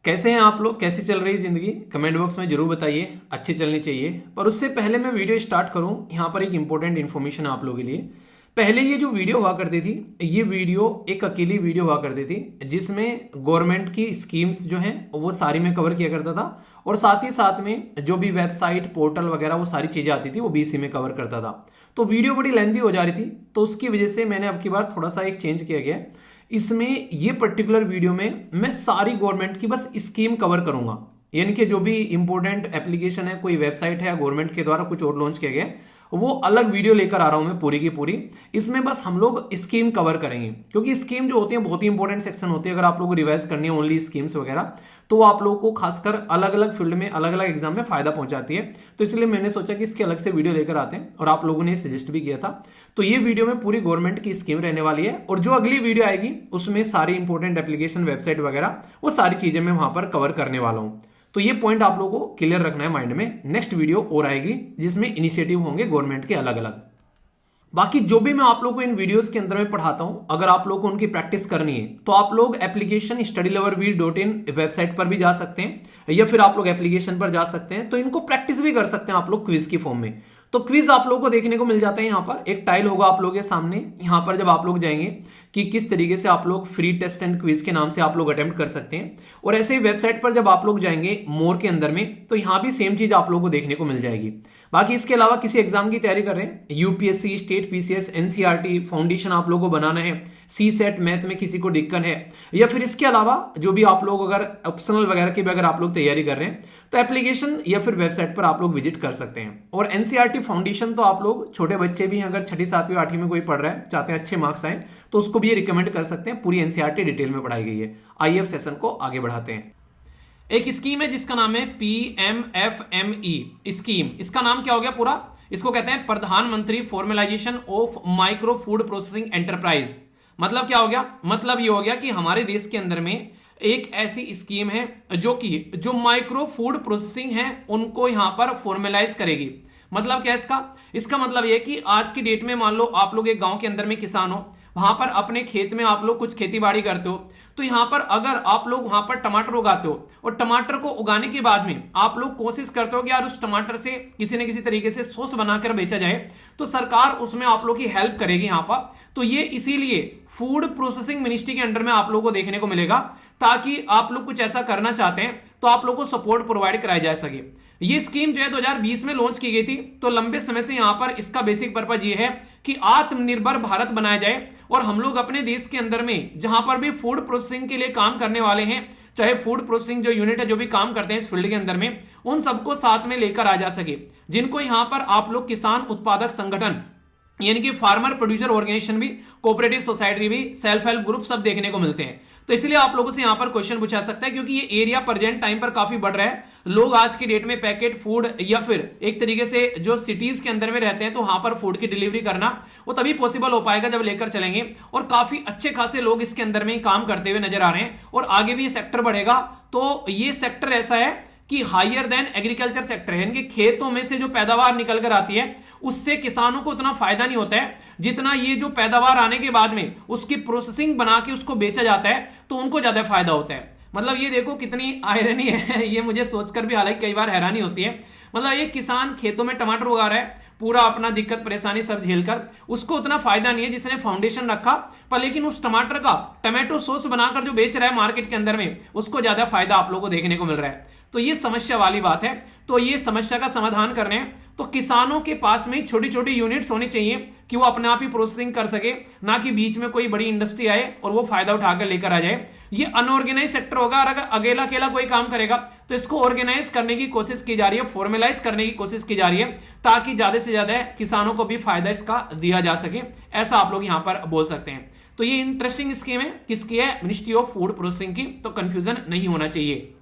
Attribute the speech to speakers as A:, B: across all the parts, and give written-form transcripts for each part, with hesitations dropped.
A: कैसे हैं आप लोग? कैसी चल रही जिंदगी? कमेंट बॉक्स में जरूर बताइए। अच्छी चलनी चाहिए। पर उससे पहले मैं वीडियो स्टार्ट करूं, यहाँ पर एक इंपॉर्टेंट इन्फॉर्मेशन आप लोगों के लिए। पहले ये जो वीडियो हुआ करती थी, ये वीडियो एक अकेली वीडियो हुआ करती थी जिसमें गवर्नमेंट की स्कीम्स जो हैं वो सारी मैं कवर किया करता था, और साथ ही साथ में जो भी वेबसाइट पोर्टल वगैरह वो सारी चीजें आती थी वो भी इसी में कवर करता था। तो वीडियो बड़ी लेंथी हो जा रही थी, तो उसकी वजह से मैंने अब की बार थोड़ा सा एक चेंज किया गया। इसमें ये पर्टिकुलर वीडियो में मैं सारी गवर्नमेंट की बस स्कीम कवर करूंगा, यानी कि जो भी इंपॉर्टेंट एप्लीकेशन है, कोई वेबसाइट है या गवर्नमेंट के द्वारा कुछ और लॉन्च किया गया, वो अलग वीडियो लेकर आ रहा हूं मैं पूरी की पूरी। इसमें बस हम लोग स्कीम कवर करेंगे, क्योंकि स्कीम जो होती है बहुत ही इंपॉर्टेंट सेक्शन होती है। अगर आप लोगों को रिवाइज करनी है ओनली स्कीम्स वगैरह, तो वो आप लोगों को खासकर अलग अलग फील्ड में अलग अलग एग्जाम में फायदा पहुंचाती है। तो इसलिए मैंने सोचा कि इसके अलग से वीडियो लेकर आते हैं, और आप लोगों ने सजेस्ट भी किया था। तो ये वीडियो में पूरी गवर्नमेंट की स्कीम रहने वाली है, और जो अगली वीडियो आएगी उसमें सारी इंपॉर्टेंट एप्लीकेशन वेबसाइट वगैरह वो सारी चीजें मैं वहां पर कवर करने वाला हूं। तो ये पॉइंट आप लोगों को क्लियर रखना है माइंड में। नेक्स्ट वीडियो और आएगी जिसमें इनिशिएटिव होंगे गवर्नमेंट के अलग अलग। बाकी जो भी मैं आप लोगों को इन वीडियोस के अंदर में पढ़ाता हूं, अगर आप लोगों को उनकी प्रैक्टिस करनी है तो आप लोग एप्लीकेशन studyloverv.in वेबसाइट पर भी जा सकते हैं, या फिर आप लोग एप्लीकेशन पर जा सकते हैं। तो इनको प्रैक्टिस भी कर सकते हैं आप लोग क्विज की फॉर्म में। तो क्विज आप लोगों को देखने को मिल जाता है। यहाँ पर एक टाइल होगा आप लोगों के सामने, यहाँ पर जब आप लोग जाएंगे कि किस तरीके से आप लोग फ्री टेस्ट एंड क्विज के नाम से आप लोग अटेम्प्ट कर सकते हैं। और ऐसे ही वेबसाइट पर जब आप लोग जाएंगे मोर के अंदर में, तो यहाँ भी सेम चीज आप लोगों को देखने को मिल जाएगी। बाकी इसके अलावा किसी एग्जाम की तैयारी कर रहे हैं, UPSC, state PCS, NCERT foundation आप लोगों को बनाना है, सी सेट मैथ में किसी को दिक्कत है, या फिर इसके अलावा जो भी आप लोग अगर ऑप्शनल वगैरह की भी अगर आप लोग तैयारी कर रहे हैं, तो एप्लीकेशन या फिर वेबसाइट पर आप लोग विजिट कर सकते हैं। और एनसीईआरटी फाउंडेशन तो आप लोग छोटे बच्चे भी हैं, अगर 6ठी 7वीं 8वीं में कोई पढ़ रहा है, चाहते हैं अच्छे मार्क्स आए, तो उसको भी ये रिकमेंड कर सकते हैं। पूरी एनसीईआरटी डिटेल में पढ़ाई गई है। आइए अब सेशन को आगे बढ़ाते हैं। एक स्कीम है जिसका नाम है PMFME स्कीम। इसका नाम क्या हो गया पूरा? इसको कहते हैं प्रधानमंत्री formalisation of micro food processing enterprise. मतलब क्या हो गया? मतलब ये हो गया कि हमारे देश के अंदर में एक ऐसी स्कीम है जो माइक्रो फूड प्रोसेसिंग है उनको यहां पर फॉर्मलाइज करेगी। मतलब क्या इसका मतलब यह कि आज की डेट में मान लो आप लोग एक गांव के अंदर में किसान हो, वहां पर अपने खेत में आप लोग कुछ खेती बाड़ी करते हो, तो यहां पर अगर आप लोग वहां पर टमाटर उगाते हो, और टमाटर को उगाने के बाद में आप लोग कोशिश करते हो कि यार उस टमाटर से किसी न किसी तरीके से सॉस बनाकर बेचा जाए, तो सरकार उसमें आप लोग की हेल्प करेगी यहां पर। तो ये इसीलिए फूड प्रोसेसिंग मिनिस्ट्री के अंडर में आप लोगों को देखने को मिलेगा, ताकि आप लोग कुछ ऐसा करना चाहते हैं तो आप लोग को सपोर्ट प्रोवाइड कराया जा सके। ये स्कीम जो है 2020 में लॉन्च की गई थी। तो लंबे समय से यहां पर इसका बेसिक पर्पज ये है कि आत्मनिर्भर भारत बनाया जाए, और हम लोग अपने देश के अंदर में जहां पर भी फूड प्रोसेसिंग के लिए काम करने वाले हैं, चाहे फूड प्रोसेसिंग जो यूनिट है जो भी काम करते हैं इस फील्ड के अंदर में, उन सबको साथ में लेकर आ जा सके। जिनको यहां पर आप लोग किसान उत्पादक संगठन यानी कि फार्मर प्रोड्यूसर ऑर्गेनाइजेशन भी, कोऑपरेटिव सोसाइटी भी, सेल्फ हेल्प ग्रुप सब देखने को मिलते हैं। तो इसलिए आप लोगों से यहां पर क्वेश्चन पूछा सकता है, क्योंकि ये एरिया प्रेजेंट टाइम पर काफी बढ़ रहा है। लोग आज की डेट में पैकेट फूड या फिर एक तरीके से जो सिटीज के अंदर में रहते हैं, तो वहां पर फूड की डिलीवरी करना वो तभी पॉसिबल हो पाएगा जब लेकर चलेंगे। और काफी अच्छे खासे लोग इसके अंदर में काम करते हुए नजर आ रहे हैं, और आगे भी ये सेक्टर बढ़ेगा। तो ये सेक्टर ऐसा है कि हायर देन एग्रीकल्चर सेक्टर है, यानी कि खेतों में से जो पैदावार निकल कर आती है उससे किसानों को उतना फायदा नहीं होता है जितना ये जो पैदावार आने के बाद में उसकी प्रोसेसिंग बना के उसको बेचा जाता है, तो उनको ज्यादा फायदा होता है। मतलब ये देखो कितनी आयरनी है, ये मुझे सोचकर भी हालांकि कई बार हैरानी होती है। मतलब एक किसान खेतों में टमाटर उगा रहा है, पूरा अपना दिक्कत परेशानी सब झेलकर, उसको उतना फायदा नहीं है जिसने फाउंडेशन रखा, पर लेकिन उस टमाटर का टमाटो सॉस बनाकर जो बेच रहा है मार्केट के अंदर में, उसको ज्यादा फायदा आप लोगों को देखने को मिल रहा है। तो ये समस्या वाली बात है। तो ये समस्या का समाधान करने तो किसानों के पास में छोटी छोटी यूनिट्स होनी चाहिए कि वो अपने आप ही प्रोसेसिंग कर सके, ना कि बीच में कोई बड़ी इंडस्ट्री आए और वो फायदा उठाकर लेकर आ जाए। ये अनऑर्गेनाइज सेक्टर होगा, और अगर अकेला अकेला कोई काम करेगा तो इसको ऑर्गेनाइज करने की कोशिश की जा रही है, फॉर्मलाइज करने की कोशिश की जा रही है, ताकि ज्यादा से ज्यादा किसानों को भी फायदा इसका दिया जा सके। ऐसा आप लोग यहां पर बोल सकते हैं। तो ये इंटरेस्टिंग स्कीम है। किसकी है? मिनिस्ट्री ऑफ फूड प्रोसेसिंग की। तो कंफ्यूजन नहीं होना चाहिए।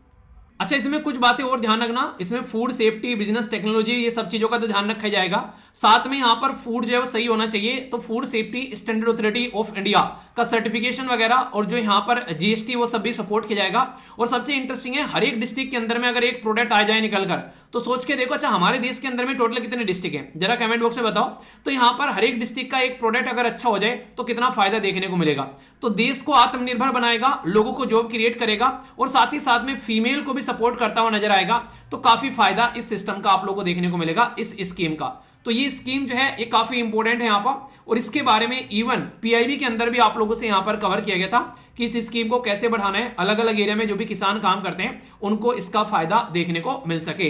A: अच्छा, इसमें कुछ बातें और ध्यान रखना। इसमें फूड सेफ्टी, बिजनेस टेक्नोलॉजी, ये सब चीजों का तो ध्यान रखा जाएगा। साथ में यहां पर फूड जो है वो सही होना चाहिए। तो food safety standard authority of India का सर्टिफिकेशन वगैरह, और जो यहां पर जीएसटी वो सब भी सपोर्ट किया जाएगा। और सबसे इंटरेस्टिंग है, हर एक डिस्ट्रिक्ट के अंदर में अगर एक प्रोडक्ट आ जाए निकलकर, तो सोच के देखो, अच्छा हमारे देश के अंदर में टोटल कितने डिस्ट्रिक्ट हैं, जरा कमेंट बॉक्स में बताओ। तो यहां पर हर एक डिस्ट्रिक्ट का एक प्रोडक्ट अगर अच्छा हो जाए तो कितना फायदा देखने को मिलेगा। तो देश को आत्मनिर्भर बनाएगा, लोगों को जॉब क्रिएट करेगा और साथ ही साथ में फीमेल को भी सपोर्ट करता हुआ नजर आएगा। तो काफी फायदा इस सिस्टम का आप लोगों को देखने को मिलेगा इस स्कीम का। तो ये स्कीम जो है ये काफी इंपॉर्टेंट है यहाँ पर, और इसके बारे में इवन पीआईबी के अंदर भी आप लोगों से यहाँ पर कवर किया गया था कि इस स्कीम को कैसे बढ़ाना है, अलग अलग एरिया में जो भी किसान काम करते हैं उनको इसका फायदा देखने को मिल सके।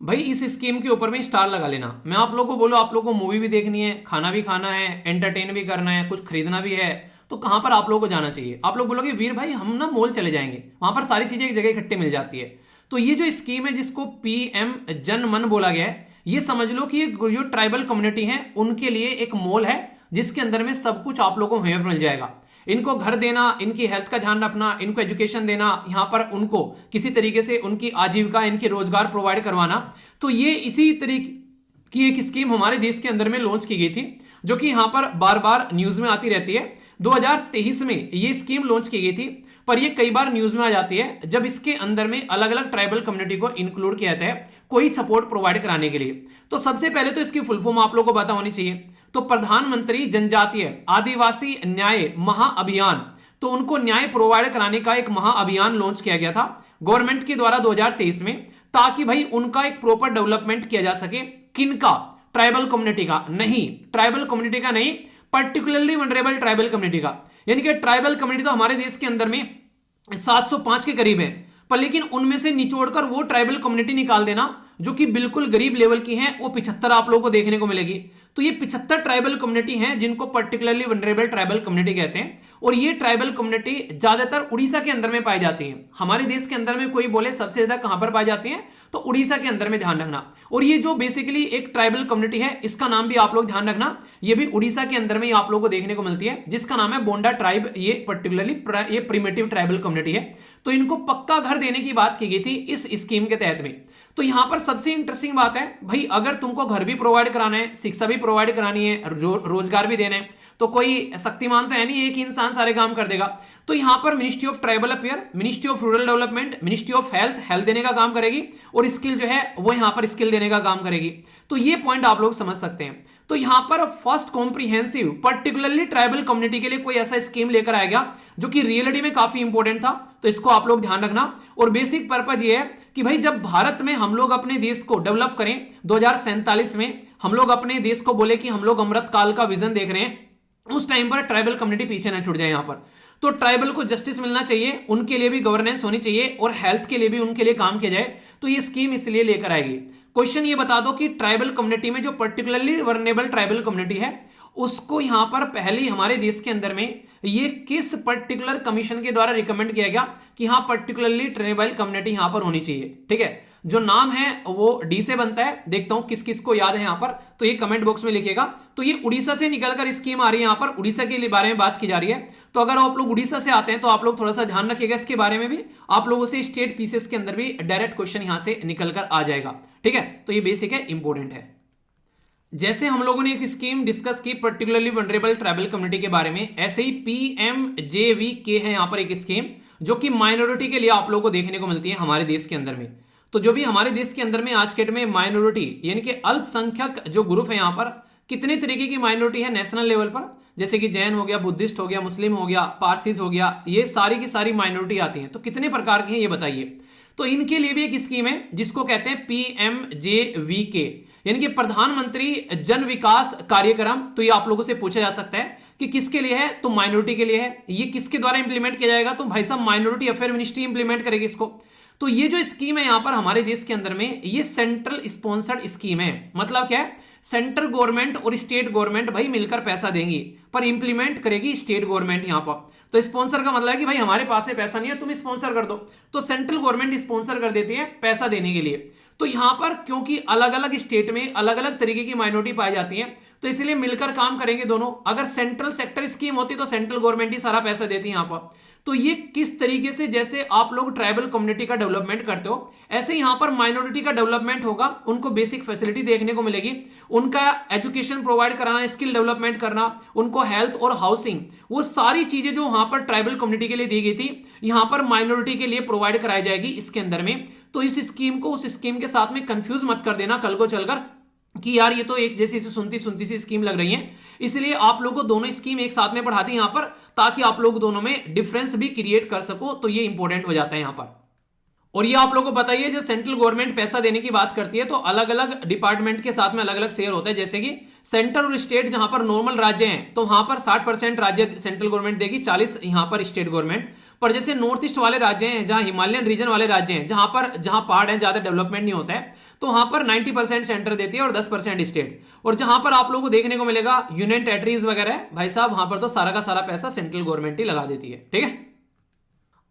A: भाई इस स्कीम के ऊपर में स्टार लगा लेना। मैं आप लोगों को बोलो, आप लोगों को मूवी भी देखनी है, खाना भी खाना है, एंटरटेन भी करना है, कुछ खरीदना भी है, तो कहां पर आप लोगों को जाना चाहिए? आप लोग बोलोगे वीर भाई हम ना मॉल चले जाएंगे, वहां पर सारी चीजें एक जगह इकट्ठे मिल जाती है। तो ये जो स्कीम है जिसको पीएम जन मन बोला गया है, ये समझ लो कि जो ट्राइबल कम्युनिटी है उनके लिए एक मॉल है जिसके अंदर में सब कुछ आप लोगों को वहीं पर मिल जाएगा। इनको घर देना, इनकी हेल्थ का ध्यान रखना, इनको एजुकेशन देना, यहाँ पर उनको किसी तरीके से उनकी आजीविका, इनके रोजगार प्रोवाइड करवाना, तो ये इसी तरीके की एक स्कीम हमारे देश के अंदर में लॉन्च की गई थी, जो कि यहाँ पर बार बार न्यूज में आती रहती है। 2023 में ये स्कीम लॉन्च की गई थी, पर ये कई बार न्यूज में आ जाती है जब इसके अंदर में अलग अलग ट्राइबल कम्युनिटी को इंक्लूड किया जाता है कोई सपोर्ट प्रोवाइड कराने के लिए। तो सबसे पहले तो इसकी फुल फॉर्म आप लोगों को पता होनी चाहिए। तो प्रधानमंत्री जनजातीय आदिवासी न्याय महाअभियान, तो उनको न्याय प्रोवाइड कराने का एक महाअभियान लॉन्च किया गया था गवर्नमेंट के द्वारा 2023 में, ताकि भाई उनका एक प्रॉपर डेवलपमेंट किया जा सके। किनका? ट्राइबल कम्युनिटी का। नहीं, ट्राइबल कम्युनिटी का नहीं, पर्टिकुलरली वनरेबल ट्राइबल कम्युनिटी का। यानी कि ट्राइबल कम्युनिटी तो हमारे देश के अंदर में 705 के करीब है, पर लेकिन उनमें से निचोड़कर वो ट्राइबल कम्युनिटी निकाल देना जो कि बिल्कुल गरीब लेवल की है, वो 75 आप लोगों को देखने को मिलेगी। तो ये 75 ट्राइबल कम्युनिटी हैं जिनको पर्टिकुलरली वनरेबल ट्राइबल कम्युनिटी कहते हैं, और ये ट्राइबल कम्युनिटी ज्यादातर उड़ीसा के अंदर में पाई जाती है। हमारे देश के अंदर में कोई बोले सबसे ज्यादा कहां पर पाई जाती है, तो उड़ीसा के अंदर में ध्यान रखना। और ये जो बेसिकली एक ट्राइबल कम्युनिटी है, इसका नाम भी आप लोग ध्यान रखना, ये भी उड़ीसा के अंदर में आप लोगों को देखने को मिलती है, जिसका नाम है बोंडा ट्राइब। ये पर्टिकुलरली ये प्रिमिटिव ट्राइबल कम्युनिटी है। तो इनको पक्का घर देने की बात की गई थी इस स्कीम के तहत में। तो यहां पर सबसे इंटरेस्टिंग बात है भाई, अगर तुमको घर भी प्रोवाइड कराना है, शिक्षा भी प्रोवाइड करानी है, रोजगार भी देना है, तो कोई शक्तिमान तो है नहीं एक ही इंसान सारे काम कर देगा। तो यहां पर ministry of tribal affair, ministry of rural development, ministry of health देने का काम करेगी, और स्किल जो है वो यहां पर स्किल देने का काम करेगी। तो ये पॉइंट आप लोग समझ सकते हैं। तो यहां पर first comprehensive particularly tribal community के लिए कोई ऐसा स्कीम लेकर आएगा जो कि रियलिटी में काफी इंपॉर्टेंट था। तो इसको आप लोग ध्यान रखना। और बेसिक पर्पज ये है कि भाई जब भारत में हम लोग अपने देश को डेवलप करें 2047 में, हम लोग अपने देश को बोले कि हम लोग अमृत काल का विजन देख रहे हैं, उस टाइम पर ट्राइबल कम्युनिटी पीछे ना छूट जाए। यहां पर तो ट्राइबल को जस्टिस मिलना चाहिए, उनके लिए भी गवर्नेंस होनी चाहिए, और हेल्थ के लिए भी उनके लिए काम किया जाए। तो ये स्कीम इसलिए लेकर आएगी। क्वेश्चन ये बता दो कि ट्राइबल कम्युनिटी में जो पर्टिकुलरली वर्नेबल ट्राइबल कम्युनिटी है, उसको यहां पर पहले हमारे देश के अंदर में ये किस पर्टिकुलर कमीशन के द्वारा रिकमेंड किया गया कि हाँ पर्टिकुलरली ट्राइबल कम्युनिटी यहां पर होनी चाहिए। ठीक है, जो नाम है वो डी से बनता है। देखता हूं किस किस को याद है यहां पर, तो ये कमेंट बॉक्स में लिखिएगा। तो ये उड़ीसा से निकलकर स्कीम आ रही है, यहां पर उड़ीसा के बारे में बात की जा रही है। तो अगर आप लोग उड़ीसा से आते हैं तो आप लोग थोड़ा सा ध्यान रखिएगा इसके बारे में भी। आप लोगों से स्टेट पीसेस के अंदर भी डायरेक्ट क्वेश्चन यहां से निकलकर आ जाएगा। ठीक है, तो ये बेसिक है, इंपॉर्टेंट है। जैसे हम लोगों ने एक स्कीम डिस्कस की पर्टिकुलरली वनरेबल ट्राइबल कम्युनिटी के बारे में, ऐसे ही पीएमजेवीके है यहां पर एक स्कीम जो कि माइनॉरिटी के लिए आप लोगों को देखने को मिलती है हमारे देश के अंदर में। तो जो भी हमारे देश के अंदर में आज के डेट में माइनॉरिटी यानी कि अल्पसंख्यक जो ग्रुप है, यहां पर कितने तरीके की माइनॉरिटी है नेशनल लेवल पर, जैसे कि जैन हो गया, बुद्धिस्ट हो गया, मुस्लिम हो गया, पारसीज हो गया, ये सारी की सारी माइनॉरिटी आती हैं। तो कितने प्रकार की है ये बताइए। तो इनके लिए भी एक स्कीम है जिसको कहते हैं पीएमजेवीके, यानी कि प्रधानमंत्री जन विकास कार्यक्रम। तो ये आप लोगों से पूछा जा सकता है कि किसके लिए है, तो माइनॉरिटी के लिए है। ये किसके द्वारा इंप्लीमेंट किया जाएगा, तो भाई साहब माइनॉरिटी अफेयर मिनिस्ट्री इंप्लीमेंट करेगी इसको। तो ये जो स्कीम है यहां पर हमारे देश के अंदर में, ये सेंट्रल स्पॉन्सर्ड स्कीम है। मतलब क्या है, सेंट्रल गवर्नमेंट और स्टेट गवर्नमेंट भाई मिलकर पैसा देंगी, पर इंप्लीमेंट करेगी स्टेट गवर्नमेंट यहां पर। तो स्पॉन्सर का मतलब है कि भाई हमारे पास से पैसा नहीं है, तुम स्पॉन्सर कर दो। तो सेंट्रल गवर्नमेंट स्पॉन्सर कर देती है पैसा देने के लिए। तो यहां पर क्योंकि अलग अलग स्टेट में अलग अलग तरीके की माइनॉरिटी पाई जाती है, तो इसलिए मिलकर काम करेंगे दोनों। अगर सेंट्रल सेक्टर स्कीम होती तो सेंट्रल गवर्नमेंट ही सारा पैसा देती है यहां पर। तो ये किस तरीके से, जैसे आप लोग ट्राइबल कम्युनिटी का डेवलपमेंट करते हो, ऐसे यहां पर माइनॉरिटी का डेवलपमेंट होगा। उनको बेसिक फैसिलिटी देखने को मिलेगी, उनका एजुकेशन प्रोवाइड कराना, स्किल डेवलपमेंट करना, उनको हेल्थ और हाउसिंग, वो सारी चीजें जो वहां पर ट्राइबल कम्युनिटी के लिए दी गई थी, यहां पर माइनॉरिटी के लिए प्रोवाइड कराई जाएगी इसके अंदर में। तो इस स्कीम को उस स्कीम के साथ में कंफ्यूज मत कर देना कल को चलकर, कि यार ये तो एक जैसी से सुनती सुनती सी स्कीम लग रही है, इसलिए आप लोगों को दोनों स्कीम एक साथ में पढ़ाती है यहां पर, ताकि आप लोग दोनों में डिफरेंस भी क्रिएट कर सको। तो ये इंपॉर्टेंट हो जाता है यहां पर। और ये आप लोगों को बताइए, जब सेंट्रल गवर्नमेंट पैसा देने की बात करती है तो अलग अलग डिपार्टमेंट के साथ में अलग अलग शेयर होता है। जैसे कि सेंटर और स्टेट जहां पर नॉर्मल राज्य हैं तो वहां पर 60% राज्य सेंट्रल गवर्नमेंट देगी, 40 यहां पर स्टेट गवर्नमेंट। पर जैसे नॉर्थ ईस्ट वाले राज्य हैं, जहां हिमालयन रीजन वाले राज्य हैं, जहां पहाड़ है, ज्यादा डेवलपमेंट नहीं होता है, तो वहां पर 90% सेंटर देती है और 10% स्टेट। और जहां पर आप लोगों को देखने को मिलेगा यूनियन टेरिटरीज वगैरह, भाई साहब वहां पर तो सारा का सारा पैसा सेंट्रल गवर्नमेंट ही लगा देती है। ठीक है,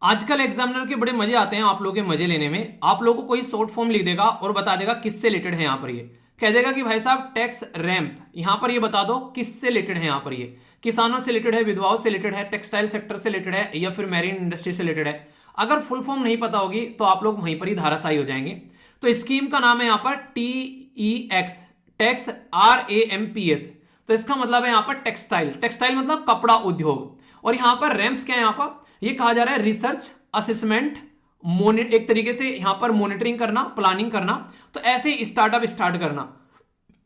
A: आजकल एग्जामिनर के बड़े मजे आते हैं आप लोगों के मजे लेने में। आप लोगों को कोई शॉर्ट फॉर्म लिख देगा और बता देगा किससे रिलेटेड है। यहां पर ये कह देगा कि भाई साहब टैक्स रैंप, यहां पर ये बता दो किससे रिलेटेड है। यहां पर ये किसानों से रिलेटेड है, विधवाओं से रिलेटेड है, टेक्सटाइल सेक्टर से रिलेटेड है, या फिर मैरीन इंडस्ट्री से रिलेटेड है। अगर फुल फॉर्म नहीं पता होगी तो आप लोग वहीं पर ही धाराशायी हो जाएंगे। तो स्कीम का नाम है यहां पर TEX, टैक्स RAMPS। तो इसका मतलब है यहां पर टेक्सटाइल, टेक्सटाइल मतलब कपड़ा उद्योग। और यहां पर रैम्स क्या है, यहां पर ये कहा जा रहा है रिसर्च असेसमेंट, एक तरीके से यहां पर मॉनिटरिंग करना, प्लानिंग करना। तो ऐसे स्टार्टअप स्टार्ट करना,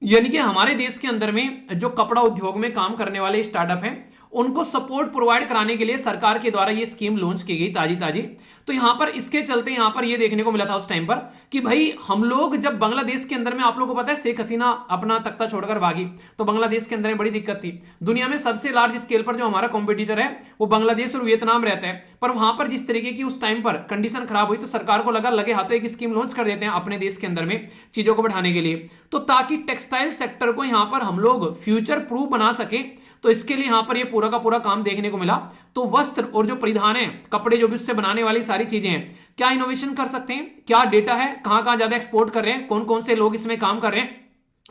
A: यानी कि हमारे देश के अंदर में जो कपड़ा उद्योग में काम करने वाले स्टार्टअप हैं उनको सपोर्ट प्रोवाइड कराने के लिए सरकार के द्वारा ये स्कीम लॉन्च की गई ताजी ताजी। तो यहां पर इसके चलते यहां पर ये देखने को मिला था उस टाइम पर कि भाई हम लोग जब बांग्लादेश के अंदर में, आप लोगों को पता है शेख हसीना अपना तख्ता छोड़कर भागी, तो बांग्लादेश के अंदर में बड़ी दिक्कत थी। दुनिया में सबसे लार्ज स्केल पर जो हमारा कॉम्पिटिटर है वो बांग्लादेश और वियतनाम रहता है। पर वहां पर जिस तरीके की उस टाइम पर कंडीशन खराब हुई तो सरकार को लगे हाथों एक स्कीम लॉन्च कर देते हैं अपने देश के अंदर में चीजों को बढ़ाने के लिए, तो ताकि टेक्सटाइल सेक्टर को यहां पर हम लोग फ्यूचर प्रूफ बना सके। तो इसके लिए यहां पर ये पूरा का पूरा काम देखने को मिला। तो वस्त्र और जो परिधान है, कपड़े जो भी उससे बनाने वाली सारी चीजें हैं, क्या इनोवेशन कर सकते हैं, क्या डेटा है, कहां कहां ज्यादा एक्सपोर्ट कर रहे हैं, कौन कौन से लोग इसमें काम कर रहे हैं,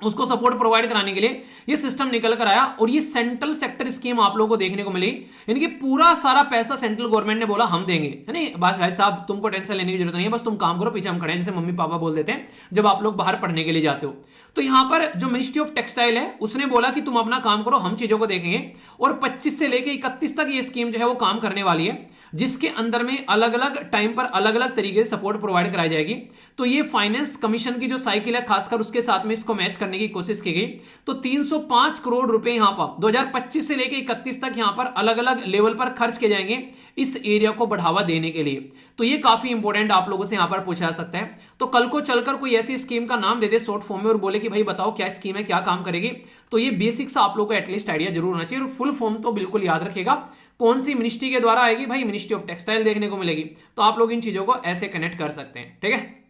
A: उसको सपोर्ट प्रोवाइड कराने के लिए ये सिस्टम निकल कर आया। और ये सेंट्रल सेक्टर स्कीम आप लोगों को देखने को मिली, यानी कि पूरा सारा पैसा सेंट्रल गवर्नमेंट ने बोला हम देंगे, है नहीं बस भाई साहब तुमको टेंशन लेने की जरूरत नहीं है, बस तुम काम करो, पीछे हम खड़े हैं, जैसे मम्मी पापा बोल देते हैं जब आप लोग बाहर पढ़ने के लिए जाते हो। तो यहां पर जो मिनिस्ट्री ऑफ टेक्सटाइल है उसने बोला कि तुम अपना काम करो, हम चीजों को देखेंगे। और 25 से लेकर 31 तक ये स्कीम जो है वो काम करने वाली है, जिसके अंदर में अलग अलग टाइम पर अलग अलग तरीके से सपोर्ट प्रोवाइड कराई जाएगी। तो ये फाइनेंस कमीशन की जो साइकिल है खासकर उसके साथ में इसको मैच करने की कोशिश की गई। तो 305 करोड़ रुपए यहां पर 2025 से लेकर 31 तक यहां पर अलग अलग लेवल पर खर्च किए जाएंगे इस एरिया को बढ़ावा देने के लिए। तो ये काफी इंपॉर्टेंट आप लोगों से यहां पर पूछा जा सकता है। तो कल को चलकर कोई ऐसी स्कीम का नाम दे दे शॉर्ट फॉर्म में और बोले कि भाई बताओ क्या स्कीम है, क्या काम करेगी, तो ये बेसिक्स आप लोगों को एटलीस्ट आइडिया जरूर होना चाहिए। और फुल फॉर्म तो बिल्कुल याद रखेगा, कौन सी मिनिस्ट्री के द्वारा आएगी, भाई मिनिस्ट्री ऑफ टेक्सटाइल देखने को मिलेगी। तो आप लोग इन चीजों को ऐसे कनेक्ट कर सकते हैं। ठीक है,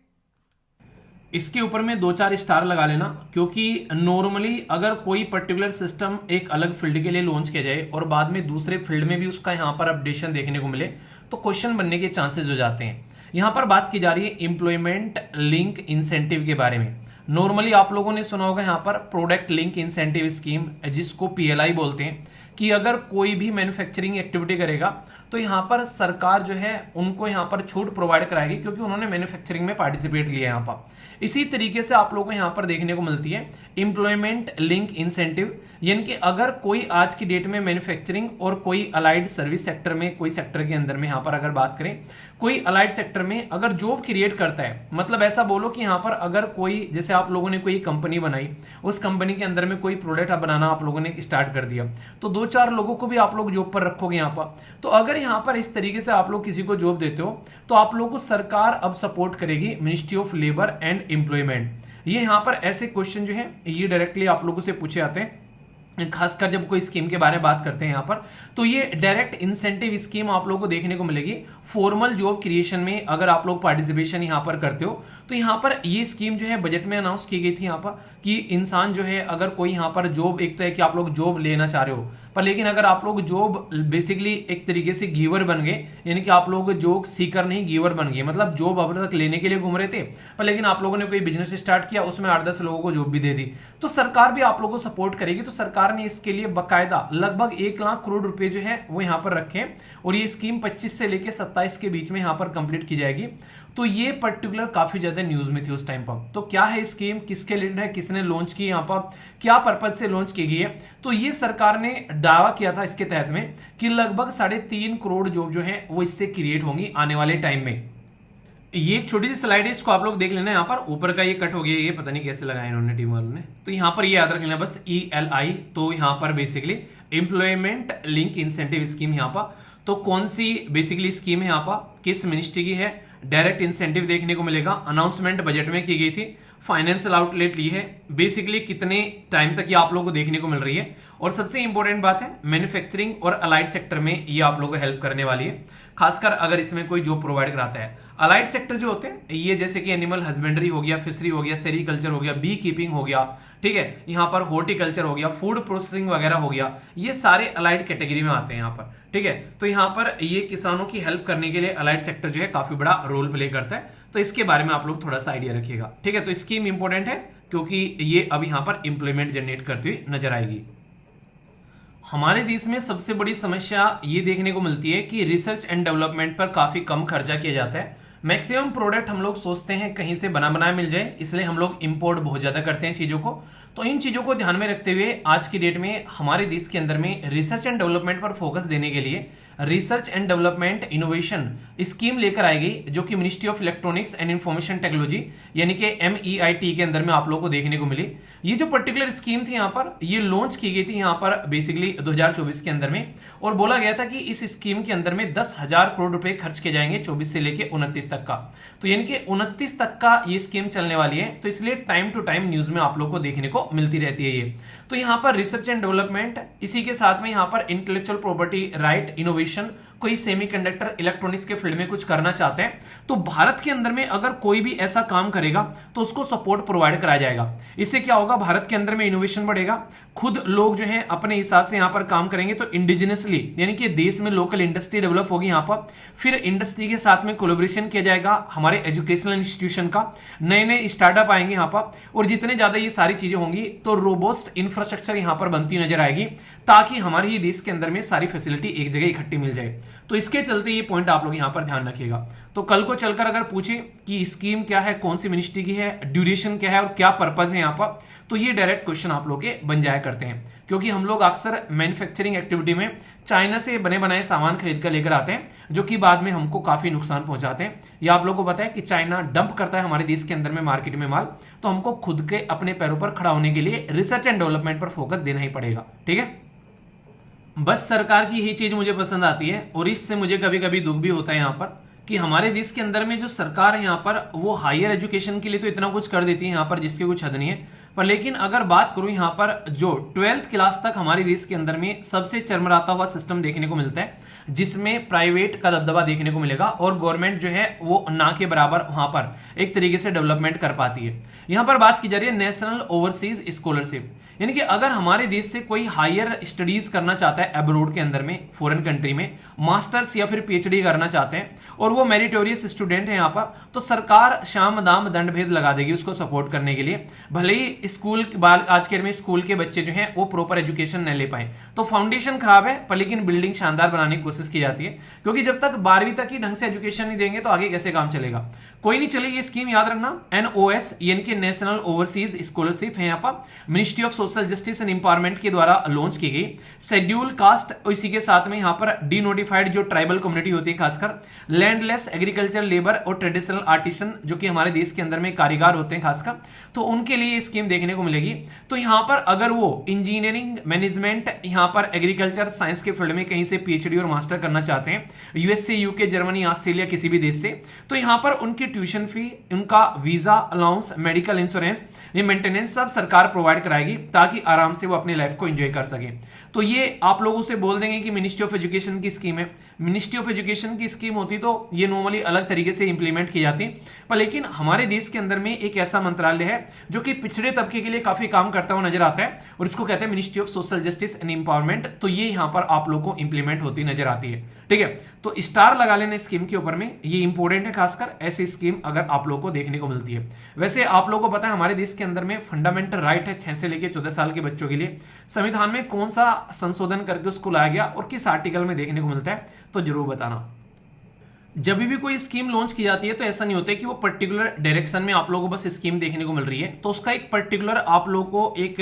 A: इसके ऊपर में 2-4 स्टार लगा लेना, क्योंकि नॉर्मली अगर कोई पर्टिकुलर सिस्टम एक अलग फील्ड के लिए लॉन्च किया जाए और बाद में दूसरे फील्ड में भी उसका यहां पर अपडेशन देखने को मिले तो क्वेश्चन बनने के चांसेस हो जाते हैं। यहां पर बात की जा रही है एम्प्लॉयमेंट लिंक इंसेंटिव के बारे में। नॉर्मली आप लोगों ने सुना होगा यहां पर प्रोडक्ट लिंक इंसेंटिव स्कीम, जिसको PLI बोलते हैं, कि अगर कोई भी मैन्युफैक्चरिंग एक्टिविटी करेगा तो यहां पर सरकार जो है उनको यहां पर छूट प्रोवाइड कराएगी, क्योंकि उन्होंने मैन्युफैक्चरिंग में पार्टिसिपेट लिया यहां पर। इसी तरीके से आप लोगों को यहां पर देखने को मिलती है एम्प्लॉयमेंट लिंक इंसेंटिव, यानी कि अगर कोई आज की डेट में मैन्युफैक्चरिंग और कोई अलाइड सर्विस सेक्टर में, कोई सेक्टर के अंदर में यहां पर अगर बात करें, कोई अलाइड सेक्टर में अगर जॉब क्रिएट करता है, मतलब ऐसा बोलो कि यहां पर अगर कोई, जैसे आप लोगों ने कोई कंपनी बनाई, उस कंपनी के अंदर में कोई प्रोडक्ट बनाना आप लोगों ने स्टार्ट कर दिया, तो 2-4 लोगों को भी आप लोग जॉब पर रखोगे यहां पर। तो अगर यहां पर इस तरीके से आप लोग किसी को जॉब देते हो तो आप लोगों को सरकार अब सपोर्ट करेगी, ministry of labour and employment. ये यहां पर ऐसे क्वेश्चन जो है ये डायरेक्टली आप लोगों से पूछे आते हैं, खासकर जब कोई स्कीम के बारे में बात करते हैं यहां पर। तो ये डायरेक्ट इंसेंटिव स्कीम आप लोगों को देखने को मिलेगी फॉर्मल जॉब क्रिएशन में। अगर आप लोग पार्टिसिपेशन यहां पर करते हो तो यहां पर ये स्कीम जो है बजट में अनाउंस की गई थी यहां पर, कि इंसान जो है अगर कोई यहां पर जॉब, एक तो है कि आप लोग जॉब लेना चाह रहे हो, पर लेकिन अगर आप लोग जॉब बेसिकली एक तरीके से गिवर बन गए, यानी कि आप लोग जॉब सीकर नहीं गिवर बन गए, मतलब जॉब अब तक लेने के लिए घूम रहे थे, पर लेकिन आप लोगों ने कोई बिजनेस स्टार्ट किया, उसमें 8-10 लोगों को जॉब भी दे दी, तो सरकार भी आप लोगों को सपोर्ट करेगी। तो सरकार ने इसके लिए बकायदा लगभग 1 लाख करोड़ रुपए जो है वो यहां पर रखे, और ये स्कीम 25 से लेकर 27 के बीच में यहां पर कंप्लीट की जाएगी। तो ये पर्टिकुलर काफी ज्यादा न्यूज में थी उस टाइम पर। तो क्या है स्कीम, किसके रिलेटेड है, किसने लॉन्च की, यहां पर क्या पर्पज से लॉन्च की गई है, तो ये सरकार ने दावा किया था इसके तहत में कि लगभग 3.5 करोड़ जॉब जो है वो इससे क्रिएट होंगी आने वाले टाइम में। ये एक छोटी सी स्लाइड है, इसको आप लोग देख लेना। यहाँ पर ऊपर का ये कट हो गया, ये पता नहीं कैसे लगाया इन्होंने टीम वालों ने। तो यहाँ पर ये याद रख लेना बस ELI। तो यहाँ पर basically employment link incentive scheme यहाँ पर। तो कौन सी बेसिकली स्कीम है यहाँ पर, किस मिनिस्ट्री की है, डायरेक्ट इंसेंटिव देखने को मिलेगा, अनाउंसमेंट बजट में की गई थी, फाइनेंशियल आउटलेट ली है, बेसिकली कितने टाइम तक ये आप लोगों को देखने को मिल रही है, और सबसे इंपॉर्टेंट बात है मैन्युफैक्चरिंग और अलाइड सेक्टर में ये आप लोगों को हेल्प करने वाली है, खासकर अगर इसमें कोई जॉब प्रोवाइड कराता है। अलाइड सेक्टर जो होते हैं ये जैसे कि एनिमल हस्बेंड्री हो गया, फिशरी हो गया, सेरिकल्चर हो गया, बी कीपिंग हो गया, ठीक है, यहाँ पर हॉर्टिकल्चर हो गया, फूड प्रोसेसिंग वगैरह हो गया, ये सारे अलाइड कैटेगरी में आते हैं यहाँ पर, ठीक है। तो यहाँ पर ये किसानों की हेल्प करने के लिए अलाइड सेक्टर जो है काफी बड़ा रोल प्ले करता है। तो इसके बारे में आप लोग थोड़ा सा आइडिया रखिएगा, ठीक है। तो स्कीम इंपॉर्टेंट है क्योंकि ये अब यहाँ पर इंप्लीमेंट जनरेट करती हुई नजर आएगी। हमारे देश में सबसे बड़ी समस्या ये देखने को मिलती है कि रिसर्च एंड डेवलपमेंट पर काफी कम खर्चा किया जाता है। मैक्सिमम प्रोडक्ट हम लोग सोचते हैं कहीं से बना बनाया मिल जाए, इसलिए हम लोग इंपोर्ट बहुत ज्यादा करते हैं चीजों को। तो इन चीजों को ध्यान में रखते हुए आज की डेट में हमारे देश के अंदर में रिसर्च एंड डेवलपमेंट पर फोकस देने के लिए research and development innovation scheme लेकर आई गई, जो कि ministry of electronics and information technology यानी कि MEIT के अंदर में आप लोगों को देखने को मिली। ये जो पर्टिकुलर स्कीम थी यहाँ पर ये लॉन्च की गई थी यहाँ पर बेसिकली 2024 के अंदर में, और बोला गया था कि इस स्कीम के अंदर में 10,000 करोड़ रुपए खर्च किए जाएंगे 24 से लेके 29 तक का। तो यानी कि 29 तक का ये स्कीम चलने वाली है, तो इसलिए टाइम टू टाइम न्यूज में आप लोग को देखने को मिलती रहती है ये। तो यहाँ पर रिसर्च एंड डेवलपमेंट, इसी के साथ में यहाँ पर इंटेलेक्चुअल प्रॉपर्टी राइट, इनोवेशन, कोई सेमीकंडक्टर इलेक्ट्रॉनिक्स के फील्ड में कुछ करना चाहते हैं तो भारत के अंदर में अगर कोई भी ऐसा काम करेगा तो उसको सपोर्ट प्रोवाइड कराया जाएगा। इससे क्या होगा, भारत के अंदर में इनोवेशन बढ़ेगा, खुद लोग जो है अपने हिसाब से यहाँ पर काम करेंगे, तो इंडिजिनसली यानी कि देश में लोकल इंडस्ट्री डेवलप होगी यहाँ पर। फिर इंडस्ट्री के साथ में कोलैबोरेशन किया जाएगा हमारे एजुकेशनल इंस्टीट्यूशन का, नए नए स्टार्टअप आएंगे यहाँ पर, और जितने ज्यादा ये सारी चीजें होंगी तो रोबोस्ट इंफ्रास्ट्रक्चर यहाँ पर बनती नजर आएगी, ताकि हमारे ही देश के अंदर में सारी फैसिलिटी एक जगह इकट्ठी मिल जाए। तो इसके चलते ये पॉइंट आप लोग यहाँ पर ध्यान रखिएगा। तो कल को चलकर अगर पूछे कि स्कीम क्या है, कौन सी मिनिस्ट्री की है, ड्यूरेशन क्या है और क्या पर्पज है यहाँ पर, तो ये डायरेक्ट क्वेश्चन आप लोग के बन जाया करते हैं, क्योंकि हम लोग अक्सर मैन्युफैक्चरिंग एक्टिविटी में चाइना से बने बनाए सामान खरीद कर लेकर आते हैं, जो कि बाद में हमको काफी नुकसान पहुंचाते हैं। ये आप लोग को पता है कि चाइना डंप करता है हमारे देश के अंदर में मार्केट में माल, तो हमको खुद के अपने पैरों पर खड़ा होने के लिए रिसर्च एंड डेवलपमेंट पर फोकस देना ही पड़ेगा, ठीक है। बस सरकार की यही चीज मुझे पसंद आती है, और इससे मुझे कभी कभी दुख भी होता है यहाँ पर कि हमारे देश के अंदर में जो सरकार है यहाँ पर वो हायर एजुकेशन के लिए तो इतना कुछ कर देती है यहाँ पर जिसकी कुछ हद नहीं है, पर लेकिन अगर बात करूं यहाँ पर जो 12th क्लास तक हमारे देश के अंदर में सबसे चरमराता हुआ सिस्टम देखने को मिलता है, जिसमें प्राइवेट का दबदबा देखने को मिलेगा और गवर्नमेंट जो है वो ना के बराबर वहां पर एक तरीके से डेवलपमेंट कर पाती है। यहाँ पर बात की जा रही है नेशनल ओवरसीज स्कॉलरशिप, यानी कि अगर हमारे देश से कोई हायर स्टडीज करना चाहता है अब्रोड के अंदर में, फॉरेन कंट्री में मास्टर्स या फिर PhD करना चाहते हैं और वो मेरिटोरियस स्टूडेंट है यहाँ पर, तो सरकार शाम दाम दंड भेद लगा देगी उसको सपोर्ट करने के लिए। भले ही स्कूल आज के में स्कूल के बच्चे जो हैं वो प्रॉपर एजुकेशन न ले पाए, तो फाउंडेशन खराब है पर लेकिन बिल्डिंग शानदार बनाने की कोशिश की जाती है, क्योंकि जब तक 12वीं तक ही ढंग से एजुकेशन नहीं देंगे तो आगे कैसे काम चलेगा। कोई नहीं, चलिए ये स्कीम याद रखना, NOS यानी कि नेशनल ओवरसीज स्कॉलरशिप है यहाँ पर, ministry of social justice and empowerment के द्वारा लॉन्च की गई। शेड्यूल कास्ट और इसी के साथ में यहाँ पर डीनोटिफाइड जो ट्राइबल कम्युनिटी होती है, खासकर लैंडलेस एग्रीकल्चर लेबर और ट्रेडिशनल आर्टिसन जो कि हमारे देश के अंदर में कारीगर होते हैं खासकर, तो उनके लिए स्कीम देखने को मिलेगी। तो यहाँ पर अगर वो इंजीनियरिंग मैनेजमेंट यहाँ पर एग्रीकल्चर साइंस के फील्ड में कहीं से PhD और मास्टर करना चाहते हैं, USA UK जर्मनी ऑस्ट्रेलिया किसी भी देश से, तो यहाँ पर उनकी ट्यूशन फी, उनका वीजा अलाउंस, मेडिकल इंश्योरेंस, ये मेंटेनेंस सब सरकार प्रोवाइड कराएगी, ताकि आराम से वो अपनी लाइफ को एंजॉय कर सके। तो ये आप लोगों से बोल देंगे कि मिनिस्ट्री ऑफ एजुकेशन की स्कीम है, मिनिस्ट्री ऑफ एजुकेशन की स्कीम होती तो ये नॉर्मली अलग तरीके से इंप्लीमेंट की जाती, पर लेकिन हमारे देश के अंदर में एक ऐसा मंत्रालय है जो कि पिछड़े तबके के लिए काफी काम करता हुआ नजर आता है, और इसको कहते हैं ministry of social justice and empowerment. तो ये यहाँ पर आप लोग को इंप्लीमेंट होती नजर आती है, ठीक है। तो स्टार लगा लेने स्कीम के ऊपर में, ये इंपॉर्टेंट है, खासकर ऐसी स्कीम अगर आप लोग को देखने को मिलती है। वैसे आप लोगों को पता है हमारे देश के अंदर में फंडामेंटल राइट है 6 से लेकर 14 साल के बच्चों के लिए, संविधान में कौन सा संशोधन करके उसको लाया गया और किस आर्टिकल में देखने को मिलता है, तो जरूर बताना। जब भी कोई स्कीम लॉन्च की जाती है तो ऐसा नहीं होता है कि वो पर्टिकुलर डायरेक्शन में आप लोगों को बस स्कीम देखने को मिल रही है, तो उसका एक पर्टिकुलर आप लोगों को एक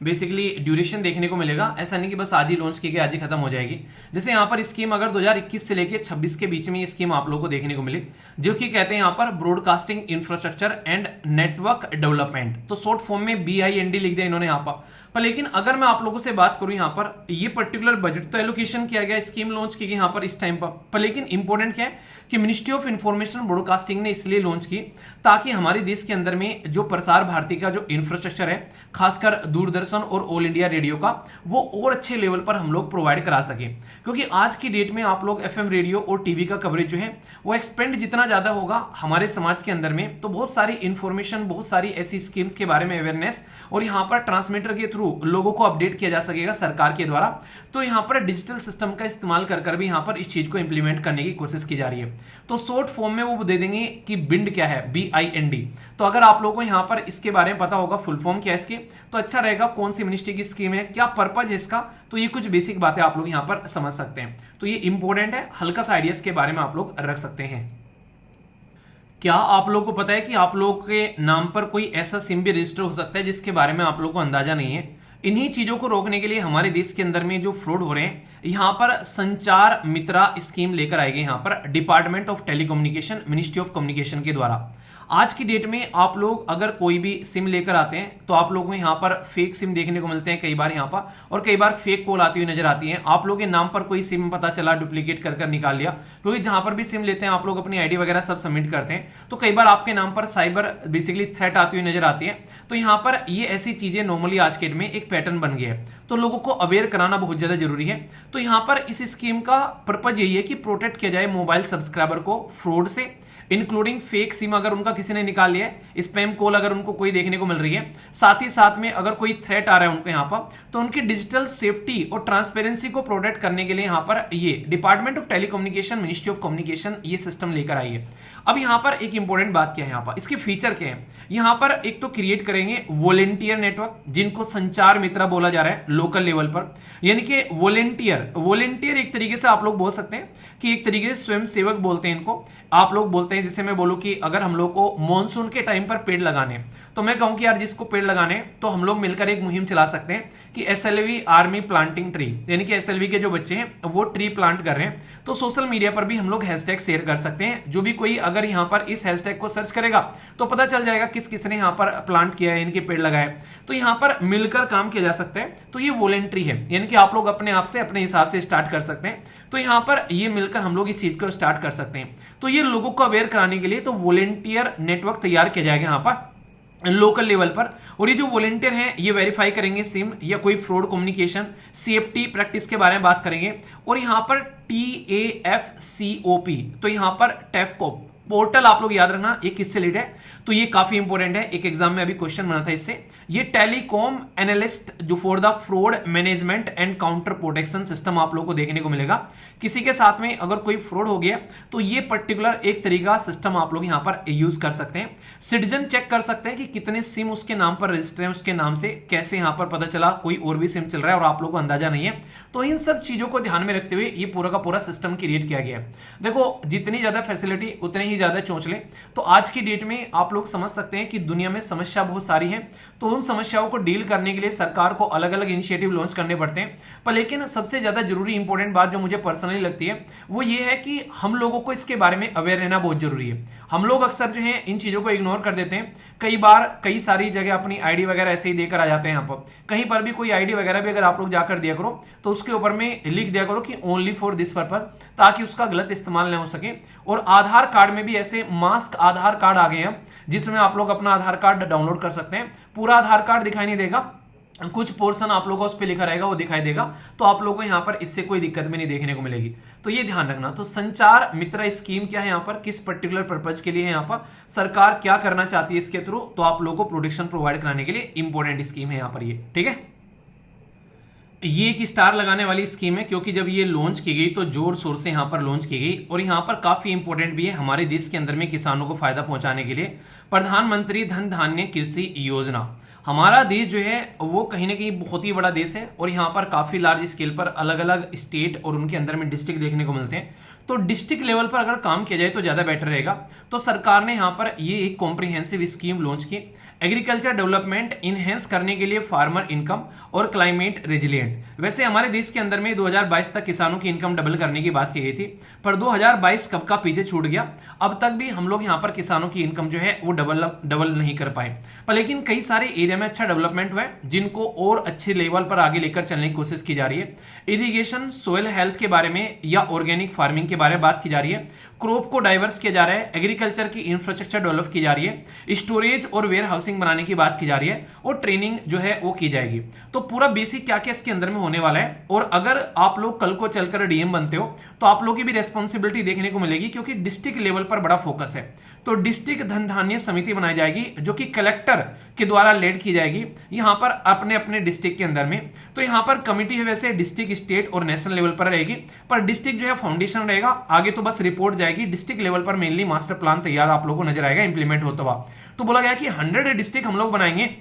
A: बेसिकली ड्यूरेशन देखने को मिलेगा। ऐसा नहीं कि बस आज ही लॉन्च की गई आज ही खत्म हो जाएगी। जैसे यहाँ पर स्कीम अगर 2021 से लेके 26 के बीच में ये स्कीम आप लोगों को देखने को मिली, जो कि कहते हैं यहाँ पर broadcasting infrastructure and network development, तो शॉर्ट फॉर्म में BIND लिख दिया इन्होंने यहाँ पर। लेकिन अगर मैं आप लोगों से बात करूं यहाँ पर, ये पर्टिकुलर बजट तो एलोकेशन किया गया, स्कीम लॉन्च की गई यहाँ पर इस टाइम पर लेकिन इंपॉर्टेंट क्या है कि मिनिस्ट्री ऑफ इंफॉर्मेशन ब्रॉडकास्टिंग ने इसलिए लॉन्च की ताकि हमारे देश के अंदर में जो प्रसार भारती का जो इंफ्रास्ट्रक्चर है, खासकर दूरदर्शन और ऑल इंडिया रेडियो का, वो और अच्छे लेवल पर हम लोग प्रोवाइड करा सके। क्योंकि आज की डेट में आप लोग FM रेडियो और टीवी का कवरेज जो है वो एक्सपेंड जितना ज्यादा होगा हमारे समाज के अंदर में, तो बहुत सारी इंफॉर्मेशन, बहुत सारी ऐसी स्कीम्स के बारे में अवेयरनेस और यहाँ पर ट्रांसमीटर के थ्रू लोगों को अपडेट किया जा सकेगा सरकार के द्वारा। तो यहाँ पर डिजिटल सिस्टम का इस्तेमाल कर भी यहाँ पर इस चीज को इंप्लीमेंट करने की कोशिश की जा रही है। तो शॉर्ट फॉर्म में वो दे देंगे कि बिंड क्या है, BIND। तो अगर आप लोगों को यहाँ पर इसके बारे में पता होगा फुल फॉर्म क्या है इसकी, तो अच्छा रहेगा। कौन सी मिनिस्ट्री की स्कीम है, क्या पर्पज है इसका, तो ये कुछ बेसिक बातें आप लोग यहाँ पर समझ सकते हैं। तो ये इंपॉर्टेंट है, हल्का सा आइडियाज के बारे में आप लोग रख सकते हैं। क्या आप लोगों को पता है कि आप लोगों के नाम पर कोई ऐसा सिम भी रजिस्टर हो सकता है जिसके बारे में आप लोगों को अंदाजा नहीं है? इन्हीं चीजों को रोकने के लिए हमारे देश के अंदर में जो फ्रॉड हो रहे हैं, यहां पर संचार मित्रा स्कीम लेकर आएगी यहां पर department of telecommunication, ministry of communication के द्वारा। आज की डेट में आप लोग अगर कोई भी सिम लेकर आते हैं तो आप लोगों को यहाँ पर फेक सिम देखने को मिलते हैं कई बार यहाँ पर, और कई बार फेक कॉल आती हुई नजर आती है। आप लोगों के नाम पर कोई सिम पता चला, डुप्लीकेट कर निकाल लिया, क्योंकि जहां पर भी सिम लेते हैं आप लोग अपनी आईडी वगैरह सब सबमिट करते हैं, तो कई बार आपके नाम पर साइबर बेसिकली थ्रेट आती हुई नजर आती है। तो यहाँ पर ये ऐसी चीजें नॉर्मली आज के डेट में एक पैटर्न बन गया है, तो लोगों को अवेयर कराना बहुत ज्यादा जरूरी है। तो यहाँ पर इस स्कीम का पर्पज यही है कि प्रोटेक्ट किया जाए मोबाइल सब्सक्राइबर को फ्रॉड से, इंक्लूडिंग फेक सिम अगर उनका किसी ने निकाल लिया है, स्पैम कॉल अगर उनको कोई देखने को मिल रही है, साथ ही साथ में अगर कोई थ्रेट आ रहा है उनको यहाँ पर, तो उनकी डिजिटल सेफ्टी और ट्रांसपेरेंसी को प्रोटेक्ट करने के लिए यहाँ पर ये department of telecommunication, ministry of communication ये सिस्टम लेकर आई है। अब यहाँ पर एक इंपॉर्टेंट बात क्या है, यहाँ पर इसके फीचर क्या है। यहाँ पर एक तो क्रिएट करेंगे वॉलेंटियर नेटवर्क, जिनको संचार मित्र बोला जा रहा है लोकल लेवल पर, यानी कि वॉलेंटियर एक तरीके से आप लोग बोल सकते हैं कि एक तरीके से स्वयं सेवक बोलते हैं इनको। आप लोग बोलते हैं, जैसे मैं बोलूं कि अगर हम लोग को मॉनसून के टाइम पर पेड़ लगाने, तो मैं कहूं कि यार जिसको पेड़ लगाने, तो हम लोग मिलकर एक मुहिम चला सकते हैं कि SLV आर्मी प्लांटिंग ट्री, यानी कि SLV के जो बच्चे हैं वो ट्री प्लांट कर रहे हैं। तो सोशल मीडिया पर भी हम लोग हैशटैग शेयर कर सकते हैं। जो भी कोई अगर यहाँ पर इस हैशटैग को सर्च करेगा तो पता चल जाएगा किस किसने यहाँ पर प्लांट किया है, इनके पेड़ लगाए। तो यहाँ पर मिलकर काम किया जा सकता है। तो ये वॉलेंट्री है, यानी कि आप लोग अपने आप से अपने हिसाब से स्टार्ट कर सकते हैं। तो यहाँ पर ये मिलकर हम लोग इस चीज को स्टार्ट कर सकते हैं। तो ये लोगों को अवेयर कराने के लिए तो वॉलेंटियर नेटवर्क तैयार किया जाएगा यहाँ पर लोकल लेवल पर। और ये जो वॉलेंटियर हैं ये वेरीफाई करेंगे सिम या कोई फ्रॉड कम्युनिकेशन, CFT प्रैक्टिस के बारे में बात करेंगे। और यहाँ पर TAFCOP, तो यहाँ पर टैफकॉप पोर्टल आप लोग याद रखना ये किससे रिलेटेड है, तो ये काफी इंपॉर्टेंट है। एक एग्जाम में अभी क्वेश्चन बना था इससे। ये टेलीकॉम एनालिस्ट जो for the fraud management and counter protection system आप लोग को देखने को मिलेगा। किसी के साथ में अगर कोई फ्रॉड हो गया तो ये पर्टिकुलर एक तरीका सिस्टम आप लोग यहाँ पर यूज कर सकते हैं। सिटीजन चेक कर सकते हैं कि कितने सिम उसके नाम पर रजिस्टर है, उसके नाम से कैसे यहाँ पर पता चला कोई और भी सिम चल रहा है और आप लोग को अंदाजा नहीं है। तो इन सब चीजों को ध्यान में रखते हुए ये पूरा का पूरा सिस्टम क्रिएट किया गया है। देखो जितनी ज्यादा फैसिलिटी उतने ही ज्यादा चोंचले। तो आज की डेट में आप लोग समझ सकते हैं कि दुनिया में समस्या बहुत सारी है, तो उन समस्याओं को डील करने के लिए सरकार को अलग अलग इनिशिएटिव लॉन्च करने पड़ते हैं। पर लेकिन सबसे ज्यादा जरूरी इंपॉर्टेंट बात जो मुझे पर्सनली लगती है वो ये है कि हम लोगों को इसके बारे में अवेयर रहना बहुत जरूरी है। हम लोग अक्सर जो है इन चीजों को इग्नोर कर देते हैं। कई बार कई सारी जगह अपनी आईडी वगैरह ऐसे ही देकर आ जाते हैं। यहाँ पर कहीं पर भी कोई आईडी वगैरह भी अगर आप लोग जाकर दिया करो तो उसके ऊपर में लिख दिया करो कि ओनली फॉर दिस पर्पज, ताकि उसका गलत इस्तेमाल न हो सके। और आधार कार्ड में भी ऐसे मास्क आधार कार्ड आ गए हैं जिसमें आप लोग अपना आधार कार्ड डाउनलोड कर सकते हैं। पूरा आधार कार्ड दिखाई नहीं देगा, कुछ पोर्शन आप लोगों को उस पर लिखा रहेगा वो दिखाई देगा। तो आप लोगों को यहाँ पर इससे कोई दिक्कत भी नहीं देखने को मिलेगी। तो ये ध्यान रखना। तो संचार मित्र स्कीम क्या है, यहाँ पर किस पर्टिकुलर पर्पज के लिए है, यहाँ पर सरकार क्या करना चाहती है इसके थ्रू, तो आप लोगों को प्रोटेक्शन प्रोवाइड कराने के लिए इंपॉर्टेंट स्कीम है यहाँ पर ये। ठीक है, ये एक स्टार लगाने वाली स्कीम है क्योंकि जब ये लॉन्च की गई तो जोर शोर से यहाँ पर लॉन्च की गई। और यहाँ पर काफी इंपॉर्टेंट भी है हमारे देश के अंदर में किसानों को फायदा पहुंचाने के लिए प्रधानमंत्री धन धान्य कृषि योजना। हमारा देश जो है वो कहीं ना कहीं बहुत ही बड़ा देश है और यहाँ पर काफी लार्ज स्केल पर अलग अलग स्टेट और उनके अंदर में डिस्ट्रिक्ट देखने को मिलते हैं। तो डिस्ट्रिक्ट लेवल पर अगर काम किया जाए तो ज्यादा बेटर रहेगा। तो सरकार ने यहां पर ये एक कॉम्प्रिहेंसिव स्कीम लॉन्च की एग्रीकल्चर डेवलपमेंट इनहेंस करने के लिए फार्मर इनकम और क्लाइमेट रेजिलिएंट। वैसे हमारे देश के अंदर में 2022 तक किसानों की इनकम डबल करने की बात की गई थी, पर 2022 कब का पीछे छूट गया। अब तक भी हम लोग यहाँ पर किसानों की इनकम जो है वो डबल नहीं कर पाए, पर लेकिन कई सारे एरिया में अच्छा डेवलपमेंट हुआ है जिनको और अच्छे लेवल पर आगे लेकर चलने की कोशिश की जा रही है। इरिगेशन, सोयल हेल्थ के बारे में या ऑर्गेनिक फार्मिंग के बारे में बात की जा रही है। क्रॉप को डाइवर्स किया जा रहा है, एग्रीकल्चर की इंफ्रास्ट्रक्चर डेवलप की जा रही है, स्टोरेज और वेयर हाउसिंग बनाने की बात की जा रही है और ट्रेनिंग जो है वो की जाएगी। तो पूरा बेसिक क्या क्या इसके अंदर में होने वाला है। और अगर आप लोग कल को चलकर डीएम बनते हो तो आप लोगों की भी रेस्पॉन्सिबिलिटी देखने को मिलेगी, क्योंकि डिस्ट्रिक्ट लेवल पर बड़ा फोकस है। तो डिस्ट्रिक्ट धन धान्य समिति बनाई जाएगी जो कि कलेक्टर के द्वारा लेड की जाएगी यहां पर अपने अपने डिस्ट्रिक्ट के अंदर में। तो यहां पर कमिटी है वैसे डिस्ट्रिक्ट, स्टेट और नेशनल लेवल पर रहेगी, पर डिस्ट्रिक्ट जो है फाउंडेशन रहेगा, आगे तो बस रिपोर्ट जाएगी। डिस्ट्रिक्ट लेवल पर मेनली मास्टर प्लान तैयार आप लोगों को नजर आएगा इंप्लीमेंट होता हुआ। तो बोला गया कि 100 डिस्ट्रिक्ट हम लोग बनाएंगे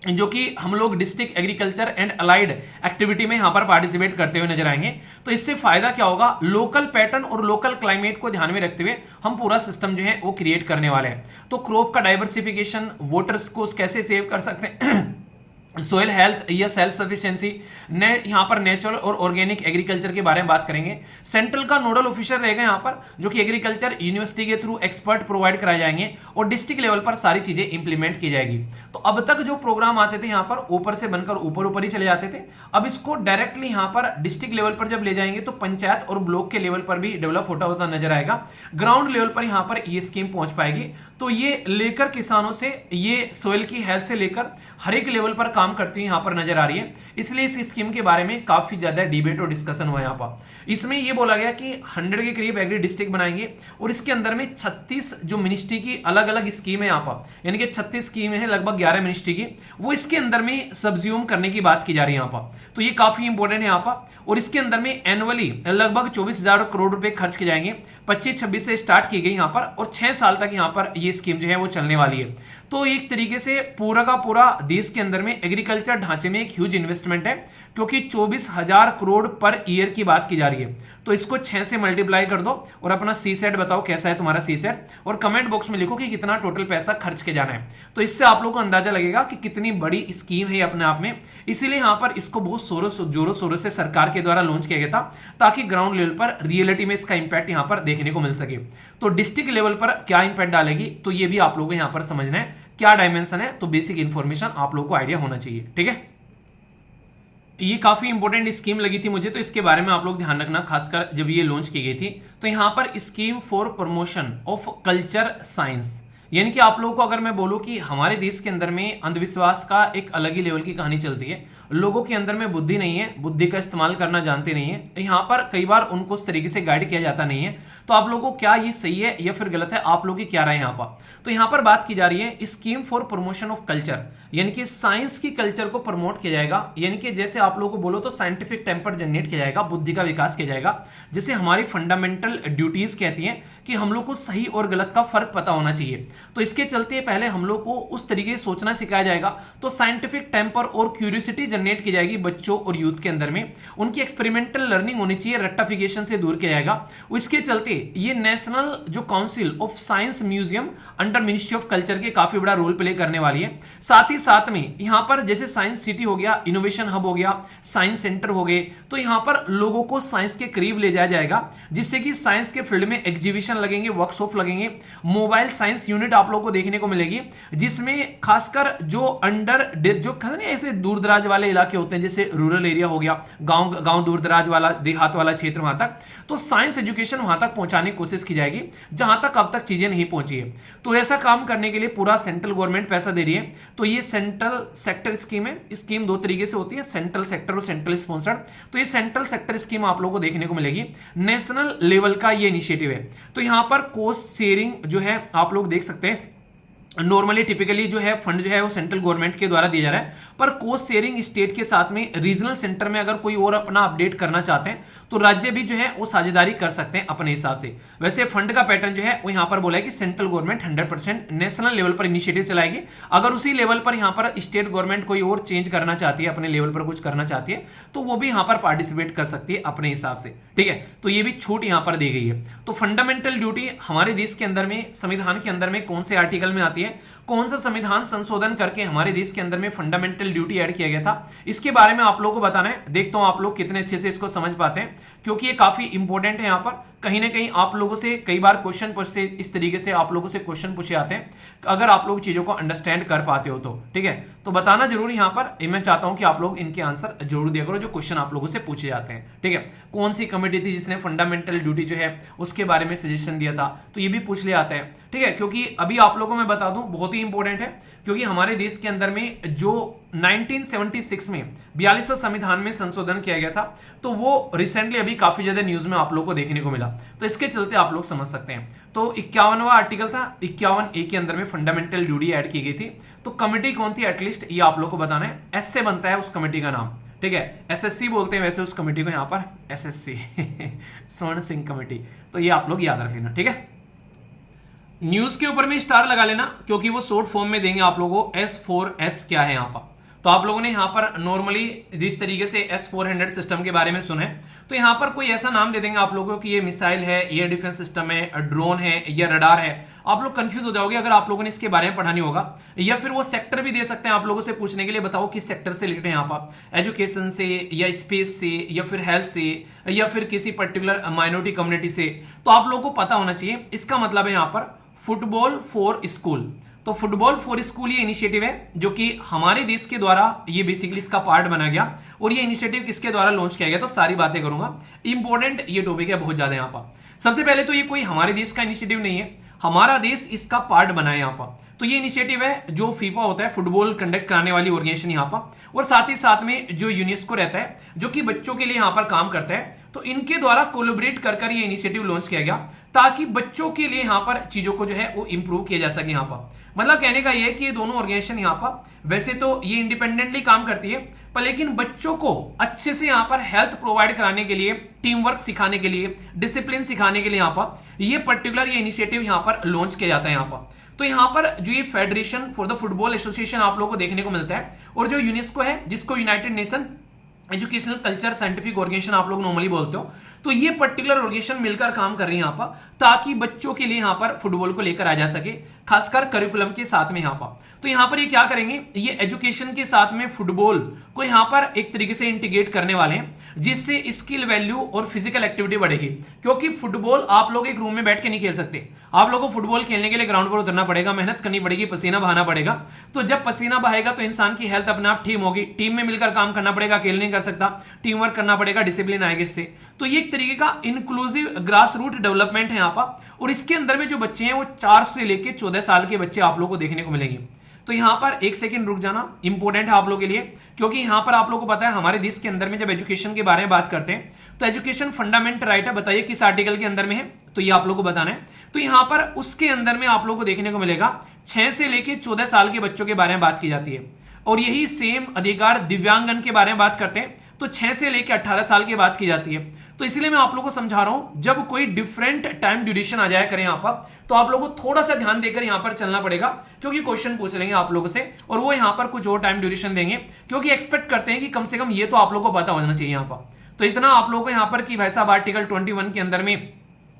A: जो कि हम लोग district agriculture and allied activity में यहां पर पार्टिसिपेट करते हुए नजर आएंगे। तो इससे फायदा क्या होगा, लोकल पैटर्न और लोकल क्लाइमेट को ध्यान में रखते हुए हम पूरा सिस्टम जो है वो क्रिएट करने वाले हैं। तो क्रॉप का डाइवर्सिफिकेशन, वाटर्स को कैसे सेव कर सकते हैं, सोयल हेल्थ या सेल्फ सफिशिएंसी, यहां पर नेचुरल और ऑर्गेनिक एग्रीकल्चर के बारे में बात करेंगे। सेंट्रल का नोडल ऑफिसर रहेगा यहां पर जो कि एग्रीकल्चर यूनिवर्सिटी के थ्रू एक्सपर्ट प्रोवाइड कराए जाएंगे और डिस्ट्रिक्ट लेवल पर सारी चीजें इंप्लीमेंट की जाएगी। तो अब तक जो प्रोग्राम आते थे यहां पर ऊपर से बनकर ऊपर ही चले जाते थे, अब इसको डायरेक्टली यहां पर डिस्ट्रिक्ट लेवल पर जब ले जाएंगे तो पंचायत और ब्लॉक के लेवल पर भी डेवलप होता नजर आएगा। ग्राउंड लेवल पर यहां पर ये स्कीम पहुंच पाएगी। तो ये लेकर किसानों से, ये सोयल की हेल्थ से लेकर हर एक लेवल पर काम करती है यहां पर नजर आ रही है। इसलिए इस स्कीम के बारे में काफी ज्यादा डिबेट और डिस्कशन हुआ यहां पर। इसमें यह बोला गया कि 100 के करीब एग्री डिस्ट्रिक्ट बनाएंगे और इसके अंदर में 36 जो मिनिस्ट्री की अलग अलग स्कीम है यहां पर, यानी कि 36 स्कीम है लगभग 11 मिनिस्ट्री की, वो इसके अंदर में सब्ज्यूम करने की बात की जा रही है यहां पर। तो ये काफी इंपॉर्टेंट है यहां पर। और इसके अंदर में एनुअली लगभग 24,000 करोड़ रुपए खर्च किए जाएंगे। 25-26 से स्टार्ट की गई यहां पर और 6 साल तक यहां पर ये स्कीम जो है वो चलने वाली है। तो एक तरीके से पूरा का पूरा देश के अंदर में एग्रीकल्चर ढांचे में एक ह्यूज इन्वेस्टमेंट है, क्योंकि 24,000 करोड़ पर ईयर की बात की जा रही है। तो इसको 6 से मल्टीप्लाई कर दो और अपना सी सेट बताओ कैसा है तुम्हारा सी सेट, और कमेंट बॉक्स में लिखो कि कितना टोटल पैसा खर्च के जाना है। तो इससे आप लोगों को अंदाजा लगेगा कि कितनी बड़ी स्कीम है अपने आप में। इसीलिए यहां पर इसको बहुत जोरों शोरों से सरकार के द्वारा लॉन्च किया गया था, ताकि ग्राउंड लेवल पर रियलिटी में इसका इंपैक्ट यहां पर देखने को मिल सके। तो डिस्ट्रिक्ट लेवल पर क्या इंपैक्ट डालेगी, तो ये भी आप लोगों को यहां पर समझना है क्या डायमेंशन है। तो बेसिक इंफॉर्मेशन आप लोगों को आइडिया होना चाहिए, ठीक है। ये काफी इंपॉर्टेंट स्कीम लगी थी मुझे, तो इसके बारे में आप लोग ध्यान रखना, खासकर जब ये लॉन्च की गई थी। तो यहां पर scheme for promotion of culture science, यानी कि आप लोगों को अगर मैं बोलूं कि हमारे देश के अंदर में अंधविश्वास का एक अलग ही लेवल की कहानी चलती है। लोगों के अंदर में बुद्धि नहीं है, बुद्धि का इस्तेमाल करना जानते नहीं है। यहां पर कई बार उनको उस तरीके से गाइड किया जाता नहीं है। तो आप लोगों को क्या ये सही है या फिर गलत है, आप लोगों की क्या राय है यहां पर। तो यहां पर बात की जा रही है scheme for promotion of culture, यानी कि साइंस की कल्चर को प्रमोट किया जाएगा। यानी कि जैसे आप लोगों को बोलो तो साइंटिफिक टेम्पर जनरेट किया जाएगा, बुद्धि का विकास किया जाएगा। जैसे हमारी फंडामेंटल ड्यूटीज कहती हैं कि हम लोग को सही और गलत का फर्क पता होना चाहिए। तो इसके चलते पहले हम लोग को उस तरीके से सोचना सिखाया जाएगा। तो साइंटिफिक टेम्पर और क्यूरियोसिटी जनरेट की जाएगी बच्चों और यूथ के अंदर में। उनकी एक्सपेरिमेंटल लर्निंग होनी चाहिए, रट्टाफिकेशन से दूर किया जाएगा। इसके चलते ये नेशनल जो council of science museum under ministry of culture के काफी बड़ा रोल प्ले करने वाली है। साथ ही साथ में यहां पर जैसे साइंस सिटी हो गया, इनोवेशन हब हो गया, साइंस सेंटर हो गए, तो यहां पर लोगों को साइंस के करीब ले जाया जाएगा, जिससे कि साइंस के फील्ड में एग्जीबिशन लगेंगे, वर्कशॉप लगेंगे। मोबाइल साइंस यूनिट आप लोगों को देखने को मिलेगी, जिसमें खासकर जो ऐसे दूर दराज वाले इलाके होते हैं, जैसे रूरल एरिया हो गया, गांव दूर दराज वाला, देहात वाला क्षेत्र, वहां तक तो साइंस एजुकेशन वहां तक पहुंचाने की कोशिश की जाएगी जहां तक अब तक चीजें नहीं पहुंची है। तो ऐसा काम करने के लिए पूरा सेंट्रल गवर्नमेंट पैसा दे रही है। तो ये सेंट्रल सेक्टर स्कीम है। स्कीम दो तरीके से होती है, सेंट्रल सेक्टर और सेंट्रल स्पॉन्सर्ड। तो ये सेंट्रल सेक्टर स्कीम आप लोगों को देखने को मिलेगी। नेशनल लेवल का ये इनिशिएटिव है। तो यहां पर कॉस्ट शेयरिंग जो है आप लोग देख सकते हैं नॉर्मली टिपिकली जो है फंड जो है वो सेंट्रल गवर्नमेंट के द्वारा दिया जा रहा है, पर कोस्ट शेयरिंग स्टेट के साथ में रीजनल सेंटर में अगर कोई और अपना अपडेट करना चाहते हैं तो राज्य भी जो है वो साझेदारी कर सकते हैं अपने हिसाब से। वैसे फंड का पैटर्न जो है वो यहां पर बोला है कि सेंट्रल गवर्नमेंट 100% नेशनल लेवल पर इनिशिएटिव चलाएगी। अगर उसी लेवल पर यहां पर स्टेट गवर्नमेंट कोई और चेंज करना चाहती है, अपने लेवल पर कुछ करना चाहती है, तो वो भी यहां पर पार्टिसिपेट कर सकती है अपने हिसाब से। ठीक है, तो ये भी छूट यहां पर दी गई है। तो फंडामेंटल ड्यूटी हमारे देश के अंदर में, संविधान के अंदर में कौन से आर्टिकल में आती है, कौन सा संविधान संशोधन करके हमारे देश के अंदर में फंडामेंटल ड्यूटी ऐड किया गया था, इसके बारे में आप लोगों को बताना है। देखता हूं आप लोग कितने अच्छे से इसको समझ पाते हैं, क्योंकि ये काफी इंपॉर्टेंट है। यहां पर कहीं ना कहीं आप लोगों से कई बार क्वेश्चन पूछते, इस तरीके से आप लोगों से क्वेश्चन पूछे जाते हैं, अगर आप लोग चीजों को अंडरस्टैंड कर पाते हो तो। ठीक है, तो बताना जरूर यहां पर, मैं चाहता हूं कि आप लोग इनके आंसर जरूर दिया करो जो क्वेश्चन आप लोगों से पूछे जाते हैं। ठीक है, कौन सी कमेटी थी जिसने फंडामेंटल ड्यूटी जो है उसके बारे में सजेशन दिया था, तो ये भी पूछ लिया जाता है। ठीक है, क्योंकि अभी आप लोगों को मैं बता दूं बहुत ही इंपॉर्टेंट है, क्योंकि हमारे देश के अंदर में जो 1976 में 42वें संविधान में संशोधन किया गया था, तो वो रिसेंटली अभी काफी ज्यादा न्यूज में आप लोगों को देखने को मिला, तो इसके चलते आप लोग समझ सकते हैं। तो 51वां आर्टिकल था, 51A के अंदर में फंडामेंटल ड्यूटी ऐड की गई थी। तो कमेटी कौन थी एटलीस्ट ये आप लोग को बताना है। एस से बनता है उस कमेटी का नाम। ठीक है, एसएससी बोलते हैं वैसे उस कमेटी को, यहां पर एसएससी स्वर्ण सिंह कमेटी, तो ये आप लोग याद रख लेना। ठीक है, न्यूज के ऊपर में स्टार लगा लेना, क्योंकि वो शॉर्ट फॉर्म में देंगे आप लोगों को। S4S क्या है यहाँ पर, तो आप लोगों ने यहाँ पर नॉर्मली जिस तरीके से S400 सिस्टम के बारे में सुना है, तो यहाँ पर कोई ऐसा नाम दे देंगे आप लोगों को कि ये मिसाइल है, एयर डिफेंस सिस्टम है, ड्रोन है या रडार है। आप लोग कंफ्यूज हो जाओगे अगर आप लोगों ने इसके बारे में पढ़ा नहीं होगा। या फिर वो सेक्टर भी दे सकते हैं आप लोगों से पूछने के लिए, बताओ किस सेक्टर से रिलेटेड है यहाँ पर, एजुकेशन से या स्पेस से या फिर हेल्थ से या फिर किसी पर्टिकुलर माइनॉरिटी कम्युनिटी से, तो आप लोगों को पता होना चाहिए। इसका मतलब है यहाँ पर फुटबॉल फॉर स्कूल। तो फुटबॉल फॉर स्कूल ये इनिशिएटिव है जो कि हमारे देश के द्वारा ये बेसिकली इसका पार्ट बना गया। और ये इनिशिएटिव किसके द्वारा लॉन्च किया गया, तो सारी बातें करूंगा, इंपॉर्टेंट ये टॉपिक है बहुत ज्यादा यहाँ पर। सबसे पहले तो ये कोई हमारे देश का इनिशिएटिव नहीं है, हमारा देश इसका पार्ट बना है यहाँ पर। तो ये इनिशिएटिव है जो फीफा होता है, फुटबॉल कंडक्ट कराने वाली ऑर्गेनाइजेशन यहाँ पर, और साथ ही साथ में जो यूनेस्को रहता है जो कि बच्चों के लिए यहाँ पर काम करता है, तो इनके द्वारा कोलैबोरेट कर ये इनिशिएटिव लॉन्च किया गया ताकि बच्चों के लिए यहाँ पर चीजों को जो है वो इंप्रूव किया जा सके। यहाँ पर मतलब कहने का ये है कि ये दोनों ऑर्गेनाइजेशन यहाँ पर वैसे तो ये इंडिपेंडेंटली काम करती है, पर लेकिन बच्चों को अच्छे से यहाँ पर हेल्थ प्रोवाइड कराने के लिए, टीम वर्क सिखाने के लिए, डिसिप्लिन सिखाने के लिए यहाँ पर ये पर्टिकुलर ये इनिशिएटिव यहाँ पर लॉन्च किया जाता है यहाँ पर। तो यहाँ पर जो ये federation for the football association आप लोगों को देखने को मिलता है, और जो यूनेस्को है जिसको United Nation Educational Culture Scientific Organisation आप लोग नॉर्मली बोलते हो, तो ये पर्टिकुलर ऑर्गेनाइजेशन मिलकर काम कर रही है यहाँ पर ताकि बच्चों के लिए यहाँ पर फुटबॉल को लेकर आ जा सके, खासकर करिकुलम के साथ में यहाँ पर। तो यहाँ पर ये क्या करेंगे, ये एजुकेशन के साथ में फुटबॉल को यहाँ पर एक तरीके से इंटीग्रेट करने वाले हैं, जिससे स्किल वैल्यू और फिजिकल एक्टिविटी बढ़ेगी। क्योंकि फुटबॉल आप लोग एक रूम में बैठ के नहीं खेल सकते, आप लोगों को फुटबॉल खेलने के लिए ग्राउंड पर उतरना पड़ेगा, मेहनत करनी पड़ेगी, पसीना बहाना पड़ेगा। तो जब पसीना बहेगा तो इंसान की हेल्थ अपने आप ठीक होगी, टीम में मिलकर काम करना पड़ेगा, अकेले नहीं कर सकता, टीम वर्क करना पड़ेगा, डिसिप्लिन आएगा इससे। तो ये एक तरीके का इंक्लूसिव ग्रास रूट डेवलपमेंट है यहाँ पर। और इसके अंदर में जो बच्चे हैं वो 4 से लेकर 14 साल के बच्चे आप लोगों को देखने को मिलेंगे। तो यहां पर एक सेकंड रुक जाना, इंपॉर्टेंट है आप लोगों के लिए, क्योंकि यहां पर आप लोगों को पता है हमारे देश के अंदर में जब एजुकेशन के बारे में बात करते हैं तो एजुकेशन फंडामेंटल राइट है, बताइए किस आर्टिकल के अंदर में है, तो ये आप लोगों को बताना है। तो यहां पर उसके अंदर में आप लोगों को देखने को मिलेगा 6 से लेकर 14 साल के बच्चों के बारे में बात की जाती है। और यही सेम अधिकार दिव्यांगन के बारे में बात करते हैं तो 6 से लेकर 18 साल की बात की जाती है। तो इसलिए मैं आप लोगों को समझा रहा हूं, जब कोई डिफरेंट टाइम ड्यूरेशन आ जाया करें यहां पर, तो आप लोगों को थोड़ा सा ध्यान देकर यहां पर चलना पड़ेगा, क्योंकि क्वेश्चन पूछ लेंगे आप लोगों से और वो यहां पर कुछ और टाइम ड्यूरेशन देंगे, क्योंकि एक्सपेक्ट करते हैं कि कम से कम ये तो आप लोगों को पता होना चाहिए यहां पर। तो इतना आप लोगों को यहां पर कि भाई साहब आर्टिकल 21 के अंदर में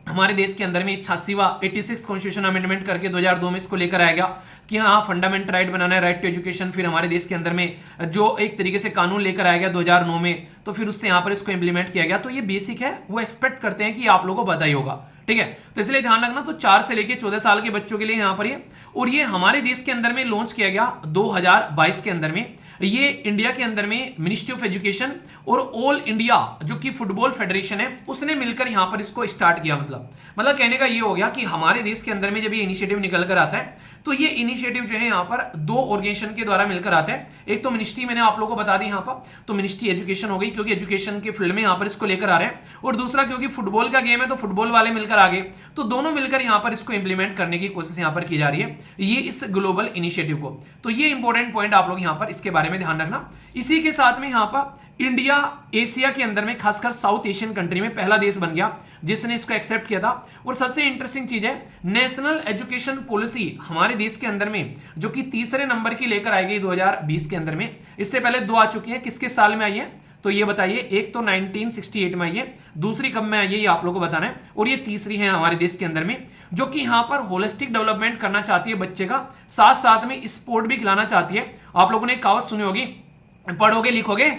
A: हमारे देश के अंदर में 86वां कॉन्स्टिट्यूशन अमेंडमेंट करके 2002 में इसको लेकर आएगा कि हाँ फंडामेंटल राइट बनाना है, राइट टू एजुकेशन। फिर हमारे देश के अंदर में जो एक तरीके से कानून लेकर आया गया 2009 में, तो फिर उससे यहाँ पर इसको इंप्लीमेंट किया गया। तो ये बेसिक है, वो एक्सपेक्ट करते हैं कि आप लोगों को पता ही होगा, ठीक है। तो इसलिए ध्यान रखना, तो 4 से लेकर 14 साल के बच्चों के लिए यहाँ पर ये, और ये हमारे देश के अंदर में लॉन्च किया गया 2022 के अंदर में। ये इंडिया के अंदर में मिनिस्ट्री ऑफ एजुकेशन और ऑल इंडिया जो कि फुटबॉल फेडरेशन है उसने मिलकर यहां पर इसको स्टार्ट किया। मतलब कहने का ये हो गया कि हमारे देश के अंदर में जब ये इनिशिएटिव निकल कर आता है तो ये इनिशिएटिव जो है यहाँ पर दो ऑर्गेनाइजेशन के द्वारा मिलकर आता है। एक तो मिनिस्ट्री मैंने आप लोगों को बता दी यहाँ पर, तो मिनिस्ट्री एजुकेशन हो गई क्योंकि एजुकेशन के फील्ड में यहाँ पर इसको लेकर आ रहे हैं, और दूसरा क्योंकि फुटबॉल का गेम है तो फुटबॉल वाले मिलकर आ गए, तो दोनों मिलकर यहाँ पर इसको इंप्लीमेंट करने की कोशिश यहाँ पर की जा रही है ये इस ग्लोबल इनिशिएटिव को। तो ये इंपॉर्टेंट पॉइंट आप लोग यहाँ पर इसके बारे में ध्यान रखना। इसी के साथ में यहाँ पर इंडिया एशिया के अंदर में खासकर साउथ एशियन कंट्री में पहला देश बन गया जिसने इसको एक्सेप्ट किया था। और सबसे इंटरेस्टिंग चीज है नेशनल एजुकेशन पॉलिसी हमारे देश के अंदर में जो कि तीसरे नंबर की लेकर आई गई 2020 के अंदर में। इससे पहले दो आ चुकी है, किसके साल में आई है तो ये बताइए। एक तो 1968 में आई है, दूसरी कब में आई है ये आप लोगों को बताना है, और ये तीसरी है हमारे देश के अंदर में जो कि यहाँ पर होलिस्टिक डेवलपमेंट करना चाहती है बच्चे का, साथ साथ में स्पोर्ट भी खिलाना चाहती है। आप लोगों ने एक कहावत सुनी होगी, पढ़ोगे लिखोगे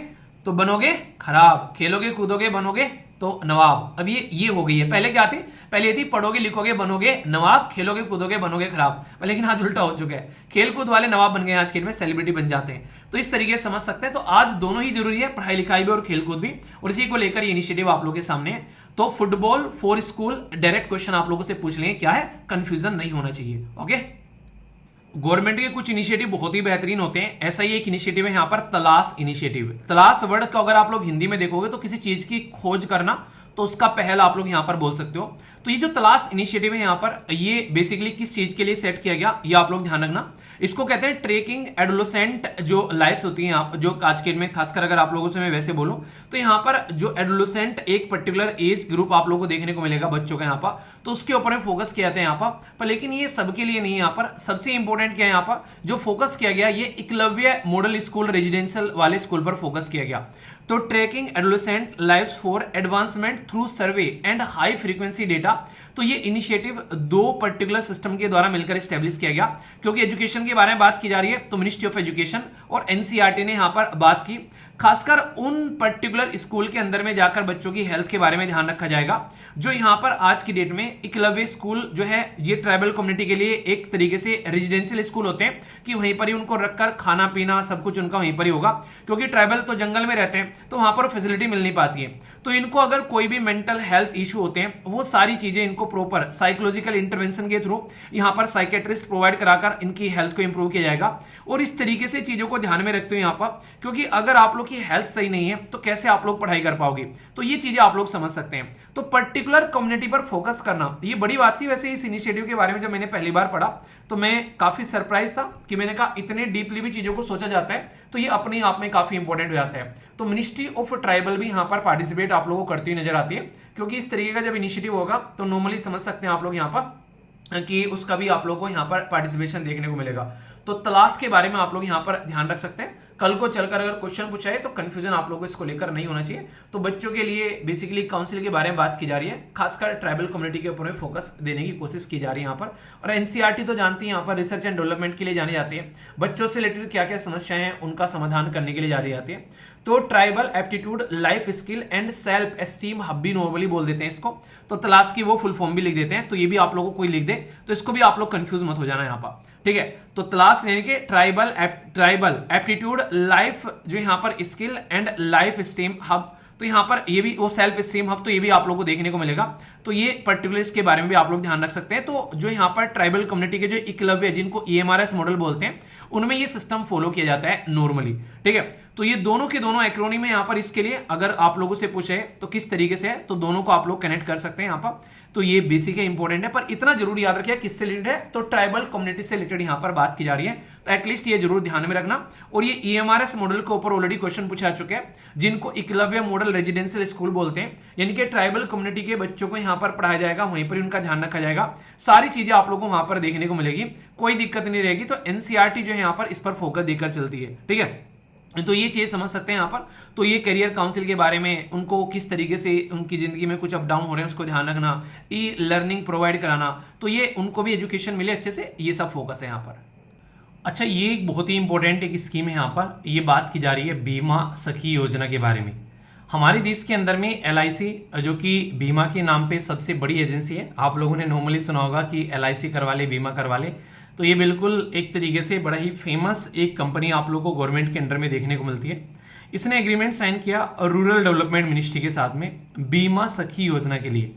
A: तो बनोगे खराब, खेलोगे कूदोगे बनोगे तो नवाब। अब ये हो गई है, पहले क्या थी, पहले थी पढ़ोगे लिखोगे बनोगे नवाब, खेलोगे कूदोगे बनोगे खराब, लेकिन आज उल्टा हो चुका है, खेल कूद वाले नवाब बन गए आज के डेट में, सेलिब्रिटी बन जाते हैं। तो इस तरीके से समझ सकते हैं। तो आज दोनों ही जरूरी है, पढ़ाई लिखाई भी और खेल कूद भी, और इसी को लेकर ये इनिशिएटिव आप लोगों के सामने है। तो football for school direct question आप लोगों से पूछ लेंगे, क्या है, कंफ्यूजन नहीं होना चाहिए। ओके, गवर्नमेंट के कुछ इनिशिएटिव बहुत ही बेहतरीन होते हैं, ऐसा ही एक इनिशिएटिव है यहाँ पर तलाश इनिशिएटिव। तलाश वर्ड को अगर आप लोग हिंदी में देखोगे तो किसी चीज की खोज करना, तो उसका पहल आप लोग यहाँ पर बोल सकते हो। तो ये जो तलाश इनिशिएटिव है यहाँ पर, ये बेसिकली किस चीज के लिए सेट किया गया ये आप लोग ध्यान रखना। इसको कहते हैं ट्रेकिंग एडोलेसेंट जो लाइफ्स होती हैं, जो आज के में खासकर अगर आप लोगों से मैं वैसे बोलूं तो यहाँ पर जो एडोलेसेंट एक पर्टिकुलर एज ग्रुप आप लोगों को देखने को मिलेगा बच्चों का यहाँ पर, तो उसके ऊपर में फोकस किया जाता है यहाँ पर। लेकिन ये सबके लिए नहीं है, यहाँ पर सबसे इंपॉर्टेंट क्या है, यहाँ पर जो फोकस किया गया ये एकलव्य मॉडल स्कूल रेजिडेंशियल वाले स्कूल पर फोकस किया गया। तो tracking adolescent lives for advancement through survey and high frequency data, तो ये इनिशिएटिव दो पर्टिकुलर सिस्टम के द्वारा मिलकर स्टैब्लिश किया गया। क्योंकि एजुकेशन के बारे में बात की जा रही है तो मिनिस्ट्री ऑफ एजुकेशन और एनसीईआरटी ने यहां पर बात की, खासकर उन पर्टिकुलर स्कूल के अंदर में जाकर बच्चों की हेल्थ के बारे में ध्यान रखा जाएगा जो यहां पर आज की डेट में एकलव्य स्कूल जो है ये ट्राइबल कम्युनिटी के लिए एक तरीके से रेजिडेंशियल स्कूल होते हैं कि वहीं पर ही उनको रखकर खाना पीना सब कुछ उनका वहीं पर ही होगा। क्योंकि ट्राइबल तो जंगल में रहते हैं तो वहां पर फैसिलिटी मिल नहीं पाती है, तो इनको अगर कोई भी मेंटल हेल्थ इशू होते हैं वो सारी चीजें इनको प्रॉपर साइकोलॉजिकल इंटरवेंशन के थ्रू यहाँ पर साइकेट्रिस्ट प्रोवाइड कराकर इनकी हेल्थ को इंप्रूव किया जाएगा। और इस तरीके से चीजों को ध्यान में रखते हो यहाँ पर, क्योंकि अगर आप लोग की हेल्थ सही नहीं है तो कैसे आप लोग पढ़ाई कर पाओगे, तो ये चीजें आप लोग समझ सकते हैं। तो पर्टिकुलर कम्युनिटी पर फोकस करना ये बड़ी बात थी। वैसे इस इनिशिएटिव के बारे में जब मैंने पहली बार पढ़ा तो मैं काफी सरप्राइज था कि मैंने कहा इतने डीपली भी चीजों को सोचा जाता है, तो ये अपने आप में काफी इंपॉर्टेंट हो जाता है। तो मिनिस्ट्री ऑफ ट्राइबल भी यहाँ पर पार्टिसिपेट आप लोगों को करती हुई नजर आती है, क्योंकि इस तरीके का जब इनिशिएटिव होगा तो नॉर्मली समझ सकते हैं आप लोग यहाँ पर कि उसका भी आप लोगों को यहाँ पर पार्टिसिपेशन देखने को मिलेगा। तो तलाश के बारे में आप लोग यहाँ पर ध्यान रख सकते हैं। कल को चलकर अगर क्वेश्चन पूछा है तो कंफ्यूजन आप लोगों को इसको लेकर नहीं होना चाहिए। तो बच्चों के लिए बेसिकली काउंसिल के बारे में बात की जा रही है, खासकर ट्राइबल कम्युनिटी के ऊपर फोकस देने की कोशिश की जा रही है यहाँ पर। और एनसीईआरटी तो जानती है यहाँ पर रिसर्च एंड डेवलपमेंट के लिए जानी जाती है, बच्चों से रिलेटेड क्या क्या समस्याएं हैं उनका समाधान करने के लिए जानी जाती है। तो tribal aptitude life skill and self esteem hub भी नॉर्मली बोल देते हैं इसको। तो तलाश की वो फुल फॉर्म भी लिख देते हैं, तो ये भी आप लोगों को कोई लिख दे तो इसको भी आप लोग कंफ्यूज मत हो जाना यहाँ पर, ठीक है। तो तलाश यानी कि ट्राइबल एप्टीट्यूड लाइफ जो यहाँ पर skill and life steam hub, तो यहाँ पर ये भी वो सेल्फ स्टीम हब, तो ये भी आप लोगों को देखने को मिलेगा। तो ये पर्टिकुलर इसके बारे में भी आप लोग ध्यान रख सकते हैं। तो जो यहाँ पर ट्राइबल कम्युनिटी के जो एकलव्य जिनको EMRS मॉडल बोलते हैं उनमें ये सिस्टम फॉलो किया जाता है नॉर्मली, ठीक है। तो ये दोनों के दोनों एक्रोनिम है यहाँ पर। इसके लिए अगर आप लोगों से पूछे तो किस तरीके से है तो दोनों को आप लोग कनेक्ट कर सकते हैं यहाँ पर। तो ये बेसिक है, इंपॉर्टेंट है, पर इतना जरूर याद रखिए किससे रिलेटेड है, तो ट्राइबल कम्युनिटी से रिलेटेड यहाँ पर बात की जा रही है। तो एटलीस्ट ये जरूर ध्यान में रखना। और ये EMRS मॉडल के ऊपर ऑलरेडी क्वेश्चन पूछा जा चुके हैं, जिनको एकलव्य मॉडल रेजिडेंशियल स्कूल बोलते हैं, यानी कि ट्राइबल कम्युनिटी के बच्चों को यहाँ पर पढ़ाया जाएगा, वहीं पर उनका ध्यान रखा जाएगा, सारी चीजें आप लोगों को वहां पर देखने को मिलेगी, कोई दिक्कत नहीं रहेगी। तो एनसीईआरटी जो है यहाँ पर इस पर फोकस देकर चलती है, ठीक है। तो ये चीज समझ सकते हैं यहाँ पर। तो ये करियर काउंसिल के बारे में, उनको किस तरीके से उनकी जिंदगी में कुछ अप डाउन हो रहे हैं उसको ध्यान रखना, ई लर्निंग प्रोवाइड कराना, तो ये उनको भी एजुकेशन मिले अच्छे से, ये सब फोकस है यहाँ पर। अच्छा, ये एक बहुत ही इंपॉर्टेंट एक स्कीम है यहाँ पर, ये बात की जा रही है बीमा सखी योजना के बारे में। हमारे देश के अंदर में LIC जो कि बीमा के नाम पे सबसे बड़ी एजेंसी है, आप लोगों ने नॉर्मली सुना होगा कि LIC करवा ले, बीमा करवा ले, तो ये बिल्कुल एक तरीके से बड़ा ही फेमस एक कंपनी आप लोगों को गवर्नमेंट के अंडर में देखने को मिलती है। इसने एग्रीमेंट साइन किया रूरल डेवलपमेंट मिनिस्ट्री के साथ में बीमा सखी योजना के लिए।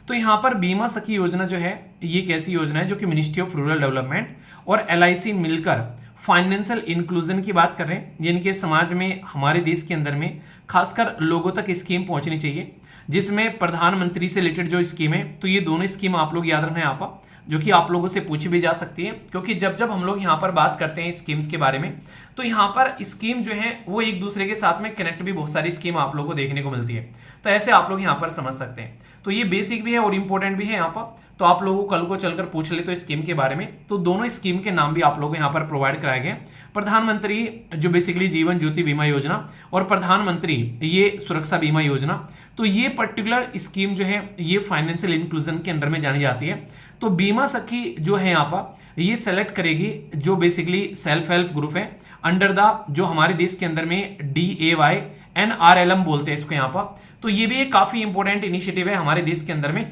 A: तो यहाँ पर बीमा सखी योजना जो है ये एक ऐसी योजना है जो कि मिनिस्ट्री ऑफ रूरल डेवलपमेंट और LIC मिलकर फाइनेंशियल इंक्लूजन की बात कर रहे हैं, जिनके समाज में हमारे देश के अंदर में खासकर लोगों तक स्कीम पहुंचनी चाहिए, जिसमें प्रधानमंत्री से रिलेटेड जो स्कीम है, तो ये दोनों स्कीम आप लोग याद रखना है यहाँ पर, जो कि आप लोगों से पूछी भी जा सकती है, क्योंकि जब जब हम लोग यहाँ पर बात करते हैं स्कीम्स के बारे में तो यहाँ पर स्कीम जो है वो एक दूसरे के साथ में कनेक्ट भी बहुत सारी स्कीम आप लोगों को देखने को मिलती है, तो ऐसे आप लोग यहाँ पर समझ सकते हैं। तो ये बेसिक भी है और इंपॉर्टेंट भी है यहाँ पर, तो आप लोगों को कल को चलकर पूछ ले तो स्कीम के बारे में, तो दोनों स्कीम के नाम भी आप लोगों को यहाँ पर प्रोवाइड कराए गए। प्रधानमंत्री जो बेसिकली जीवन ज्योति बीमा योजना और प्रधानमंत्री ये सुरक्षा बीमा योजना, तो ये पर्टिकुलर स्कीम जो है ये फाइनेंशियल इंक्लूजन के अंडर में जानी जाती है। तो बीमा सखी जो है यहाँ पर ये सेलेक्ट करेगी जो बेसिकली सेल्फ हेल्प ग्रुप है अंडर द जो हमारे देश के अंदर में DAYNRLM बोलते हैं इसको यहाँ पर। तो ये भी एक काफी इंपॉर्टेंट इनिशिएटिव है हमारे देश के अंदर में।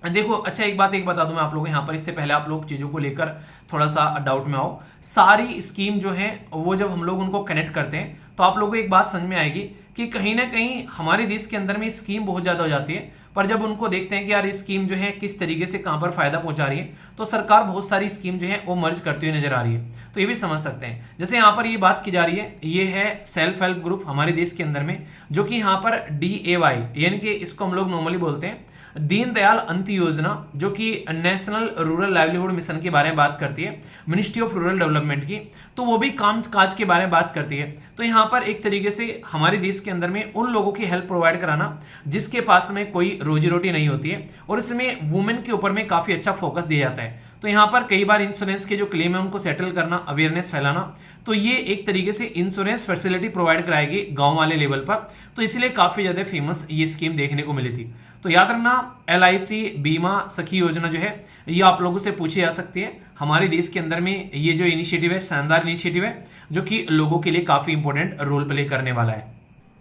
A: देखो अच्छा एक बता दूं मैं आप लोगों को यहाँ पर, इससे पहले आप लोग चीजों को लेकर थोड़ा सा डाउट में आओ। सारी स्कीम जो है वो जब हम लोग उनको कनेक्ट करते हैं तो आप लोगों को एक बात समझ में आएगी कि कहीं ना कहीं हमारे देश के अंदर में स्कीम बहुत ज्यादा हो जाती है, पर जब उनको देखते हैं कि यार स्कीम जो है किस तरीके से कहां पर फायदा पहुंचा रही है, तो सरकार बहुत सारी स्कीम जो है वो मर्ज करती हुई नजर आ रही है। तो ये भी समझ सकते हैं। जैसे यहाँ पर ये बात की जा रही है, ये है सेल्फ हेल्प ग्रुप हमारे देश के अंदर में, जो कि यहाँ पर DAY यानी कि इसको हम लोग नॉर्मली बोलते हैं दीनदयाल अंत्य योजना, जो कि नेशनल रूरल लाइवलीहुड मिशन के बारे में बात करती है, मिनिस्ट्री ऑफ रूरल डेवलपमेंट की, तो वो भी काम काज के बारे में बात करती है। तो यहाँ पर एक तरीके से हमारे देश के अंदर में उन लोगों की हेल्प प्रोवाइड कराना जिसके पास में कोई रोजी रोटी नहीं होती है, और इसमें वुमेन के ऊपर में काफी अच्छा फोकस दिया जाता है। तो यहाँ पर कई बार इंश्योरेंस के जो क्लेम है उनको सेटल करना, अवेयरनेस फैलाना, तो ये एक तरीके से इंश्योरेंस फैसिलिटी प्रोवाइड कराएगी गांव वाले लेवल पर, तो इसलिए काफी ज्यादा फेमस ये स्कीम देखने को मिली थी। तो याद रखना LIC बीमा सखी योजना जो है ये आप लोगों से पूछी जा सकती है। हमारे देश के अंदर में ये जो इनिशिएटिव है शानदार इनिशिएटिव है, जो कि लोगों के लिए काफी इंपॉर्टेंट रोल प्ले करने वाला है।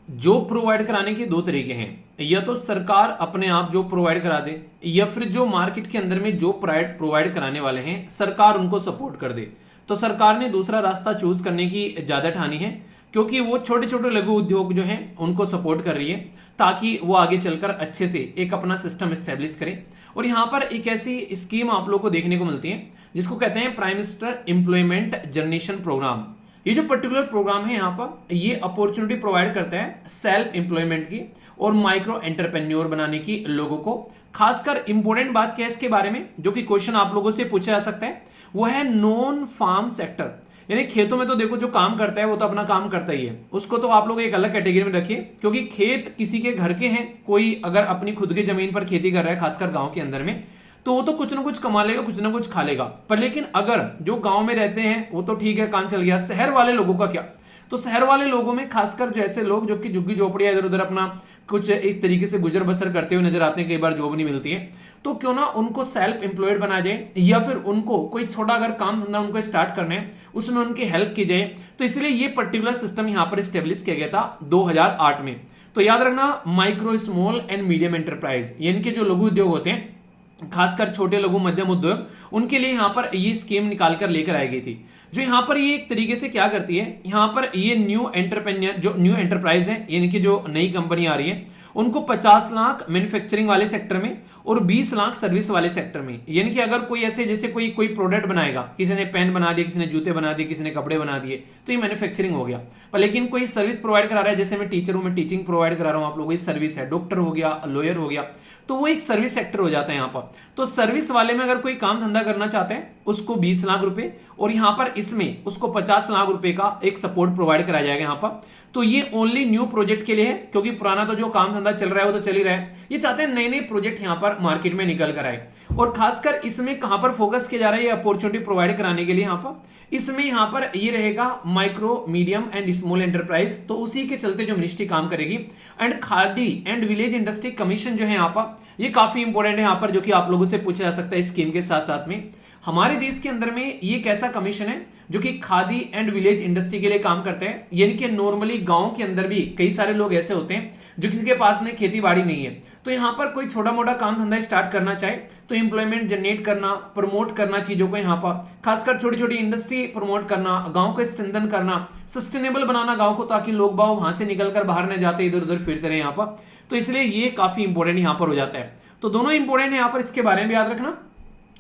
A: जो प्रोवाइड कराने के दो तरीके हैं, या तो सरकार अपने आप जो प्रोवाइड करा दे, या फिर जो मार्केट के अंदर में जो प्रोवाइड कराने वाले हैं सरकार उनको सपोर्ट कर दे। तो सरकार ने दूसरा रास्ता चूज करने की ज्यादा ठानी है, क्योंकि वो छोटे छोटे लघु उद्योग जो हैं उनको सपोर्ट कर रही है, ताकि वो आगे चलकर अच्छे से एक अपना सिस्टम स्टेब्लिश करें। और यहाँ पर एक ऐसी स्कीम आप लोगों को देखने को मिलती है जिसको कहते हैं prime minister employment generation programme. ये जो पर्टिकुलर प्रोग्राम है यहाँ पर ये अपॉर्चुनिटी प्रोवाइड करता है सेल्फ एम्प्लॉयमेंट की और माइक्रो एंटरप्रेन्योर बनाने की लोगों को। खासकर इंपॉर्टेंट बात क्या है इसके बारे में, जो कि क्वेश्चन आप लोगों से पूछा जा सकता है, वो है नॉन फार्म सेक्टर। यानी खेतों में तो देखो जो काम करता है वो तो अपना काम करता ही है, उसको तो आप लोग एक अलग कैटेगरी में रखिए, क्योंकि खेत किसी के घर के हैं। कोई अगर अपनी खुद की जमीन पर खेती कर रहा है खासकर गांव के अंदर में, तो वो तो कुछ ना कुछ कमा लेगा, कुछ ना कुछ खा लेगा। पर लेकिन अगर जो गांव में रहते हैं वो तो ठीक है, काम चल गया। शहर वाले लोगों का क्या? तो शहर वाले लोगों में खासकर जो ऐसे लोग जो कि झुग्गी झोपड़ियां इधर उधर अपना कुछ इस तरीके से गुजर बसर करते हुए नजर आते हैं, कई बार जॉब नहीं मिलती है, तो क्यों ना उनको सेल्फ एम्प्लॉयड बनाया जाए, या फिर उनको कोई छोटा अगर काम धंधा उनको स्टार्ट करना है उसमें उनकी हेल्प की जाए। तो इसलिए ये पर्टिकुलर सिस्टम यहाँ पर स्टेब्लिश किया गया था 2008 में। तो याद रखना micro small and medium enterprise यानी कि जो लघु उद्योग होते हैं, खासकर छोटे लघु मध्यम उद्योग, उनके लिए यहाँ पर ये स्कीम निकाल कर लेकर आई गई थी। जो यहाँ पर ये एक तरीके से क्या करती है, यहाँ पर ये न्यू एंटरप्रेन्योर जो न्यू एंटरप्राइज है यानी कि जो नई कंपनी आ रही है, उनको 50 लाख मैन्युफैक्चरिंग वाले सेक्टर में और 20 लाख सर्विस वाले सेक्टर में। यानी कि अगर कोई ऐसे जैसे कोई प्रोडक्ट बनाएगा, किसी ने पेन बना दिया, किसी ने जूते बना दिए, किसी ने कपड़े बना दिए, तो ये मैन्युफैक्चरिंग हो गया। पर लेकिन कोई सर्विस प्रोवाइड करा रहा है, जैसे मैं टीचर हूं, मैं टीचिंग प्रोवाइड करा रहा हूं आप लोगों को, सर्विस है, डॉक्टर हो गया, लॉयर हो गया, तो वो एक सर्विस सेक्टर हो जाता है यहाँ पर। तो सर्विस वाले में अगर कोई काम धंधा करना चाहते हैं उसको 20 लाख रुपए, और यहाँ पर इसमें उसको 50 लाख रुपए का एक सपोर्ट प्रोवाइड कराया जाएगा यहाँ पर। तो ये ओनली न्यू प्रोजेक्ट के लिए है, क्योंकि पुराना तो जो काम धंधा चल रहा है वो तो चल ही रहा है। ये चाहते हैं नए नए प्रोजेक्ट यहाँ पर मार्केट में निकल कर आए, और खासकर इसमें कहां पर फोकस किया जा रहा है ये अपॉर्चुनिटी प्रोवाइड कराने के लिए। यहाँ पर इसमें यहाँ पर ये रहेगा micro medium and small enterprise, तो उसी के चलते जो मिनिस्ट्री काम करेगी। And khadi and village industry commission जो है यहाँ पर, ये काफी इंपॉर्टेंट है यहाँ पर, जो कि आप लोगों से पूछा जा सकता है स्कीम के साथ साथ में। हमारे देश के अंदर में ये एक ऐसा कमीशन है जो कि खादी एंड विलेज इंडस्ट्री के लिए काम करते हैं। यानी कि नॉर्मली गांव के अंदर भी कई सारे लोग ऐसे होते हैं जो किसी के पास में खेती बाड़ी नहीं है, तो यहाँ पर कोई छोटा मोटा काम धंधा स्टार्ट करना चाहे तो एम्प्लॉयमेंट जनरेट करना, प्रमोट करना चीजों को, यहाँ पर खासकर छोटी छोटी इंडस्ट्री प्रमोट करना, गांव को स्ट्रेंथन करना, सस्टेनेबल बनाना गांव को, ताकि लोग बाग वहां से निकलकर बाहर न जाते, इधर उधर फिरते रहे यहाँ पर। तो इसलिए ये काफी इंपॉर्टेंट यहाँ पर हो जाता है। तो दोनों इंपॉर्टेंट है यहाँ पर, इसके बारे में याद रखना,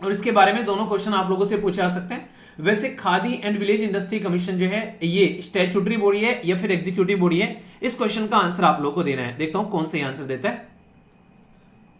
A: और इसके बारे में दोनों क्वेश्चन आप लोगों से पूछे जा सकते हैं। वैसे khadi and village industry commission जो है ये स्टैट्यूटरी बॉडी है या फिर एग्जीक्यूटिव बॉडी है, इस क्वेश्चन का आंसर आप लोगों को देना है। देखता हूं कौन सही आंसर देता है।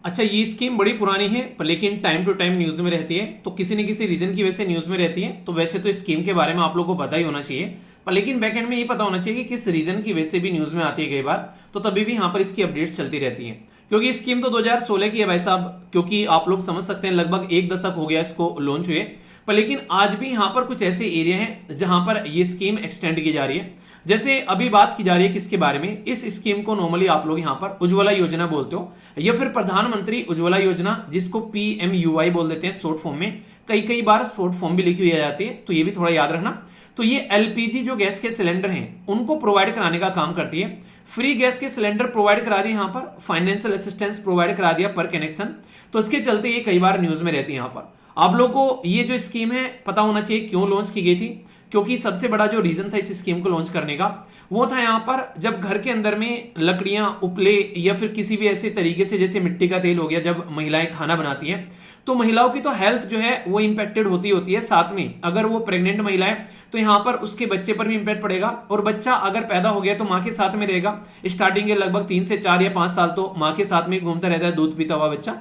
A: अच्छा, ये स्कीम बड़ी पुरानी है पर लेकिन टाइम टू टाइम न्यूज में रहती है, तो किसी न किसी रीजन की वजह से न्यूज में रहती है। तो वैसे तो इस स्कीम के बारे में आप लोगों को पता ही होना चाहिए, पर लेकिन बैकएंड में ये पता होना चाहिए कि किस रीजन की वजह से भी न्यूज में आती है कई बार, तो तभी भी यहाँ पर इसकी अपडेट्स चलती रहती है। क्योंकि स्कीम तो 2016 की है भाई साहब, क्योंकि आप लोग समझ सकते हैं लगभग 1 दशक हो गया इसको लॉन्च हुए, पर लेकिन आज भी यहाँ पर कुछ ऐसे एरिया हैं जहां पर ये स्कीम एक्सटेंड की जा रही है। जैसे अभी बात की जा रही है किसके बारे में, इस स्कीम को नॉर्मली आप लोग यहाँ पर उज्ज्वला योजना बोलते हो या फिर प्रधानमंत्री उज्ज्वला योजना, जिसको PMUY बोल देते हैं शॉर्ट फॉर्म में, कई बार शॉर्ट फॉर्म भी लिखी हुई जाती है, तो ये भी थोड़ा याद रखना। तो ये LPG जो गैस के सिलेंडर हैं उनको प्रोवाइड कराने का काम करती है। फ्री गैस के सिलेंडर प्रोवाइड करा दिए यहाँ पर, फाइनेंशियल असिस्टेंस प्रोवाइड करा दिया पर कनेक्शन, तो इसके चलते ये कई बार न्यूज में रहती है। यहाँ पर आप लोगों को ये जो स्कीम है पता होना चाहिए क्यों लॉन्च की गई थी, क्योंकि सबसे बड़ा जो रीजन था इस स्कीम को लॉन्च करने का वो था यहाँ पर जब घर के अंदर में लकड़ियां, उपले या फिर किसी भी ऐसे तरीके से जैसे मिट्टी का तेल हो गया, जब महिलाएं खाना बनाती हैं तो महिलाओं की तो हेल्थ जो है वो इंपैक्टेड होती है। साथ में अगर वो प्रेग्नेंट महिला है तो यहाँ पर उसके बच्चे पर भी इंपैक्ट पड़ेगा, और बच्चा अगर पैदा हो गया तो माँ के साथ में रहेगा। स्टार्टिंग के लगभग 3 से 4 या 5 साल तो माँ के साथ में घूमता रहता है, दूध पीता हुआ बच्चा।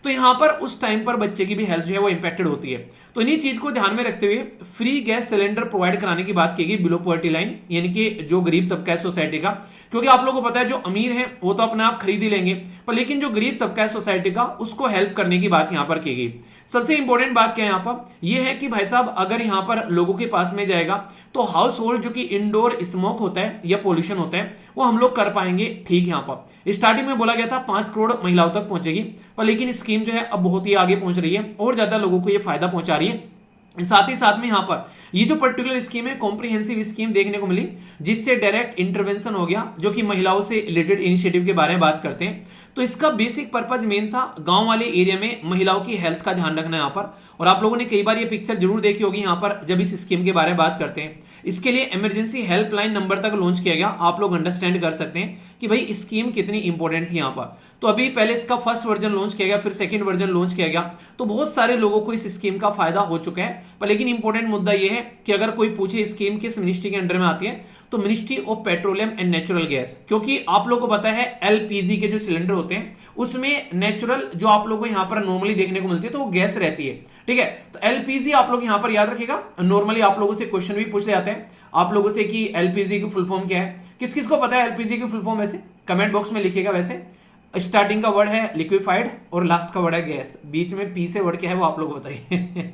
A: तो यहाँ पर उस टाइम पर बच्चे की भी हेल्थ जो है वो इंपैक्टेड होती है। तो इन्हीं चीज को ध्यान में रखते हुए फ्री गैस सिलेंडर प्रोवाइड कराने की बात की गई बिलो पॉवर्टी लाइन, यानी कि जो गरीब तबका है सोसाइटी का। क्योंकि आप लोगों को पता है जो अमीर है वो तो अपने आप खरीद ही लेंगे, पर लेकिन जो गरीब तबका है सोसाइटी का उसको हेल्प करने की बात यहाँ पर की गई। सबसे इंपॉर्टेंट बात क्या है यहाँ पर, यह है कि भाई साहब अगर यहाँ पर लोगों के पास में जाएगा तो हाउस होल्ड जो कि इंडोर स्मोक होता है या पोल्यूशन होता है वो हम लोग कर पाएंगे। ठीक, यहाँ पर स्टार्टिंग में बोला गया था 5 करोड़ महिलाओं तक पहुंचेगी, पर लेकिन स्कीम जो है अब बहुत ही आगे पहुंच रही है और ज्यादा लोगों को ये फायदा पहुंचा रही है। साथ ही साथ में यहाँ पर ये जो पर्टिकुलर स्कीम है कॉम्प्रिहेंसिव स्कीम देखने को मिली, जिससे डायरेक्ट इंटरवेंशन हो गया, जो कि महिलाओं से रिलेटेड इनिशिएटिव के बारे में बात करते हैं। तो इसका बेसिक पर्पज मेन था गांव वाले एरिया में महिलाओं की हेल्थ का ध्यान रखना यहाँ पर। और आप लोगों ने कई बार ये पिक्चर जरूर देखी होगी यहाँ पर जब इस स्कीम के बारे में बात करते हैं। इसके लिए इमरजेंसी हेल्पलाइन नंबर तक लॉन्च किया गया, आप लोग अंडरस्टैंड कर सकते हैं कि भाई स्कीम कितनी इंपॉर्टेंट थी यहाँ पर। तो अभी पहले इसका फर्स्ट वर्जन लॉन्च किया गया, फिर सेकंड वर्जन लॉन्च किया गया, तो बहुत सारे लोगों को इस स्कीम का फायदा हो चुका है। पर लेकिन इंपॉर्टेंट मुद्दा यह है कि अगर कोई पूछे स्कीम किस मिनिस्ट्री के अंडर में आती है तो ministry of petroleum and natural gas, क्योंकि आप लोगों को पता है LPG के जो सिलेंडर होते हैं उसमें नेचुरल जो आप लोगों को यहाँ पर नॉर्मली देखने को मिलती है तो वो गैस रहती है। ठीक है, तो LPG आप लोग यहाँ पर याद रखिएगा। नॉर्मली आप लोगों से क्वेश्चन भी पूछ जाते हैं आप लोगों से कि LPG की फुल फॉर्म क्या है। किस किस को पता है LPG की फुल फॉर्म? वैसे कमेंट बॉक्स में लिखिएगा। वैसे स्टार्टिंग का वर्ड है लिक्विफाइड और लास्ट का वर्ड है गैस, बीच में पी से वर्ड क्या है वो आप लोग बताइए।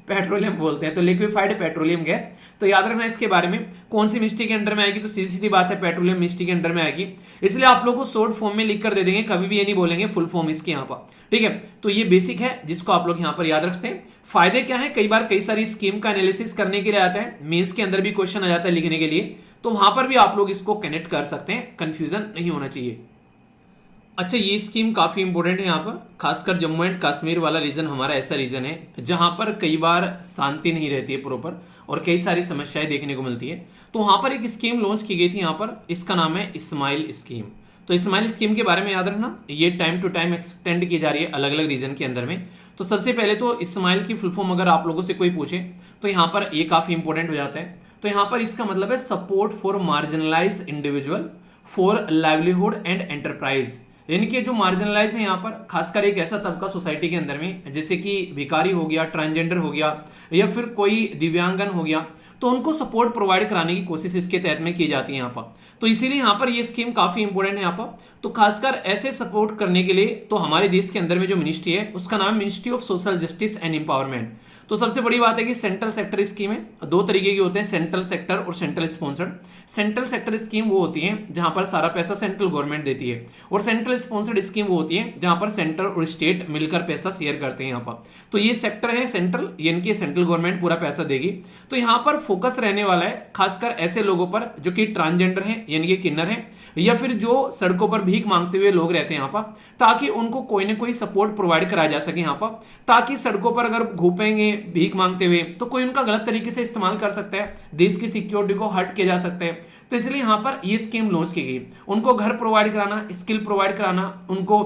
A: पेट्रोलियम बोलते हैं, तो लिक्विफाइड पेट्रोलियम गैस। तो याद रखना इसके बारे में कौन सी मिनिस्ट्री के अंडर में आएगी, तो सीधी सीधी बात है पेट्रोलियम मिनिस्ट्री के अंडर में आएगी। इसलिए आप लोगों को शॉर्ट फॉर्म में लिख कर दे देंगे, कभी भी ये नहीं बोलेंगे फुल फॉर्म इसके यहाँ पर। ठीक है, तो ये बेसिक है जिसको आप लोग यहाँ पर याद रखते हैं। फायदे क्या है, कई बार कई सारी स्कीम का एनालिसिस करने के लिए आता है, मेंस के अंदर भी क्वेश्चन आ जाता है लिखने के लिए, तो वहां पर भी आप लोग इसको कनेक्ट कर सकते हैं, कंफ्यूजन नहीं होना चाहिए। अच्छा, ये स्कीम काफी इंपॉर्टेंट है यहाँ पर, खासकर जम्मू एंड कश्मीर वाला रीजन हमारा ऐसा रीजन है जहां पर कई बार शांति नहीं रहती है प्रॉपर और कई सारी समस्याएं देखने को मिलती है। तो वहां पर एक स्कीम लॉन्च की गई थी यहाँ पर, इसका नाम है स्माइल स्कीम। तो स्माइल स्कीम के बारे में याद रखना, ये टाइम टू टाइम एक्सटेंड की जा रही है अलग अलग रीजन के अंदर में। तो सबसे पहले तो स्माइल की फुल फॉर्म अगर आप लोगों से कोई पूछे तो यहाँ पर ये काफी इंपॉर्टेंट हो जाता है। तो यहाँ पर इसका मतलब है support for marginalise individual for livelihood and enterprise, यानी कि जो मार्जिनलाइज है यहाँ पर खासकर एक ऐसा तबका सोसाइटी के अंदर में जैसे कि भिखारी हो गया, ट्रांसजेंडर हो गया या फिर कोई दिव्यांगन हो गया, तो उनको सपोर्ट प्रोवाइड कराने की कोशिश इसके तहत में की जाती है यहाँ पर। तो इसीलिए यहाँ पर ये स्कीम काफी इंपॉर्टेंट है यहाँ पर। तो खासकर ऐसे सपोर्ट करने के लिए तो हमारे देश के अंदर में जो मिनिस्ट्री है उसका नाम ministry of social justice and empowerment. तो सबसे बड़ी बात है कि सेंट्रल सेक्टर स्कीम है, 2 तरीके के होते हैं, सेंट्रल सेक्टर और central sponsored. Central sector scheme वो होती है जहां पर सारा पैसा सेंट्रल गवर्नमेंट देती है, और सेंट्रल स्पॉन्सर्ड स्कीम वो होती है जहां पर सेंटर और स्टेट मिलकर पैसा शेयर करते हैं यहाँ पर। तो ये सेक्टर है सेंट्रल, यानी कि सेंट्रल गवर्नमेंट पूरा पैसा देगी। तो यहाँ पर फोकस रहने वाला है खासकर ऐसे लोगों पर जो कि ट्रांसजेंडर है, यानी कि किन्नर है, या फिर जो सड़कों पर भीख मांगते हुए लोग रहते हैं यहाँ पर, ताकि उनको कोई ना कोई सपोर्ट प्रोवाइड कराया जा सके यहाँ पर, ताकि सड़कों पर अगर घूमेंगे भीख मांगते हुए तो कोई उनका गलत तरीके से इस्तेमाल कर सकता है, देश की सिक्योरिटी को हर्ट किया जा सकता है। तो इसलिए यहाँ पर ये स्कीम लॉन्च की गई, उनको घर प्रोवाइड कराना, स्किल प्रोवाइड कराना, उनको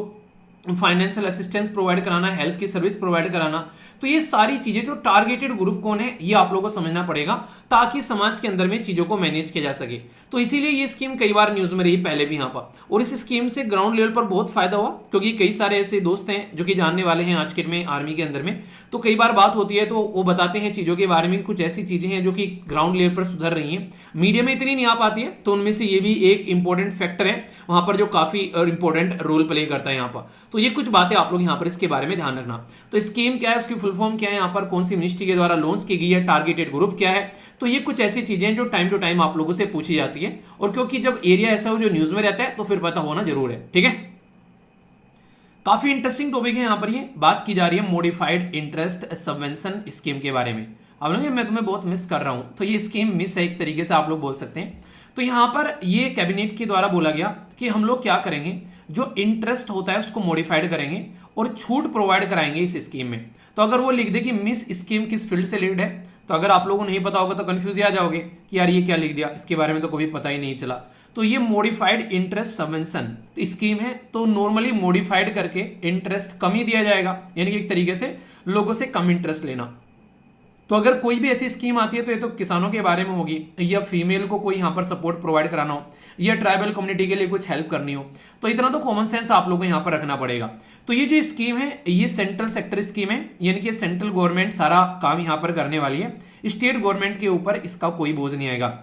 A: फाइनेंशियल असिस्टेंस प्रोवाइड कराना, हेल्थ की सर्विस प्रोवाइड कराना। तो ये सारी चीजें जो टारगेटेड ग्रुप कौन है ये आप लोगों को समझना पड़ेगा, ताकि समाज के अंदर में चीजों को मैनेज किया जा सके। तो इसीलिए ये स्कीम कई बार न्यूज में रही पहले भी यहाँ पर, और इस स्कीम से ग्राउंड लेवल पर बहुत फायदा हुआ, क्योंकि कई सारे ऐसे दोस्त हैं जो कि जानने वाले हैं आज के में आर्मी के अंदर में। तो कई बार बात होती है तो वो बताते हैं चीजों के बारे में, कुछ ऐसी चीजें हैं जो कि ग्राउंड लेवल पर सुधर रही हैं, मीडिया में इतनी नहीं आ पाती है। तो उनमें से ये भी एक इंपॉर्टेंट फैक्टर है वहां पर जो काफी इंपॉर्टेंट रोल प्ले करता है यहाँ पर। तो ये कुछ बातें आप लोग यहाँ पर इसके बारे में ध्यान रखना। तो स्कीम क्या है, उसकी फुल फॉर्म क्या है, यहाँ पर कौन सी मिनिस्ट्री के द्वारा लॉन्च की गई है, टारगेटेड ग्रुप क्या है। तो ये कुछ ऐसी चीजें हैं जो टाइम टू टाइम आप लोगों से पूछी जाती है, और क्योंकि जब एरिया ऐसा हो जो न्यूज में रहता है तो फिर पता होना जरूर है। ठीक है, काफी इंटरेस्टिंग टॉपिक है। यहाँ पर ये बात की जा रही है मॉडिफाइड इंटरेस्ट सबवेंशन स्कीम के बारे में। अब लोग मैं तुम्हें बहुत मिस कर रहा हूं, तो ये स्कीम मिस है एक तरीके से आप लोग बोल सकते हैं। तो यहां पर ये कैबिनेट के द्वारा बोला गया कि हम लोग क्या करेंगे, जो इंटरेस्ट होता है उसको मॉडिफाइड करेंगे और छूट प्रोवाइड कराएंगे इस स्कीम में। तो अगर वो लिख दे कि मिस स्कीम किस फील्ड से रिलेटेड है, तो अगर आप लोगों को नहीं पता होगा तो कंफ्यूज आ जाओगे कि यार ये क्या लिख दिया, इसके बारे में तो कभी पता ही नहीं चला। तो ये मॉडिफाइड इंटरेस्ट सबवेंशन स्कीम है, तो नॉर्मली मॉडिफाइड करके इंटरेस्ट कम ही दिया जाएगा, यानी कि एक तरीके से लोगों से कम इंटरेस्ट लेना। तो अगर कोई भी ऐसी स्कीम आती है तो ये तो किसानों के बारे में होगी, या फीमेल को कोई यहाँ पर सपोर्ट प्रोवाइड कराना हो, या ट्राइबल कम्युनिटी के लिए कुछ हेल्प करनी हो। तो इतना तो कॉमन सेंस आप लोगों को यहाँ पर रखना पड़ेगा। तो ये जो स्कीम है ये सेंट्रल सेक्टर स्कीम है, यानी कि सेंट्रल गवर्नमेंट सारा काम यहाँ पर करने वाली है, स्टेट गवर्नमेंट के ऊपर इसका कोई बोझ नहीं आएगा।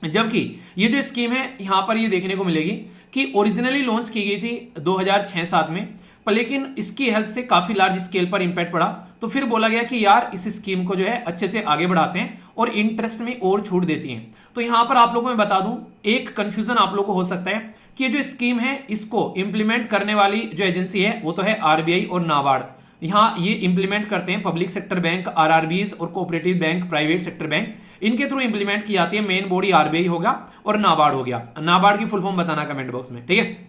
A: जबकि ये जो स्कीम है यहाँ पर ये देखने को मिलेगी कि ओरिजिनली लॉन्च की गई थी 2006-07 में, पर लेकिन इसकी हेल्प से काफी लार्ज स्केल पर इंपैक्ट पड़ा। तो फिर बोला गया कि यार इस स्कीम को जो है अच्छे से आगे बढ़ाते हैं और इंटरेस्ट में और छूट देती हैं। तो यहां पर आप लोगों को मैं बता दूं, एक कंफ्यूजन आप लोगों को हो सकता है कि ये जो स्कीम है इसको इंप्लीमेंट करने वाली जो एजेंसी है वो तो है आरबीआई और नाबार्ड। यहां ये इंप्लीमेंट करते हैं पब्लिक सेक्टर बैंक, आरआरबीज और cooperative bank, private sector bank, इनके थ्रू इंप्लीमेंट की जाती है। मेन बॉडी आरबीआई होगा और नाबार्ड हो गया। नाबार्ड की फुल फॉर्म बताना कमेंट बॉक्स में, ठीक है।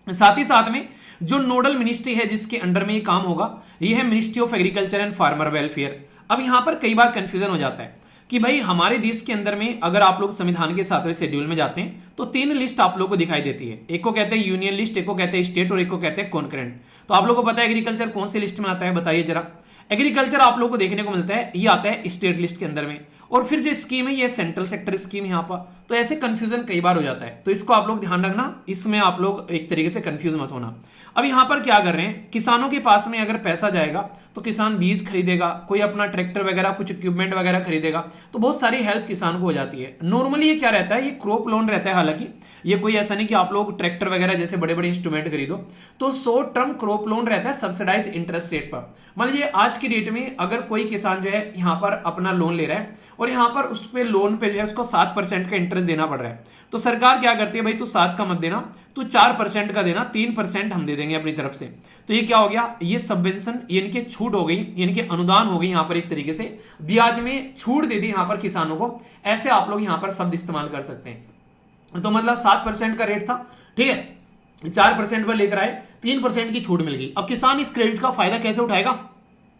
A: साथ ही साथ में जो नोडल मिनिस्ट्री है जिसके अंडर में ये काम होगा, ये है ministry of agriculture and farmer welfare. अब यहां पर कई बार कंफ्यूजन हो जाता है कि भाई हमारे देश के अंदर में अगर आप लोग संविधान के 7वें शेड्यूल में जाते हैं तो 3 लिस्ट आप लोग को दिखाई देती है। एक को कहते हैं यूनियन लिस्ट, एक को कहते हैं स्टेट और एक को कहते हैं कॉन्करेंट। तो आप लोग को पता है एग्रीकल्चर कौन सी लिस्ट में आता है, बताइए जरा। एग्रीकल्चर आप लोग को देखने को मिलता है ये आता है स्टेट लिस्ट के अंदर में, और फिर जो स्कीम है ये सेंट्रल सेक्टर स्कीम यहाँ पर। तो ऐसे कंफ्यूजन कई बार हो जाता है, तो इसको आप लोग ध्यान रखना, इसमें आप लोग एक तरीके से कंफ्यूज मत होना। अब यहां पर क्या कर रहे हैं, किसानों के पास में अगर पैसा जाएगा तो किसान बीज खरीदेगा, कोई अपना ट्रैक्टर वगैरह कुछ इक्विपमेंट वगैरह खरीदेगा, तो बहुत सारी हेल्प किसान को हो जाती है। नॉर्मली ये क्या रहता है, ये क्रॉप लोन रहता है। हालांकि ये कोई ऐसा नहीं कि आप लोग ट्रैक्टर वगैरह जैसे बड़े बड़े इंस्ट्रूमेंट खरीदो, तो शॉर्ट टर्म क्रॉप लोन रहता है सब्सिडाइज इंटरेस्ट रेट पर। मान लीजिए आज की डेट में अगर कोई किसान जो है यहाँ पर अपना लोन ले रहा है और यहाँ पर उस पे लोन पे जो है उसको 7% का इंटरेस्ट देना पड़ रहा है, तो सरकार क्या करती है, भाई तू 7 का मत देना, तू 4% का देना, 3% हम दे देंगे अपनी तरफ से। तो ये क्या हो गया, ये सबवेंशन यानी कि छूट हो गई, यानी कि अनुदान हो गई, यहाँ पर एक तरीके से ब्याज में छूट दे दी यहाँ पर किसानों को। ऐसे आप लोग यहाँ पर शब्द इस्तेमाल कर सकते हैं। तो मतलब 7% का रेट था, ठीक है, 4% पर लेकर आए, 3% की छूट मिल गई। अब किसान इस क्रेडिट का फायदा कैसे उठाएगा,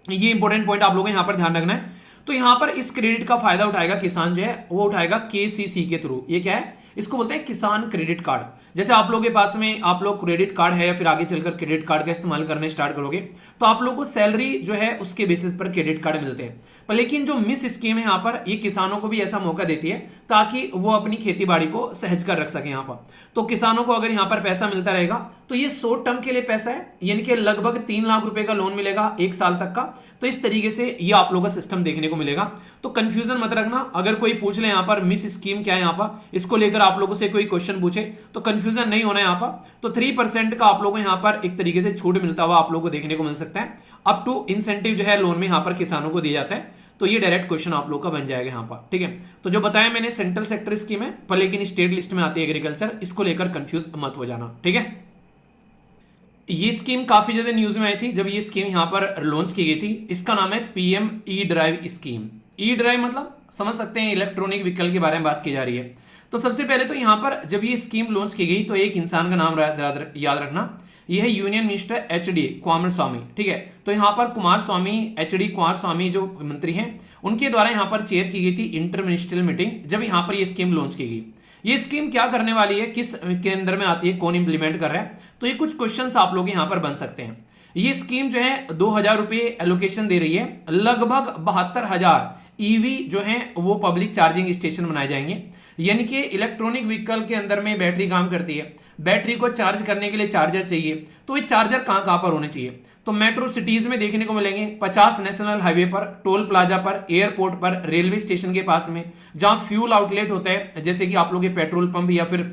A: ये इंपॉर्टेंट पॉइंट आप लोगों को यहाँ पर ध्यान रखना है। तो यहां पर इस क्रेडिट का फायदा उठाएगा किसान जो है, वो उठाएगा केसीसी के थ्रू। ये क्या है, इसको बोलते हैं किसान क्रेडिट कार्ड। जैसे आप लोगों के पास में आप लोग क्रेडिट कार्ड है या फिर आगे चलकर क्रेडिट कार्ड का इस्तेमाल करने स्टार्ट करोगे तो आप लोगों को सैलरी जो है उसके बेसिस पर क्रेडिट कार्ड मिलते हैं। पर लेकिन जो मिस स्कीम है यहाँ पर, ये किसानों को भी ऐसा मौका देती है ताकि वो अपनी खेती बाड़ी को सहज कर रख सके यहाँ पर। तो किसानों को अगर यहाँ पर पैसा मिलता रहेगा तो ये शॉर्ट टर्म के लिए पैसा है, यानी कि लगभग 3 लाख रुपए का लोन मिलेगा 1 साल तक का। तो इस तरीके से ये आप लोगों का सिस्टम देखने को मिलेगा। तो कंफ्यूजन मत रखना, अगर कोई पूछ ले यहाँ पर मिस स्कीम क्या है यहाँ पर, इसको लेकर आप लोगों से कोई क्वेश्चन पूछे तो कंफ्यूजन नहीं होना यहाँ पर। तो 3% का आप लोगों को यहाँ पर एक तरीके से छूट मिलता हुआ आप लोगों को देखने को मिल सकता है। अप टू इंसेंटिव जो है लोन में यहाँ पर किसानों को दिया जाता है। तो ये डायरेक्ट क्वेश्चन आप लोग का बन जाएगा यहाँ पर, ठीक है। तो जो बताया मैंने सेंट्रल सेक्टर स्कीम है, पर लेकिन स्टेट लिस्ट में आती है एग्रीकल्चर, इसको लेकर कंफ्यूज मत हो जाना, ठीक है। ये स्कीम काफी ज्यादा न्यूज में आई थी जब ये स्कीम यहाँ पर लॉन्च की गई थी। इसका नाम है PM E drive scheme. E drive मतलब समझ सकते हैं इलेक्ट्रॉनिक व्हीकल के बारे में बात की जा रही है। तो सबसे पहले तो यहाँ पर जब ये स्कीम लॉन्च की गई तो एक इंसान का नाम याद रखना, यह है यूनियन मिनिस्टर एचडी कुमार स्वामी, ठीक है। तो यहाँ पर कुमार स्वामी, एचडी कुमार स्वामी जो मंत्री हैं, उनके द्वारा यहाँ पर चेयर की गई थी इंटर मिनिस्ट्रियल मीटिंग जब यहाँ पर ये स्कीम लॉन्च की गई। ये स्कीम क्या करने वाली है, किस के अंदर में आती है, कौन इंप्लीमेंट कर रहा है, तो ये कुछ क्वेश्चंस आप लोग यहां पर बन सकते हैं। ये स्कीम जो है 2,000 रुपए एलोकेशन दे रही है, लगभग 72,000 ईवी जो है वो पब्लिक चार्जिंग स्टेशन बनाए जाएंगे। यानी कि इलेक्ट्रॉनिक व्हीकल के अंदर में बैटरी काम करती है, बैटरी को चार्ज करने के लिए चार्जर चाहिए, तो ये चार्जर कहां कहां पर होने चाहिए, तो मेट्रो सिटीज में देखने को मिलेंगे, 50 नेशनल हाईवे पर, टोल प्लाजा पर, एयरपोर्ट पर, रेलवे स्टेशन के पास में, जहां फ्यूल आउटलेट होता है जैसे कि आप लोग के पेट्रोल पंप या फिर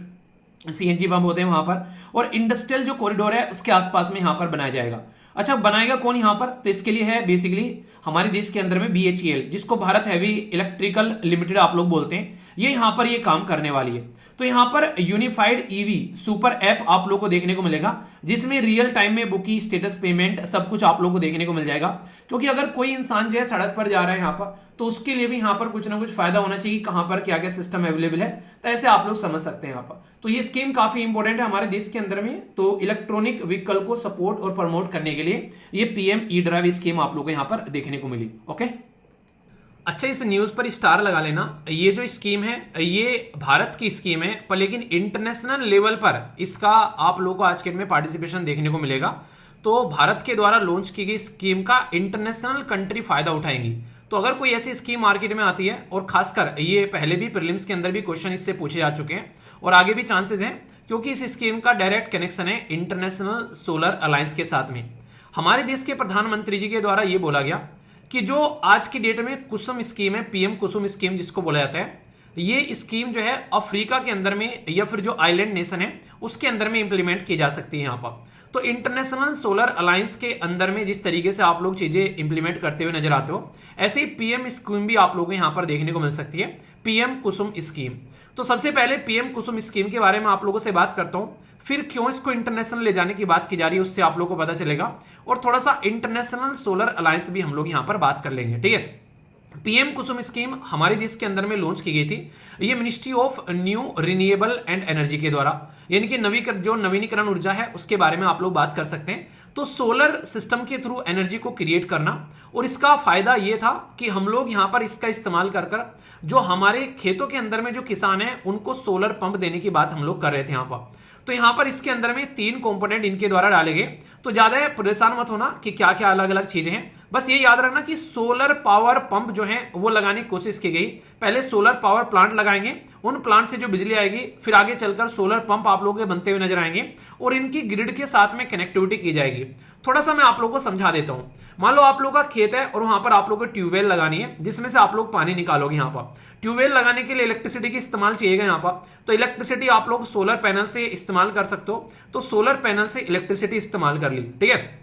A: सीएनजी पंप होते हैं वहां पर, और इंडस्ट्रियल जो कॉरिडोर है उसके आसपास में यहां पर बनाया जाएगा। अच्छा, बनाएगा कौन यहां पर, तो इसके लिए है बेसिकली हमारे देश के अंदर में BHEL, जिसको भारत हैवी इलेक्ट्रिकल लिमिटेड आप लोग बोलते हैं, ये यहां पर ये काम करने वाली है। तो यहां पर यूनिफाइड ईवी सुपर ऐप आप लोग को देखने को मिलेगा, जिसमें रियल टाइम में बुकिंग, स्टेटस, पेमेंट सब कुछ आप लोग को देखने को मिल जाएगा। क्योंकि अगर कोई इंसान जो है सड़क पर जा रहा है यहां पर, तो उसके लिए भी यहां पर कुछ ना कुछ फायदा होना चाहिए, कहां पर क्या क्या सिस्टम अवेलेबल है, तो ऐसे आप लोग समझ सकते हैं यहां पर। तो ये स्कीम काफी इंपॉर्टेंट है हमारे देश के अंदर में, तो इलेक्ट्रॉनिक व्हीकल को सपोर्ट और प्रमोट करने के लिए ये PM E-ड्राइव स्कीम आप लोग को यहां पर देखने को मिली। ओके, अच्छा, इस न्यूज पर स्टार लगा लेना। ये जो स्कीम है ये भारत की स्कीम है, पर लेकिन इंटरनेशनल लेवल पर इसका आप लोगों को आज के दिन में पार्टिसिपेशन देखने को मिलेगा। तो भारत के द्वारा लॉन्च की गई स्कीम का इंटरनेशनल कंट्री फायदा उठाएंगी। तो अगर कोई ऐसी स्कीम मार्केट में आती है, और खासकर ये पहले भी प्रीलिम्स के अंदर भी क्वेश्चन इससे पूछे जा चुके हैं और आगे भी चांसेस हैं, क्योंकि इस स्कीम का डायरेक्ट कनेक्शन है इंटरनेशनल सोलर अलायंस के साथ में। हमारे देश के प्रधानमंत्री जी के द्वारा ये बोला गया कि जो आज की डेट में कुसुम स्कीम है, PM कुसुम स्कीम जिसको बोला जाता है, ये स्कीम जो है अफ्रीका के अंदर में या फिर जो आइलैंड नेशन है उसके अंदर में इंप्लीमेंट की जा सकती है यहां पर। तो इंटरनेशनल सोलर अलायंस के अंदर में जिस तरीके से आप लोग चीजें इंप्लीमेंट करते हुए नजर आते हो, ऐसे ही PM स्कीम भी आप लोगों को यहां पर देखने को मिल सकती है, PM कुसुम स्कीम। तो सबसे पहले PM कुसुम स्कीम के बारे में आप लोगों से बात करता हूं, फिर क्यों इसको इंटरनेशनल ले जाने की बात की जा रही है उससे आप लोगों को पता चलेगा, और थोड़ा सा इंटरनेशनल सोलर अलायंस भी हम लोग यहां पर बात कर लेंगे। ठीक है, PM कुसुम स्कीम हमारे देश के अंदर में लॉन्च की गई थी। ये ministry of new renewable and energy के द्वारा, यानी कि नवीनीकरण ऊर्जा है उसके बारे में आप लोग बात कर सकते हैं। तो सोलर सिस्टम के थ्रू एनर्जी को क्रिएट करना, और इसका फायदा ये था कि हम लोग यहां पर इसका इस्तेमाल कर कर जो हमारे खेतों के अंदर में जो किसान है उनको सोलर पंप देने की बात हम लोग कर रहे थे यहां पर। तो यहां पर इसके अंदर में 3 कंपोनेंट इनके द्वारा डाले गए। तो ज्यादा परेशान मत होना कि क्या क्या अलग अलग चीजें हैं, बस ये याद रखना कि सोलर पावर पंप जो है वो लगाने की कोशिश की गई। पहले सोलर पावर प्लांट लगाएंगे, उन प्लांट से जो बिजली आएगी, फिर आगे चलकर सोलर पंप आप लोगों के बनते हुए नजर आएंगे और इनकी ग्रिड के साथ में कनेक्टिविटी की जाएगी। थोड़ा सा मैं आप लोगों को समझा देता हूं। मान लो आप लोगों का खेत है और वहां पर आप लोगों को ट्यूबवेल लगानी है जिसमें से आप लोग पानी निकालोगे। यहां पर ट्यूबवेल लगाने के लिए इलेक्ट्रिसिटी की इस्तेमाल चाहिएगा यहां पर, तो इलेक्ट्रिसिटी आप लोग सोलर पैनल से इस्तेमाल कर सकते हो। तो सोलर पैनल से इलेक्ट्रिसिटी इस्तेमाल कर ली, ठीक है,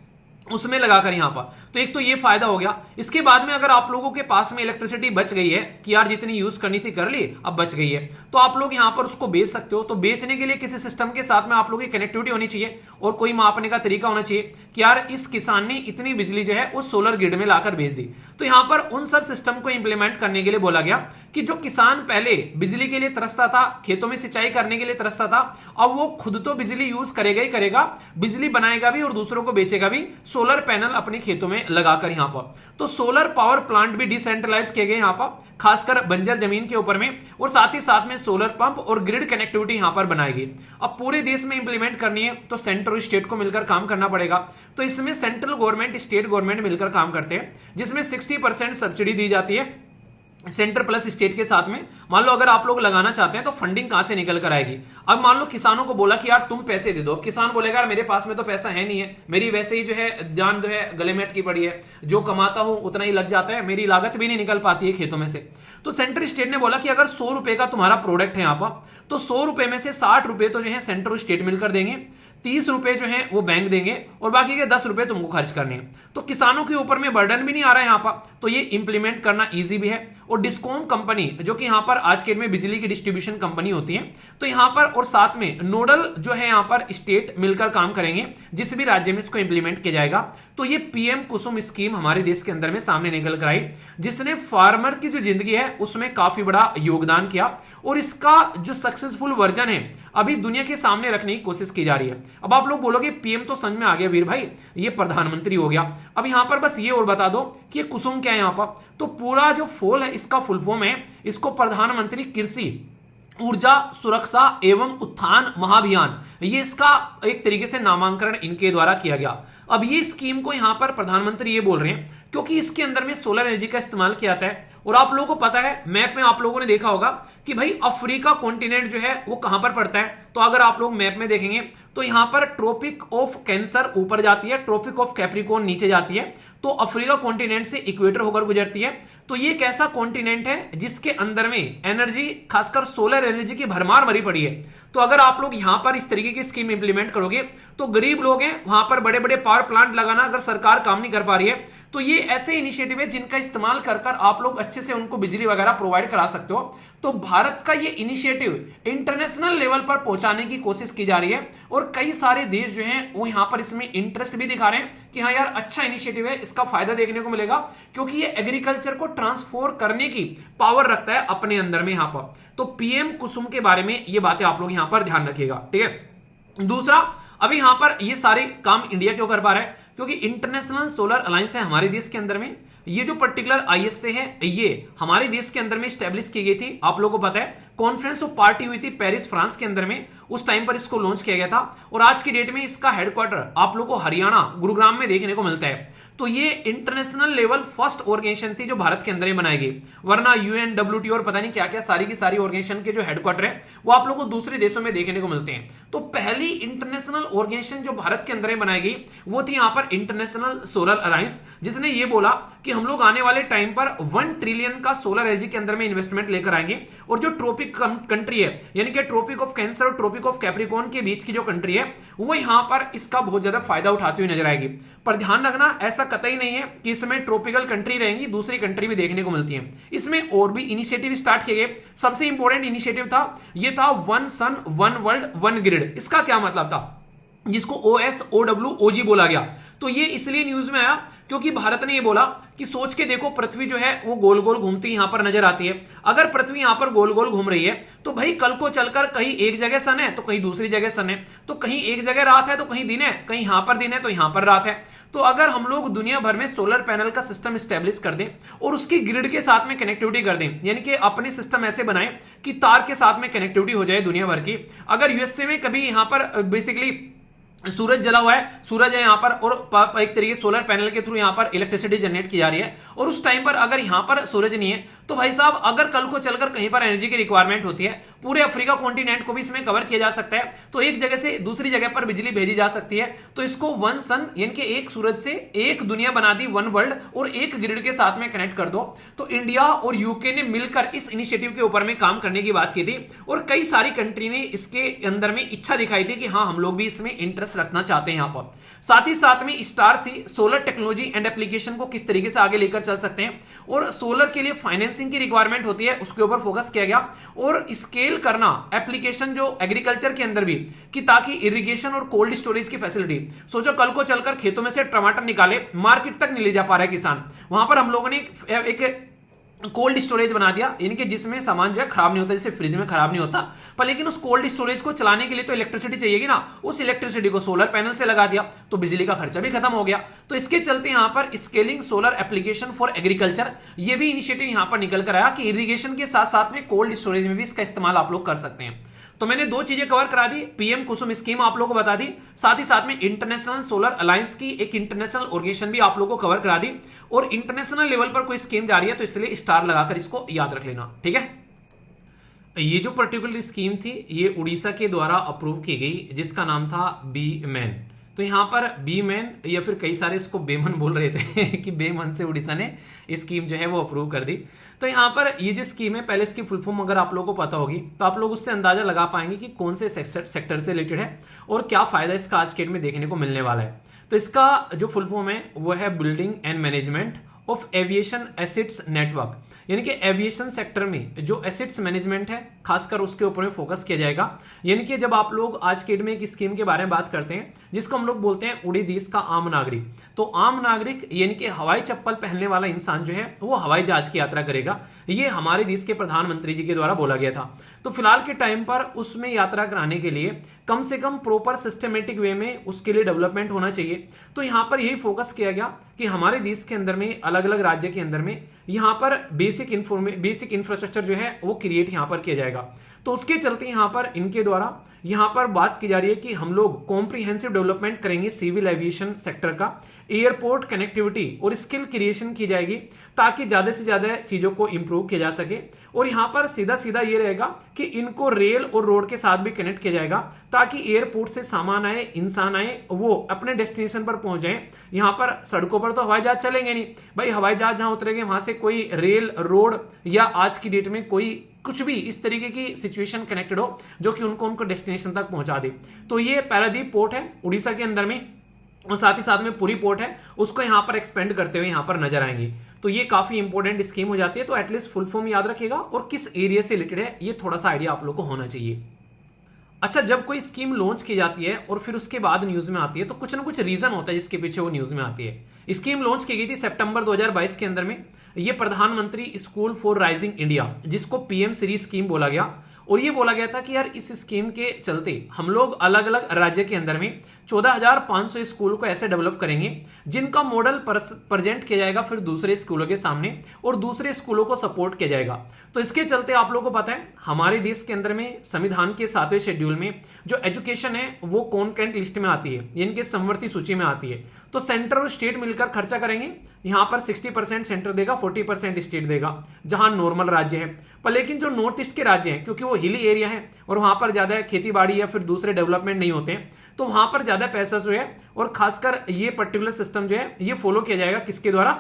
A: उसमें लगाकर यहां पर। तो एक तो ये फायदा हो गया। इसके बाद में अगर आप लोगों के पास में इलेक्ट्रिसिटी बच गई है कि यार जितनी यूज करनी थी कर ली, अब बच गई है, तो आप लोग यहां पर उसको बेच सकते हो। तो बेचने के लिए किसी सिस्टम के साथ में आप लोगों की कनेक्टिविटी होनी चाहिए और कोई मापने का तरीका होना चाहिए कि यार इस किसान ने इतनी बिजली जो है उस सोलर ग्रिड में लाकर भेज दी। तो यहां पर उन सब सिस्टम को इंप्लीमेंट करने के लिए बोला गया कि जो किसान पहले बिजली के लिए तरसता था, खेतों में सिंचाई करने के लिए तरसता था, अब वो खुद तो बिजली यूज करेगा ही करेगा, बिजली बनाएगा भी और दूसरों को बेचेगा भी, सोलर पैनल अपने खेतों में लगाकर यहां पर। तो सोलर पावर प्लांट भी डिसेंट्रलाइज किए गए यहां पर, खासकर बंजर जमीन के ऊपर में, और साथ ही साथ में सोलर पंप और ग्रिड कनेक्टिविटी यहां पर बनाएगी। अब पूरे देश में इंप्लीमेंट करनी है तो सेंट्रल स्टेट को मिलकर काम करना पड़ेगा। तो इसमें सेंट्रल गवर्नमेंट स्टेट गवर्नमेंट मिलकर काम करते हैं, जिसमें 60% सब्सिडी दी जाती है सेंटर प्लस स्टेट के साथ में। मान लो अगर आप लोग लगाना चाहते हैं तो फंडिंग कहां से निकल कर आएगी। अब मान लो किसानों को बोला कि यार तुम पैसे दे दो, किसान बोलेगा यार मेरे पास में तो पैसा है नहीं है, मेरी वैसे ही जो है जान जो है गले में अटकी पड़ी है, जो कमाता हूं उतना ही लग जाता है, मेरी लागत भी नहीं निकल पाती है खेतों में से। तो सेंट्रल स्टेट ने बोला कि अगर 100 रुपए का तुम्हारा प्रोडक्ट है यहां पर, तो 100 रुपए में से 60 रुपए तो जो है सेंट्रल स्टेट मिलकर देंगे, 30 रुपए जो है वो बैंक देंगे और बाकी के 10 रुपए तुमको खर्च करने हैं। तो किसानों के ऊपर में बर्डन भी नहीं आ रहा है यहां पर, तो ये इंप्लीमेंट करना इजी भी है। और डिस्कॉम कंपनी जो कि यहां पर आज के डेट में बिजली की डिस्ट्रीब्यूशन कंपनी होती है, तो यहां पर और साथ में नोडल जो है यहां पर स्टेट मिलकर काम करेंगे जिस भी राज्य में इसको इंप्लीमेंट किया जाएगा। तो ये PM कुसुम स्कीम हमारे देश के अंदर में सामने निकल कर आई, जिसने फार्मर की जो जिंदगी है उसमें काफी बड़ा योगदान किया, और इसका जो सक्सेसफुल वर्जन है अभी दुनिया के सामने रखने की कोशिश की जा रही है। अब आप लोग बोलोगे PM तो समझ में आ गया वीर भाई, ये प्रधानमंत्री हो गया, अब यहां पर बस ये और बता दो कि ये कुसुम क्या है यहां पर। तो पूरा जो फॉल है इसका फुल फॉर्म है, इसको प्रधानमंत्री कृषि ऊर्जा सुरक्षा एवं उत्थान महाभियान, ये इसका एक तरीके से नामांकन इनके द्वारा किया गया। अब ये स्कीम को यहां पर प्रधानमंत्री ये बोल रहे हैं क्योंकि इसके अंदर में सोलर एनर्जी का इस्तेमाल किया जाता है। और आप लोगों को पता है, मैप में आप लोगों ने देखा होगा कि भाई अफ्रीका कॉन्टिनेंट जो है वो कहां पर पड़ता है। तो अगर आप लोग मैप में देखेंगे तो यहां पर ट्रॉपिक ऑफ कैंसर ऊपर जाती है, ट्रॉपिक ऑफ कैप्रिकॉर्न नीचे जाती है, तो अफ्रीका कॉन्टिनेंट से इक्वेटर होकर गुजरती है। तो ये एक ऐसा कॉन्टिनेंट है जिसके अंदर में एनर्जी, खासकर सोलर एनर्जी की भरमार भरी पड़ी है। तो अगर आप लोग यहां पर इस तरीके की स्कीम इंप्लीमेंट करोगे तो गरीब लोग हैं वहां पर बड़े बड़े पावर प्लांट लगाना अगर सरकार काम नहीं कर पा रही है, तो ये ऐसे इनिशिएटिव है जिनका इस्तेमाल कर आप लोग अच्छे से उनको बिजली वगैरह प्रोवाइड करा सकते हो। तो भारत का ये इनिशिएटिव इंटरनेशनल लेवल पर पहुंचाने की कोशिश की जा रही है और कई सारे देश जो हैं वो यहां पर इसमें इंटरेस्ट भी दिखा रहे हैं कि हाँ यार अच्छा इनिशिएटिव है, इसका फायदा देखने को मिलेगा, क्योंकि ये एग्रीकल्चर को ट्रांसफॉर्म करने की पावर रखता है अपने अंदर में यहां पर। तो पीएम कुसुम के बारे में ये बातें आप लोग यहां पर ध्यान रखिएगा, ठीक है। दूसरा, अभी यहां पर ये सारे काम इंडिया क्यों कर पा रहा है, क्योंकि इंटरनेशनल सोलर अलायंस है हमारे देश के अंदर में। ये जो पर्टिकुलर आईएसए है ये हमारे देश के अंदर में स्टैब्लिश की गई थी। आप लोगों को पता है कॉन्फ्रेंस ऑफ पार्टी हुई थी पेरिस फ्रांस के अंदर में, उस टाइम पर इसको लॉन्च किया गया था। और आज की डेट में इसका हेडक्वार्टर आप लोगों को हरियाणा गुरुग्राम में देखने को मिलता है। तो ये इंटरनेशनल लेवल फर्स्ट ऑर्गेनाइजेशन थी जो भारत के अंदर ही बनाई गई, वरना यूएन, डब्ल्यूटीओ और पता नहीं क्या क्या सारी की सारी ऑर्गेनाइजेशन के जो हेडक्वार्टर है वो आप लोगों को दूसरे देशों में देखने को मिलते हैं। तो पहली इंटरनेशनल ऑर्गेनाइजेशन जो भारत के अंदर ही बनाई गई वो थी यहां पर इंटरनेशनल सोलर अलायंस, जिसने ये बोला कि हम लोग आने वाले टाइम पर 1 ट्रिलियन का सोलर एनर्जी के अंदर में इन्वेस्टमेंट लेकर आएंगे। और जो ट्रॉपिक कंट्री है यानी कि ट्रॉपिक ऑफ कैंसर और ट्रॉपिक ऑफ कैप्रिकॉर्न के बीच की जो कंट्री है वो यहां पर इसका बहुत ज्यादा फायदा उठाती हुई नजर आएगी। पर ध्यान रखना, ऐसा कतई नहीं है कि इसमें ट्रॉपिकल कंट्री रहेंगी, दूसरी कंट्री भी देखने को मिलती है। इसमें और भी इनिशिएटिव स्टार्ट किए गए। सबसे इंपॉर्टेंट इनिशिएटिव था ये था one sun one world one grid. इसका क्या मतलब था, जिसको OSOWOG बोला गया। तो ये इसलिए न्यूज में आया क्योंकि भारत ने ये बोला कि सोच के देखो पृथ्वी जो है वो गोल गोल घूमती यहां पर नजर आती है। अगर पृथ्वी यहां पर गोल गोल घूम रही है तो भाई कल को चलकर कहीं एक जगह सन है तो कहीं दूसरी जगह सन है, तो कहीं एक जगह रात है तो कहीं दिन है, कहीं यहां पर दिन है तो यहां पर रात है। तो अगर हम लोग दुनिया भर में सोलर पैनल का सिस्टम स्टैब्लिश कर दें और उसकी ग्रिड के साथ में कनेक्टिविटी कर दें, यानी कि अपने सिस्टम ऐसे बनाएं कि तार के साथ में कनेक्टिविटी हो जाए दुनिया भर की। अगर यूएसए में कभी यहां पर बेसिकली सूरज जला हुआ है, सूरज है यहां पर और एक तरीके सोलर पैनल के थ्रू यहां पर इलेक्ट्रिसिटी जनरेट की जा रही है, और उस टाइम पर अगर यहां पर सूरज नहीं है तो भाई साहब अगर कल को चलकर कहीं पर एनर्जी की रिक्वायरमेंट होती है, पूरे अफ्रीका कॉन्टिनेंट को भी इसमें कवर किया जा सकता है, तो एक जगह से दूसरी जगह पर बिजली भेजी जा सकती है। तो इसको वन सन यानी कि एक सूरज से एक दुनिया बना दी, वन वर्ल्ड, और एक ग्रिड के साथ में कनेक्ट कर दो। तो इंडिया और यूके ने मिलकर इस इनिशिएटिव के ऊपर में काम करने की बात की थी और कई सारी कंट्री ने इसके अंदर में इच्छा दिखाई थी कि हाँ हम लोग भी इसमें इंटरेस्ट रखना चाहते हैं। यहां पर साथ ही साथ में star C solar technology and application को किस तरीके से आगे लेकर चल सकते हैं और सोलर के लिए फाइनेंसिंग की रिक्वायरमेंट होती है उसके ऊपर फोकस किया गया, और स्केल करना एप्लीकेशन जो एग्रीकल्चर के अंदर भी कि ताकि इरिगेशन और कोल्ड स्टोरेज की फैसिलिटी, सोचो कल को चलकर खेतों में से टमाटर निकाले मार्केट तक नहीं ले जा पा रहा है किसान, वहां पर हम लोगों ने एक कोल्ड स्टोरेज बना दिया, यानी कि जिसमें सामान जो है खराब नहीं होता, जैसे फ्रिज में खराब नहीं होता, पर लेकिन उस कोल्ड स्टोरेज को चलाने के लिए तो इलेक्ट्रिसिटी चाहिएगी ना, उस इलेक्ट्रिसिटी को सोलर पैनल से लगा दिया तो बिजली का खर्चा भी खत्म हो गया। तो इसके चलते यहां पर scaling solar application for agriculture ये भी इनिशिएटिव यहां पर निकल कर आया कि इरिगेशन के साथ साथ में कोल्ड स्टोरेज में भी इसका इस्तेमाल आप लोग कर सकते हैं। तो मैंने दो चीजें कवर करा दी, पीएम कुसुम स्कीम आप लोगों को बता दी, साथ ही साथ में इंटरनेशनल सोलर अलायंस की एक इंटरनेशनल ऑर्गेनाइजेशन भी आप लोगों को कवर करा दी, और इंटरनेशनल लेवल पर कोई स्कीम जा रही है तो इसलिए स्टार लगाकर इसको याद रख लेना, ठीक है। ये जो पर्टिकुलर स्कीम थी ये उड़ीसा के द्वारा अप्रूव की गई, जिसका नाम था बी मैन। तो यहां पर बी मैन या फिर कई सारे इसको बेमन बोल रहे थे कि बेमन से उड़ीसा ने स्कीम जो है वो अप्रूव कर दी। तो यहां पर ये जो स्कीम है, पहले इसकी फुल फॉर्म अगर आप लोगों को पता होगी तो आप लोग उससे अंदाजा लगा पाएंगे कि कौन से सेक्टर से रिलेटेड है और क्या फायदा इसका आज के डेट में देखने को मिलने वाला है। तो इसका जो फुल फॉर्म है वो है building and management of aviation assets network, यानी कि एविएशन सेक्टर में जो एसेट्स मैनेजमेंट है खासकर उसके ऊपर में फोकस किया जाएगा। यानी कि जब आप लोग आज के डेट में एक स्कीम के बारे में बात करते हैं जिसको हम लोग बोलते हैं उड़ी देश का आम नागरिक, तो आम नागरिक यानी कि हवाई चप्पल पहनने वाला इंसान जो है वो हवाई जहाज की यात्रा करेगा, ये हमारे देश के प्रधानमंत्री जी के द्वारा बोला गया था। तो फिलहाल के टाइम पर उसमें यात्रा कराने के लिए कम से कम प्रॉपर सिस्टमेटिक वे में उसके लिए डेवलपमेंट होना चाहिए। तो यहां पर यही फोकस किया गया कि हमारे देश के अंदर में अलग अलग राज्य के अंदर में यहां पर बेसिक इंफ्रास्ट्रक्चर जो है वो क्रिएट यहां पर किया जाएगा। तो उसके चलते यहाँ पर इनके द्वारा यहाँ पर बात की जा रही है कि हम लोग कॉम्प्रिहेंसिव डेवलपमेंट करेंगे सिविल एविएशन सेक्टर का, एयरपोर्ट कनेक्टिविटी और स्किल क्रिएशन की जाएगी ताकि ज्यादा से ज्यादा चीजों को इंप्रूव किया जा सके। और यहाँ पर सीधा सीधा ये रहेगा कि इनको रेल और रोड के साथ भी कनेक्ट किया जाएगा ताकि एयरपोर्ट से सामान आए, इंसान आए, वो अपने डेस्टिनेशन पर पहुंच जाए। यहाँ पर सड़कों पर तो हवाई जहाज चलेंगे नहीं भाई, हवाई जहाज जहां उतरेंगे वहां से कोई रेल, रोड या आज की डेट में कोई कुछ भी इस तरीके की सिचुएशन कनेक्टेड हो जो कि उनको डेस्टिनेशन तक पहुंचा दे। तो ये पारादीप पोर्ट है उड़ीसा के अंदर में, और साथ ही साथ में पूरी पोर्ट है उसको यहां पर एक्सपेंड करते हुए यहां पर नजर आएंगे। तो ये काफी इंपॉर्टेंट स्कीम हो जाती है। तो एटलीस्ट फुल फॉर्म याद रखिएगा और किस एरिया से रिलेटेड है ये थोड़ा सा आइडिया आप लोग को होना चाहिए। अच्छा, जब कोई स्कीम लॉन्च की जाती है और फिर उसके बाद न्यूज में आती है तो कुछ ना कुछ रीजन होता है जिसके पीछे वो न्यूज में आती है। स्कीम लॉन्च की गई थी सितंबर 2022 के अंदर में। ये प्रधानमंत्री स्कूल फॉर राइजिंग इंडिया, जिसको पीएम श्री स्कीम बोला गया, और ये बोला गया था कि यार इस स्कीम के चलते हम लोग अलग अलग राज्य के अंदर में 14,500 स्कूल को ऐसे डेवलप करेंगे जिनका मॉडल प्रेजेंट किया जाएगा फिर दूसरे स्कूलों के सामने और दूसरे स्कूलों को सपोर्ट किया जाएगा। तो इसके चलते आप लोगों को पता है हमारे देश के अंदर में संविधान के 7वें शेड्यूल में जो एजुकेशन है वो कॉन्करेंट लिस्ट में आती है, इनके समवर्ती सूची में आती है। तो सेंटर और स्टेट मिलकर खर्चा करेंगे, यहां पर 60% सेंटर देगा, 40% स्टेट देगा जहां नॉर्मल राज्य है। पर लेकिन जो नॉर्थ ईस्ट के राज्य हैं, क्योंकि वो हिली एरिया है और वहां पर ज्यादा खेती बाड़ी या फिर दूसरे डेवलपमेंट नहीं होते हैं, तो वहां पर ज्यादा पैसा जो है और खासकर ये पर्टिकुलर सिस्टम जो है ये फॉलो किया जाएगा किसके द्वारा,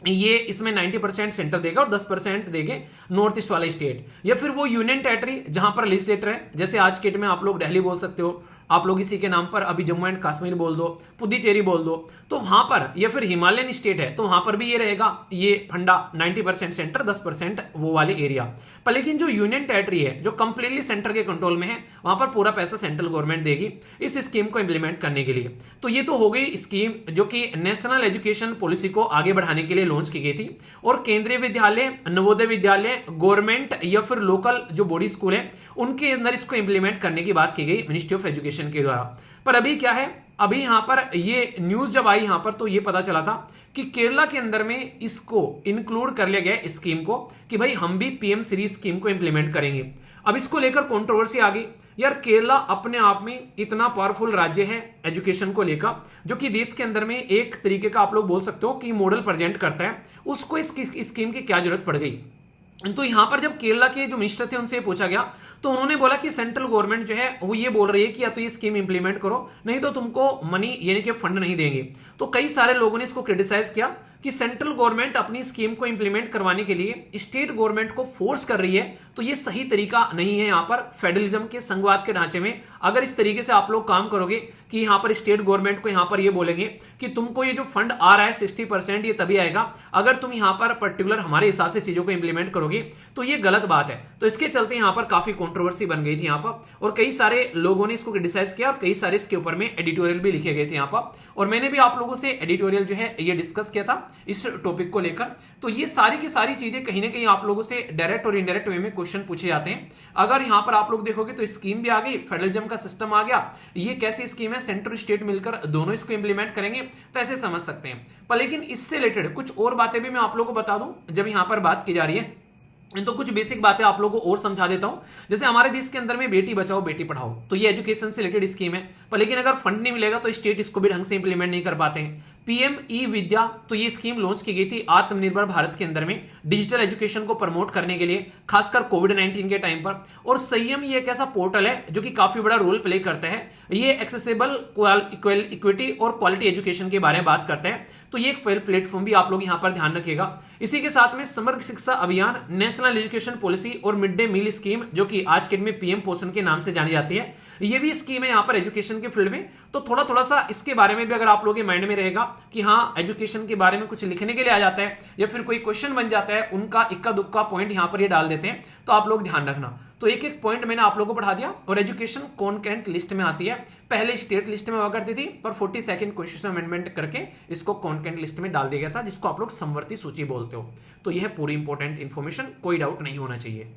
A: ये इसमें 90% सेंटर देगा और 10% देंगे नॉर्थ ईस्ट वाला स्टेट या फिर वो यूनियन टेरिटरी जहां पर लेजिस्लेटर है। जैसे आज के डेट में आप लोग दिल्ली बोल सकते हो, आप लोग इसी के नाम पर अभी जम्मू एंड कश्मीर बोल दो, पुडुचेरी बोल दो, तो वहां पर या फिर हिमालयन स्टेट है तो वहां पर भी ये रहेगा ये फंडा 90% सेंटर 10% वो वाले एरिया पर। लेकिन जो यूनियन टेरिटरी है जो कंप्लीटली सेंटर के कंट्रोल में है वहां पर पूरा पैसा सेंट्रल गवर्नमेंट देगी इस स्कीम को इंप्लीमेंट करने के लिए। तो ये तो हो गई स्कीम जो कि नेशनल एजुकेशन पॉलिसी को आगे बढ़ाने के लिए लॉन्च की गई थी और केंद्रीय विद्यालय, नवोदय विद्यालय, गवर्नमेंट या फिर लोकल जो बॉडी स्कूल है उनके अंदर इसको इंप्लीमेंट करने की बात की गई मिनिस्ट्री ऑफ एजुकेशन के द्वारा। पर अभी क्या है, अभी यहां पर ये न्यूज जब आई यहां पर तो ये पता चला था कि केरला के अंदर में इसको इंक्लूड कर लिया गया स्कीम को कि भाई हम भी पीएम श्री स्कीम को इंप्लीमेंट करेंगे। अब इसको लेकर कंट्रोवर्सी आ गई, यार केरला अपने आप में इतना पावरफुल राज्य है एजुकेशन को लेकर जो कि देश के अंदर में एक तरीके का आप लोग बोल सकते हो कि मॉडल प्रेजेंट करता है, उसको इस स्कीम की क्या जरूरत पड़ गई। तो यहां पर जब केरला के जो मिनिस्टर थे उनसे पूछा गया तो उन्होंने बोला कि सेंट्रल गवर्नमेंट जो है वो ये बोल रही है कि या तो ये स्कीम इंप्लीमेंट करो नहीं तो तुमको मनी यानी कि फंड नहीं देंगे। तो कई सारे लोगों ने इसको क्रिटिसाइज किया कि सेंट्रल गवर्नमेंट अपनी स्कीम को इंप्लीमेंट करवाने के लिए स्टेट गवर्नमेंट को फोर्स कर रही है, तो ये सही तरीका नहीं है। यहाँ पर फेडरलिज्म के संघवाद के ढांचे में अगर इस तरीके से आप लोग काम करोगे कि यहाँ पर स्टेट गवर्नमेंट को यहाँ पर ये बोलेंगे कि तुमको ये जो फंड आ रहा है 60% ये तभी आएगा अगर तुम यहाँ पर पर्टिकुलर हमारे हिसाब से चीजों को इंप्लीमेंट करोगे, तो ये गलत बात है। तो इसके चलते यहाँ पर काफी कंट्रोवर्सी बन गई थी यहाँ पर और कई सारे लोगों ने इसको क्रिटिसाइज किया और कई सारे इसके ऊपर में एडिटोरियल भी लिखे गए थे यहाँ पर, और मैंने भी आप लोगों से एडिटोरियल जो है ये डिस्कस किया था इस टॉपिक को लेकर। तो ये सारी की सारी चीजें कहीं ना कहीं आप लोगों से डायरेक्ट और इनडायरेक्ट वे में क्वेश्चन पूछे जाते हैं। अगर यहां पर आप लोग देखोगे तो स्कीम भी आ गई, फेडरलिज्म का सिस्टम आ गया, ये कैसी स्कीम है, सेंट्रल स्टेट मिलकर दोनों इसको इंप्लीमेंट करेंगे, तो ऐसे समझ सकते हैं। पर लेकिन इससे रिलेटेड कुछ और बातें भी मैं आप लोगों को बता दूं जब यहां पर बात की जा रही है, तो कुछ बेसिक बातें आप लोगों को और समझा देता हूं। जैसे हमारे देश के अंदर में बेटी बचाओ बेटी पढ़ाओ, तो ये एजुकेशन से रिलेटेड स्कीम है, पर लेकिन अगर फंड नहीं मिलेगा तो स्टेट इसको भी ढंग से इंप्लीमेंट नहीं कर पाते हैं। पीएम ई विद्या, तो ये स्कीम लॉन्च की गई थी आत्मनिर्भर भारत के अंदर में डिजिटल एजुकेशन को प्रमोट करने के लिए, खासकर कोविड-19 के टाइम पर। और संयम ये एक ऐसा पोर्टल है जो कि काफी बड़ा रोल प्ले करता है, ये एक्सेसिबल इक्विटी और क्वालिटी एजुकेशन के बारे में बात करता है। तो ये एक प्लेटफॉर्म भी आप लोग यहां पर ध्यान रखिएगा। इसी के साथ में समग्र शिक्षा अभियान, नेशनल एजुकेशन पॉलिसी और मिड डे मील स्कीम जो कि आज के दिन में पीएम पोषण के नाम से जानी जाती है, ये भी स्कीम है यहाँ पर एजुकेशन के फील्ड में। तो थोड़ा थोड़ा सा इसके बारे में भी अगर आप लोगों के माइंड में रहेगा कि हाँ एजुकेशन के बारे में कुछ लिखने के लिए आ जाता है या फिर कोई क्वेश्चन बन जाता है, उनका इक्का दुक्का पॉइंट यहाँ पर ये डाल देते हैं, तो आप लोग ध्यान रखना। तो एक एक पॉइंट मैंने आप लोगों को पढ़ा दिया। और एजुकेशन कॉन्करेंट लिस्ट में आती है, पहले स्टेट लिस्ट में हुआ करती थी, पर 42nd कॉन्स्टिट्यूशन अमेंडमेंट करके इसको कॉन्करेंट लिस्ट में डाल दिया गया था, जिसको आप लोग समवर्ती सूची बोलते हो। तो यह पूरी इंपॉर्टेंट इन्फॉर्मेशन, कोई डाउट नहीं होना चाहिए।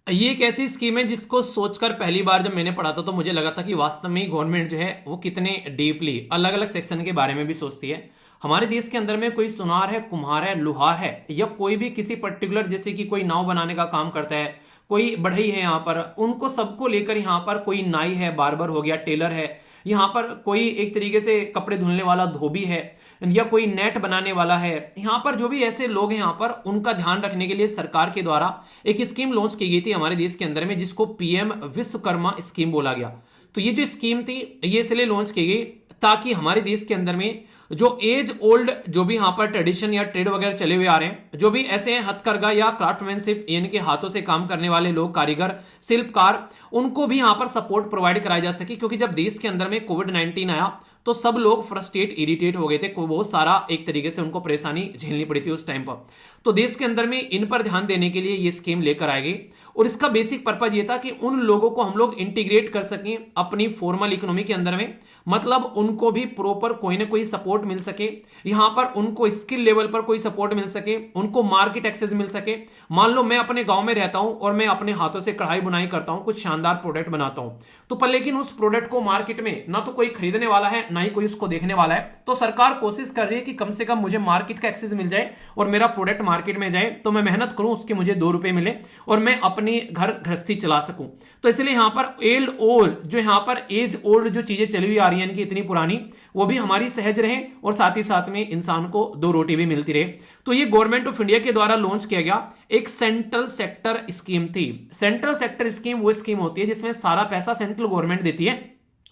A: ये एक ऐसी स्कीम है जिसको सोचकर पहली बार जब मैंने पढ़ा था तो मुझे लगा था कि वास्तव में गवर्नमेंट जो है वो कितने डीपली अलग अलग सेक्शन के बारे में भी सोचती है। हमारे देश के अंदर में कोई सुनार है, कुम्हार है, लोहार है, या कोई भी किसी पर्टिकुलर जैसे कि कोई नाव बनाने का काम करता है, कोई बढ़ई है यहाँ पर, उनको सबको लेकर यहाँ पर कोई नाई है, बार्बर हो गया, टेलर है, यहाँ पर कोई एक तरीके से कपड़े धुलने वाला धोबी है, या कोई नेट बनाने वाला है, यहाँ पर जो भी ऐसे लोग हैं यहाँ पर उनका ध्यान रखने के लिए सरकार के द्वारा एक स्कीम लॉन्च की गई थी हमारे देश के अंदर में, जिसको पीएम विश्वकर्मा स्कीम बोला गया। तो ये जो स्कीम थी ये इसलिए लॉन्च की गई ताकि हमारे देश के अंदर में जो एज ओल्ड जो भी यहाँ पर ट्रेडिशन या ट्रेड वगैरह चले हुए आ रहे हैं, जो भी ऐसे हथकरघा या क्राफ्टमैनशिप इनके हाथों से काम करने वाले लोग, कारीगर, शिल्पकार, उनको भी यहाँ पर सपोर्ट प्रोवाइड कराया जा सके। क्योंकि जब देश के अंदर में कोविड-19 आया तो सब लोग फ्रस्ट्रेट, इरिटेट हो गए थे, बहुत सारा एक तरीके से उनको परेशानी झेलनी पड़ी थी उस टाइम पर। तो देश के अंदर में इन पर ध्यान देने के लिए ये स्कीम लेकर आए गई और इसका बेसिक पर्पज ये था कि उन लोगों को हम लोग इंटीग्रेट कर सकें अपनी फॉर्मल इकोनॉमी के अंदर में, मतलब उनको भी प्रॉपर कोई ना कोई सपोर्ट मिल सके, यहां पर उनको स्किल लेवल पर कोई सपोर्ट मिल सके, उनको मार्केट एक्सेस मिल सके। मान लो मैं अपने गांव में रहता हूं और मैं अपने हाथों से कढ़ाई बुनाई करता हूं, कुछ शानदार प्रोडक्ट बनाता हूं, तो पर लेकिन उस प्रोडक्ट को मार्केट में ना तो कोई खरीदने वाला है, ना ही कोई उसको देखने वाला है। तो सरकार कोशिश कर रही है कि कम से कम मुझे मार्केट का एक्सेस मिल जाए और मेरा प्रोडक्ट मार्केट में जाए, तो मैं मेहनत करूं, उसके मुझे 2 रुपए मिले और मैं अपनी घर गृहस्थी चला सकूं। तो इसलिए यहां पर एज ओल्ड जो चीजें चली हुई आ रही है इनकी इतनी पुरानी, वो भी हमारी सहज रहे और साथ ही साथ में इंसान को 2 रोटी भी मिलती रहे। तो ये गवर्नमेंट ऑफ इंडिया के द्वारा लॉन्च किया गया एक सेंट्रल सेक्टर स्कीम थी। सेंट्रल सेक्टर स्कीम वो स्कीम होती है जिसमें सारा पैसा सेंट्रल गवर्नमेंट देती है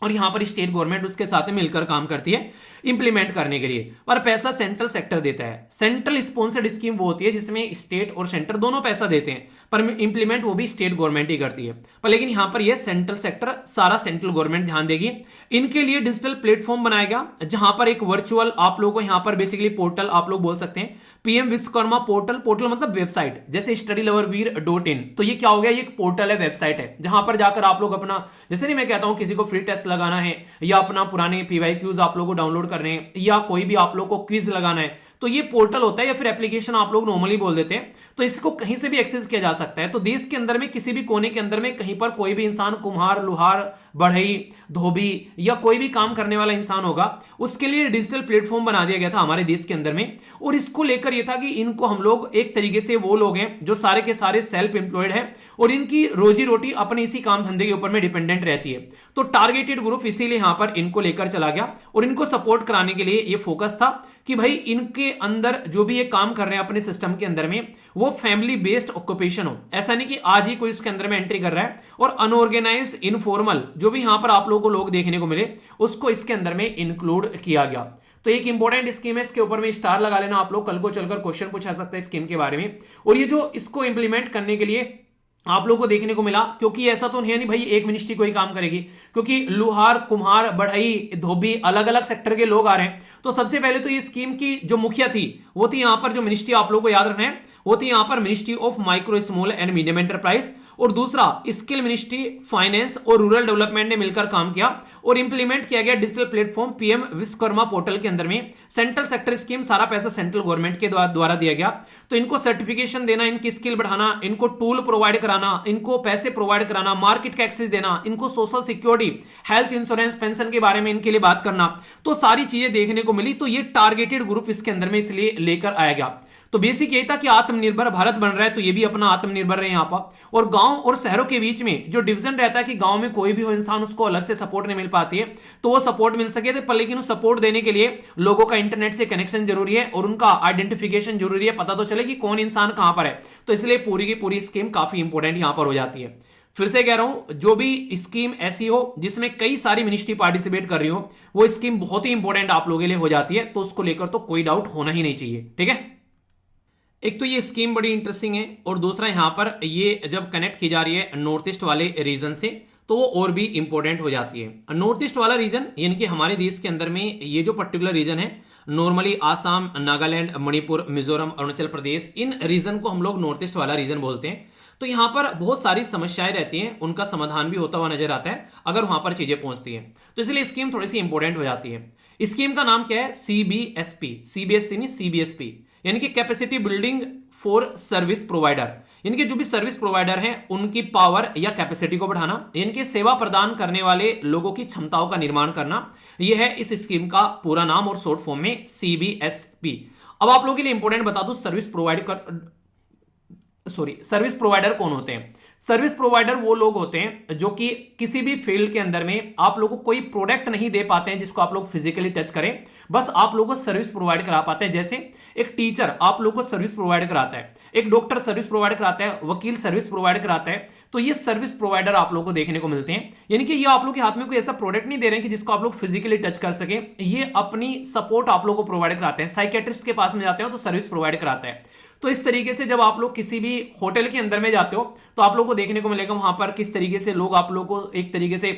A: और यहां पर स्टेट गवर्नमेंट उसके साथ में मिलकर काम करती है इंप्लीमेंट करने के लिए, पर पैसा सेंट्रल सेक्टर देता है। सेंट्रल स्पॉन्सर्ड स्कीम वो होती है जिसमें स्टेट और सेंटर दोनों पैसा देते हैं, पर इंप्लीमेंट वो भी स्टेट गवर्नमेंट ही करती है। पर लेकिन यहां पर ये सेंट्रल सेक्टर सारा सेंट्रल गवर्नमेंट ध्यान देगी। इनके लिए डिजिटल प्लेटफॉर्म बनाएगा जहां पर एक वर्चुअल आप लोगों को यहां पर बेसिकली पोर्टल आप लोग बोल सकते हैं, पीएम विश्वकर्मा पोर्टल। पोर्टल मतलब वेबसाइट, जैसे studyloverveer.in। तो ये क्या हो गया, ये एक पोर्टल है, वेबसाइट है, जहां पर जाकर आप लोग अपना, जैसे नहीं मैं कहता हूं किसी को फ्री टेस्ट लगाना है या अपना पुराने पीवाईक्यूज आप लोगों को डाउनलोड करने हैं या कोई भी आप लोग को क्विज लगाना है, तो ये पोर्टल होता है या फिर एप्लीकेशन आप लोग नॉर्मली बोल देते हैं। तो इसको कहीं से भी एक्सेस किया जा सकता है। तो देश के अंदर में किसी भी कोने के अंदर में कहीं पर कोई भी इंसान, कुम्हार, लोहार, बढ़ई, धोबी या कोई भी काम करने वाला इंसान होगा, उसके लिए डिजिटल प्लेटफॉर्म बना दिया गया था हमारे देश के अंदर में। और इसको लेकर यह था कि इनको हम लोग एक तरीके से, वो लोग हैं जो सारे के सारे सेल्फ एम्प्लॉयड है और इनकी रोजी रोटी अपने इसी काम धंधे के ऊपर में डिपेंडेंट रहती है। तो टारगेटेड ग्रुप इसीलिए यहां पर इनको लेकर चला गया और इनको सपोर्ट कराने के लिए यह फोकस था कि भाई इनके अंदर जो भी ये काम कर रहे हैं अपने सिस्टम के अंदर में, वो फैमिली बेस्ड ऑक्यूपेशन हो। ऐसा नहीं कि आज ही कोई इसके अंदर में एंट्री कर रहा है और अनऑर्गेनाइज्ड, इनफॉर्मल जो भी यहां पर आप लोगों को लोग देखने को मिले, उसको इसके अंदर में इंक्लूड किया गया। तो एक इंपॉर्टेंट स्कीम है, इसके ऊपर में स्टार लगा लेना आप लोग, कल को चलकर क्वेश्चन पूछा सकता है स्कीम के बारे में। और ये जो इसको इंप्लीमेंट करने के लिए आप लोगों को देखने को मिला, क्योंकि ऐसा तो है नहीं भाई एक मिनिस्ट्री कोई काम करेगी, क्योंकि लोहार, कुम्हार, बढ़ई, धोबी अलग अलग सेक्टर के लोग आ रहे हैं। तो सबसे पहले तो ये स्कीम की जो मुखिया थी वो थी यहां पर, जो मिनिस्ट्री आप लोगों को याद रखना है, वो थी यहां पर ministry of micro, small and medium enterprise. और दूसरा स्किल मिनिस्ट्री, फाइनेंस और रूरल डेवलपमेंट ने मिलकर काम किया और इंप्लीमेंट किया गया digital platform PM Vishwakarma portal के अंदर में। सेंट्रल सेक्टर स्कीम, सारा पैसा सेंट्रल गवर्नमेंट के द्वारा दिया गया। तो इनको सर्टिफिकेशन देना, इनकी स्किल बढ़ाना, इनको टूल प्रोवाइड कराना, इनको पैसे प्रोवाइड कराना, मार्केट का एक्सेस देना, इनको social security, health insurance, pension के बारे में इनके लिए बात करना, तो सारी चीजें देखने को मिली। तो ये टारगेटेड ग्रुप इसके अंदर में इसलिए लेकर आया गया। तो बेसिक यही था कि आत्मनिर्भर भारत बन रहा है, तो ये भी अपना आत्मनिर्भर रहे यहां पर। और गांव और शहरों के बीच में जो डिवीजन रहता है कि गांव में कोई भी हो इंसान, उसको अलग से सपोर्ट नहीं मिल पाती है, तो वो सपोर्ट मिल सके। पर लेकिन उस सपोर्ट देने के लिए लोगों का इंटरनेट से कनेक्शन जरूरी है और उनका आइडेंटिफिकेशन जरूरी है, पता तो चले कि कौन इंसान कहां पर है। तो इसलिए पूरी की पूरी स्कीम काफी इंपॉर्टेंट यहां पर हो जाती है। फिर से कह रहा हूं, जो भी स्कीम ऐसी हो जिसमें कई सारी मिनिस्ट्री पार्टिसिपेट कर रही हो, वो स्कीम बहुत ही इंपॉर्टेंट आप लोगों के लिए हो जाती है। तो उसको लेकर तो कोई डाउट होना ही नहीं चाहिए, ठीक है। एक तो ये स्कीम बड़ी इंटरेस्टिंग है और दूसरा यहां पर ये जब कनेक्ट की जा रही है नॉर्थ ईस्ट वाले रीजन से, तो वो और भी इंपॉर्टेंट हो जाती है। नॉर्थ ईस्ट वाला रीजन यानी कि हमारे देश के अंदर में ये जो पर्टिकुलर रीजन है, नॉर्मली आसाम, नागालैंड, मणिपुर, मिजोरम, अरुणाचल प्रदेश, इन रीजन को हम लोग नॉर्थ ईस्ट वाला रीजन बोलते हैं। तो यहां पर बहुत सारी समस्याएं रहती हैं, उनका समाधान भी होता हुआ नजर आता है अगर वहां पर चीजें पहुंचती हैं। तो इसलिए स्कीम थोड़ी सी इंपॉर्टेंट हो जाती है। स्कीम का नाम क्या है? सीबीएसपी। सीबीएसई नहीं, सीबीएसपी। यानी कि capacity building for service provider, यानी कि जो भी सर्विस प्रोवाइडर हैं उनकी पावर या कैपेसिटी को बढ़ाना, यानी कि सेवा प्रदान करने वाले लोगों की क्षमताओं का निर्माण करना। यह है इस स्कीम का पूरा नाम और शॉर्ट फॉर्म में CBSP। अब आप लोगों के लिए इंपॉर्टेंट बता दूं, सर्विस प्रोवाइडर कौन होते हैं? सर्विस प्रोवाइडर वो लोग होते हैं जो कि किसी भी फील्ड के अंदर में आप लोगों को कोई प्रोडक्ट नहीं दे पाते हैं जिसको आप लोग फिजिकली टच करें, बस आप लोगों को सर्विस प्रोवाइड करा पाते हैं। जैसे एक टीचर आप लोगों को सर्विस प्रोवाइड कराता है, एक डॉक्टर सर्विस प्रोवाइड कराता है, वकील सर्विस प्रोवाइड कराता है। तो ये सर्विस प्रोवाइडर आप लोगों को देखने को मिलते हैं। यानी कि ये आप लोग के हाथ में कोई ऐसा प्रोडक्ट नहीं दे रहे हैं कि जिसको आप लोग फिजिकली टच कर सके, ये अपनी सपोर्ट आप लोग को प्रोवाइड कराते हैं। साइकेट्रिस्ट के पास में जाते हो तो सर्विस प्रोवाइड कराता है। तो इस तरीके से जब आप लोग किसी भी होटल के अंदर में जाते हो तो आप लोगों को देखने को मिलेगा वहां पर किस तरीके से लोग आप लोगों को एक तरीके से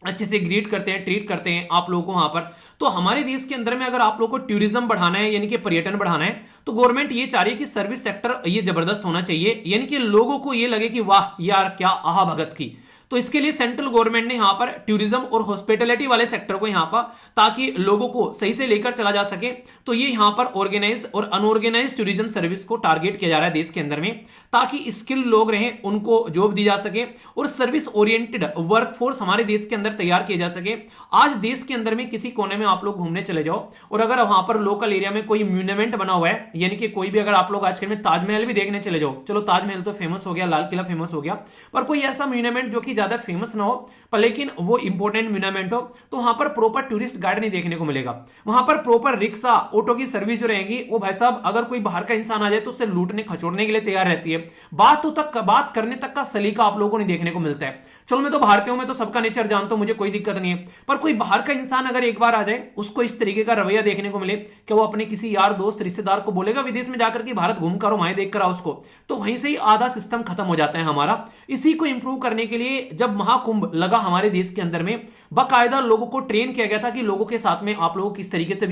A: अच्छे से ग्रीट करते हैं, ट्रीट करते हैं आप लोगों को वहां पर। तो हमारे देश के अंदर में अगर आप लोगों को टूरिज्म बढ़ाना है, यानी कि पर्यटन बढ़ाना है, तो गवर्नमेंट ये चाह रही है कि सर्विस सेक्टर ये जबरदस्त होना चाहिए, यानी कि लोगों को ये लगे कि वाह यार क्या आहा भगत की। तो इसके लिए सेंट्रल गवर्नमेंट ने यहां पर टूरिज्म और हॉस्पिटैलिटी वाले सेक्टर को यहां पर, ताकि लोगों को सही से लेकर चला जा सके, तो ये यहां पर ऑर्गेनाइज और अनऑर्गेनाइज टूरिज्म सर्विस को टारगेट किया जा रहा है देश के अंदर में, ताकि स्किल लोग रहें, उनको जॉब दी जा सके और सर्विस ओरिएंटेड वर्कफोर्स हमारे देश के अंदर तैयार किए जा सके। आज देश के अंदर में किसी कोने में आप लोग घूमने चले जाओ और अगर वहां पर लोकल एरिया में कोई म्यूनिमेंट बना हुआ है, यानी कि कोई भी, अगर आप लोग आजकल में ताजमहल भी देखने चले जाओ, चलो ताजमहल तो फेमस हो गया, लाल किला फेमस हो गया, पर कोई ऐसा म्यूनिमेंट जो कि ज्यादा फेमस ना हो पर लेकिन वो इंपॉर्टेंट म्यूनिमेंट हो, तो वहां पर प्रॉपर टूरिस्ट गाइड नहीं देखने को मिलेगा। वहां पर प्रॉपर रिक्शा, ऑटो की सर्विस जो रहेगी वो भाई साहब अगर कोई बाहर का इंसान आ जाए तो उसे लूटने खचोड़ने के लिए तैयार रहती है। बात करने तक का सलीका आप लोगों को नहीं देखने को मिलता है। चलो मैं तो भारतीय हूं, मैं तो सबका नेचर जानता हूं, मुझे कोई दिक्कत नहीं है, पर कोई बाहर का इंसान अगर एक बार आ जाए, उसको इस तरीके का रवैया देखने को मिले कि वो अपने किसी यार दोस्त रिश्तेदार को बोलेगा विदेश में जाकर के भारत घूम कर वहां देख कर आओ उसको, तो वहीं से ही आधा सिस्टम खत्म हो जाता है हमारा। इसी को इंप्रूव करने के लिए जब महाकुंभ लगा हमारे देश के अंदर में, बाकायदा लोगों को ट्रेन किया गया था कि लोगों के साथ में आप लोगों को किस तरीके से